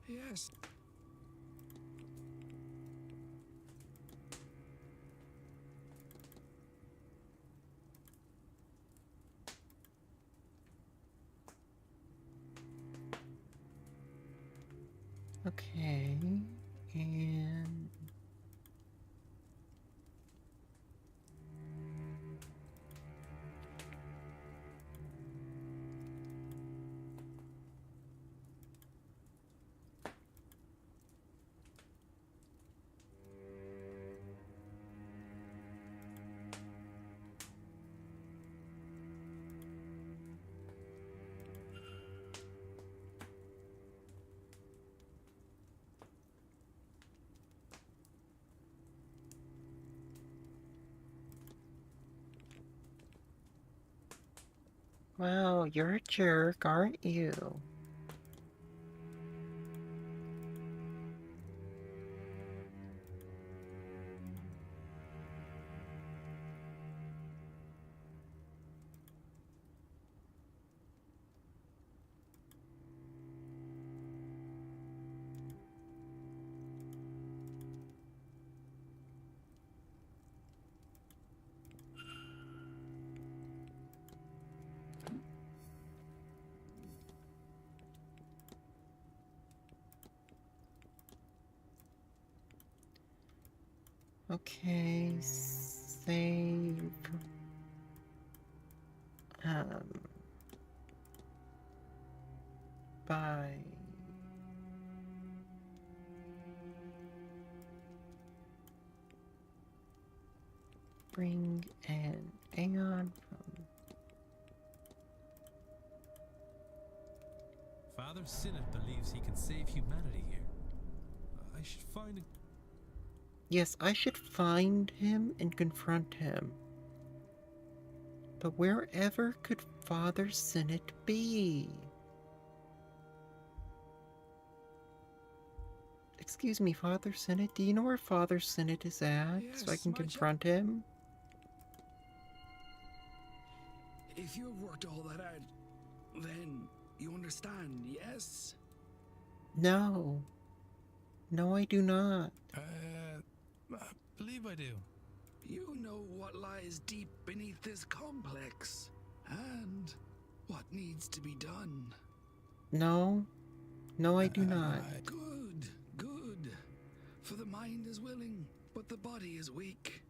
Yes. Okay, and wow, you're a jerk, aren't you? Okay, save. By bring an aeon from Father Sinnott believes he can save humanity here. I should find a... Yes, I should find him and confront him. But wherever could Father Sinnott be? Excuse me, Father Sinnott, do you know where Father Sinnott is at, so I Yes, can my confront him? If you've worked all that out, then you understand, yes? No. No, I do not. I believe I do. You know what lies deep beneath this complex, and what needs to be done. No. No, I do not. Good, good. For the mind is willing, but the body is weak.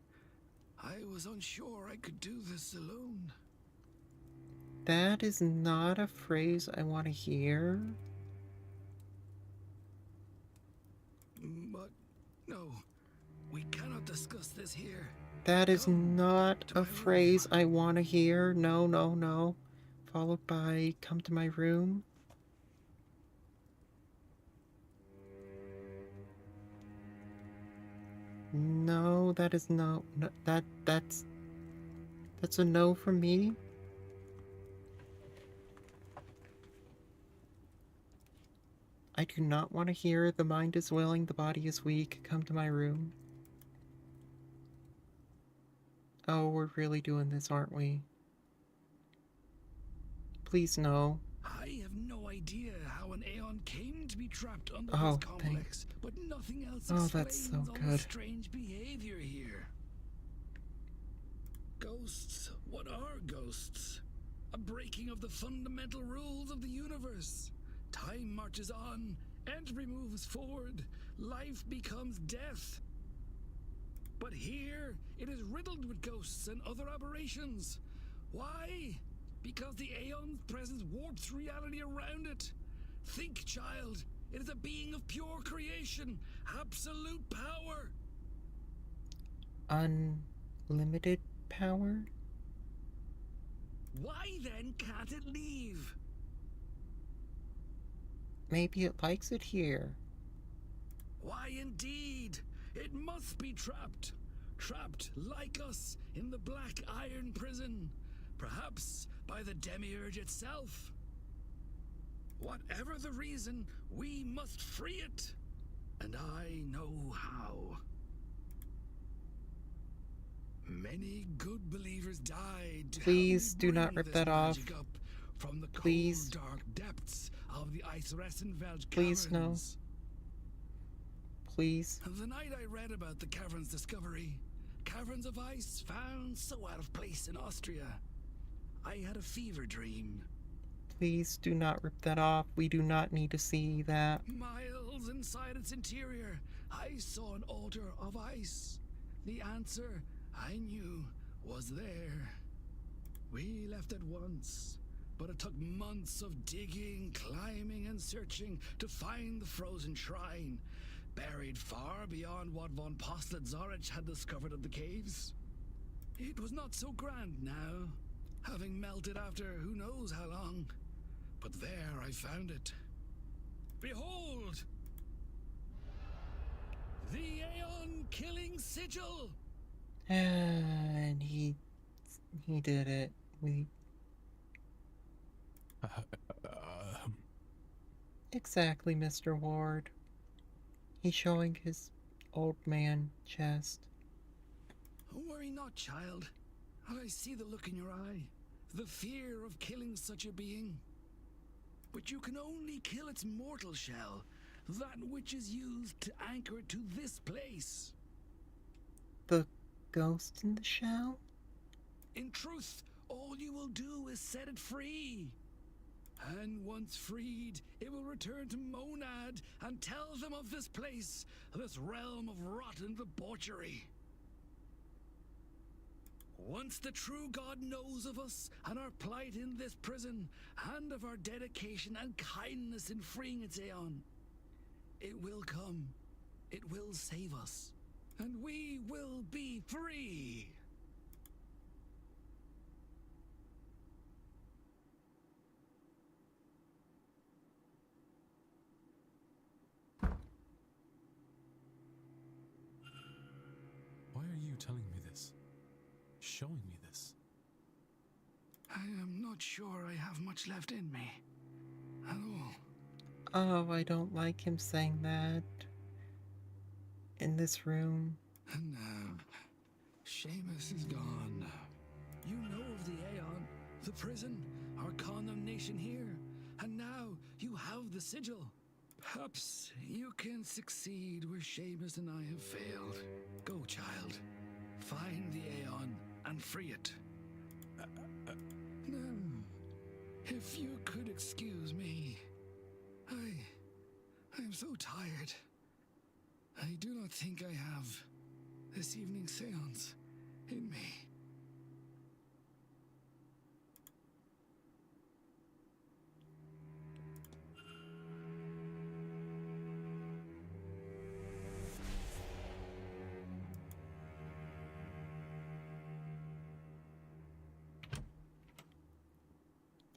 I was unsure I could do this alone. That is not a phrase I want to hear. But no, we cannot discuss this here. That is not a phrase I want to hear. No, no, no. Followed by, come to my room. No, that is no, that's a no from me. I do not want to hear the mind is willing, the body is weak, come to my room. Oh, we're really doing this, aren't we? Please no. I have no idea how an Aeon came to be trapped under Oh, this complex, but nothing else Oh, that's explains so all the good. strange behavior here. Ghosts? What are ghosts? A breaking of the fundamental rules of the universe. Time marches on, entropy moves forward, life becomes death. But here, it is riddled with ghosts and other aberrations. Why? Because the Aeon's presence warps reality around it. Think, child. It is a being of pure creation, absolute power. Unlimited power? Why then can't it leave? Maybe it likes it here. Why indeed? It must be trapped. Trapped like us in the black iron prison. Perhaps by the demiurge itself. Whatever the reason, we must free it. And I know how. Many good believers died to Please help do not bring rip this that off. magic up from the Please. cold, dark depths of the Eisressenwald Please no. caverns. Please. The night I read about the caverns' discovery, caverns of ice found so out of place in Austria, I had a fever dream. Please do not rip that off. We do not need to see that. Miles inside its interior, I saw an altar of ice. The answer, I knew, was there. We left at once, but it took months of digging, climbing, and searching to find the frozen shrine, buried far beyond what von Postlett-Zorich had discovered of the caves. It was not so grand now, having melted after who knows how long. But there I found it. Behold! The Aeon-killing sigil! And he did it. Exactly, Mr. Ward. He's showing his old man chest. Worry not, child. I see the look in your eye. The fear of killing such a being. But you can only kill its mortal shell, that which is used to anchor it to this place. The ghost in the shell? In truth, all you will do is set it free. And once freed, it will return to Monad and tell them of this place, this realm of rotten debauchery. Once the true God knows of us and our plight in this prison, and of our dedication and kindness in freeing its Aeon, it will come, it will save us, and we will be free. Why are you telling me this? Showing me this? I am not sure I have much left in me at all. Oh, I don't like him saying that. In this room. And now, Seamus is gone. You know of the Aeon, the prison, our condemnation here, and now you have the sigil. Perhaps you can succeed where Seamus and I have failed. Go, child. Find the Aeon and free it. Now, if you could excuse me, I'm so tired. I do not think I have this evening's seance in me.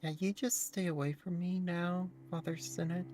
Yeah, you just stay away from me now, Father Sinnott.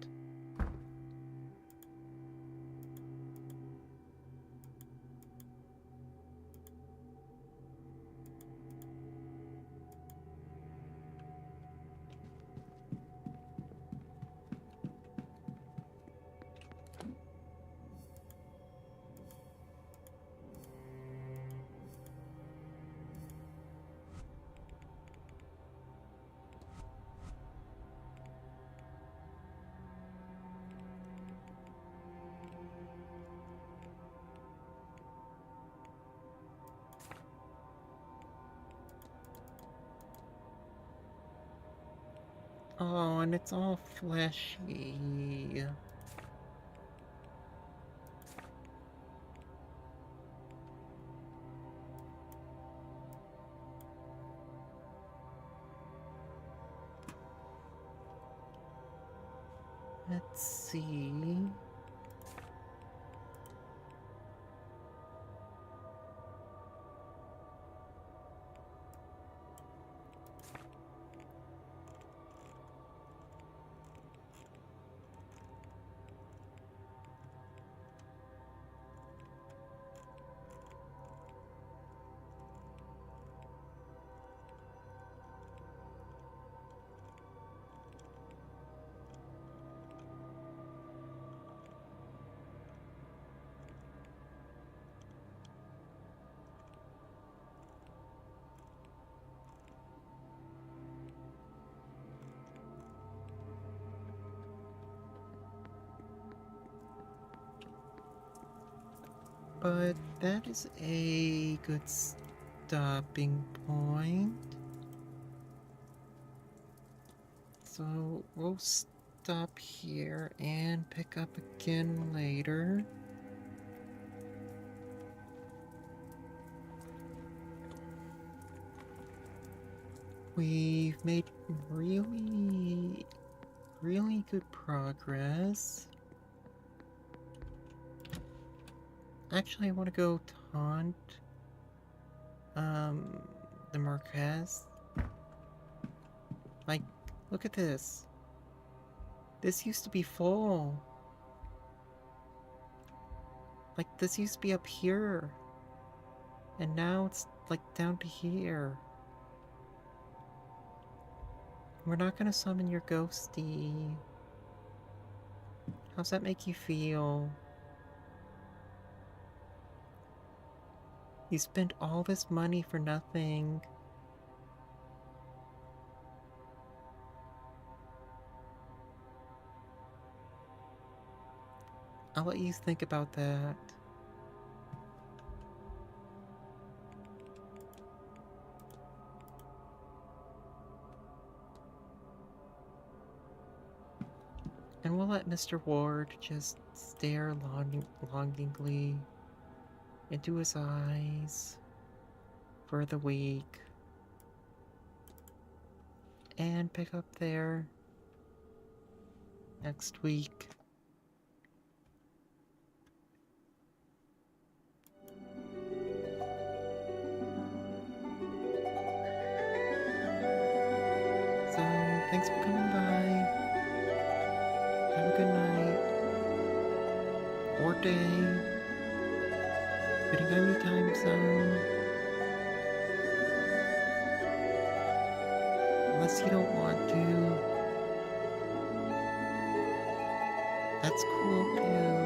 Oh, and it's all fleshy. Let's see. But that is a good stopping point. So we'll stop here and pick up again later. We've made really good progress. Actually, I want to go taunt the Marquez. Like, look at this. This used to be full. Like, this used to be up here. And now it's, like, down to here. We're not gonna summon your ghosty. How's that make you feel? You spent all this money for nothing. I'll let you think about that. And we'll let Mr. Ward just stare longingly into his eyes for the week. And pick up there next week. So, thanks for coming by. Have a good night. Or day. Depending on your time zone. Unless you don't want to. That's cool too.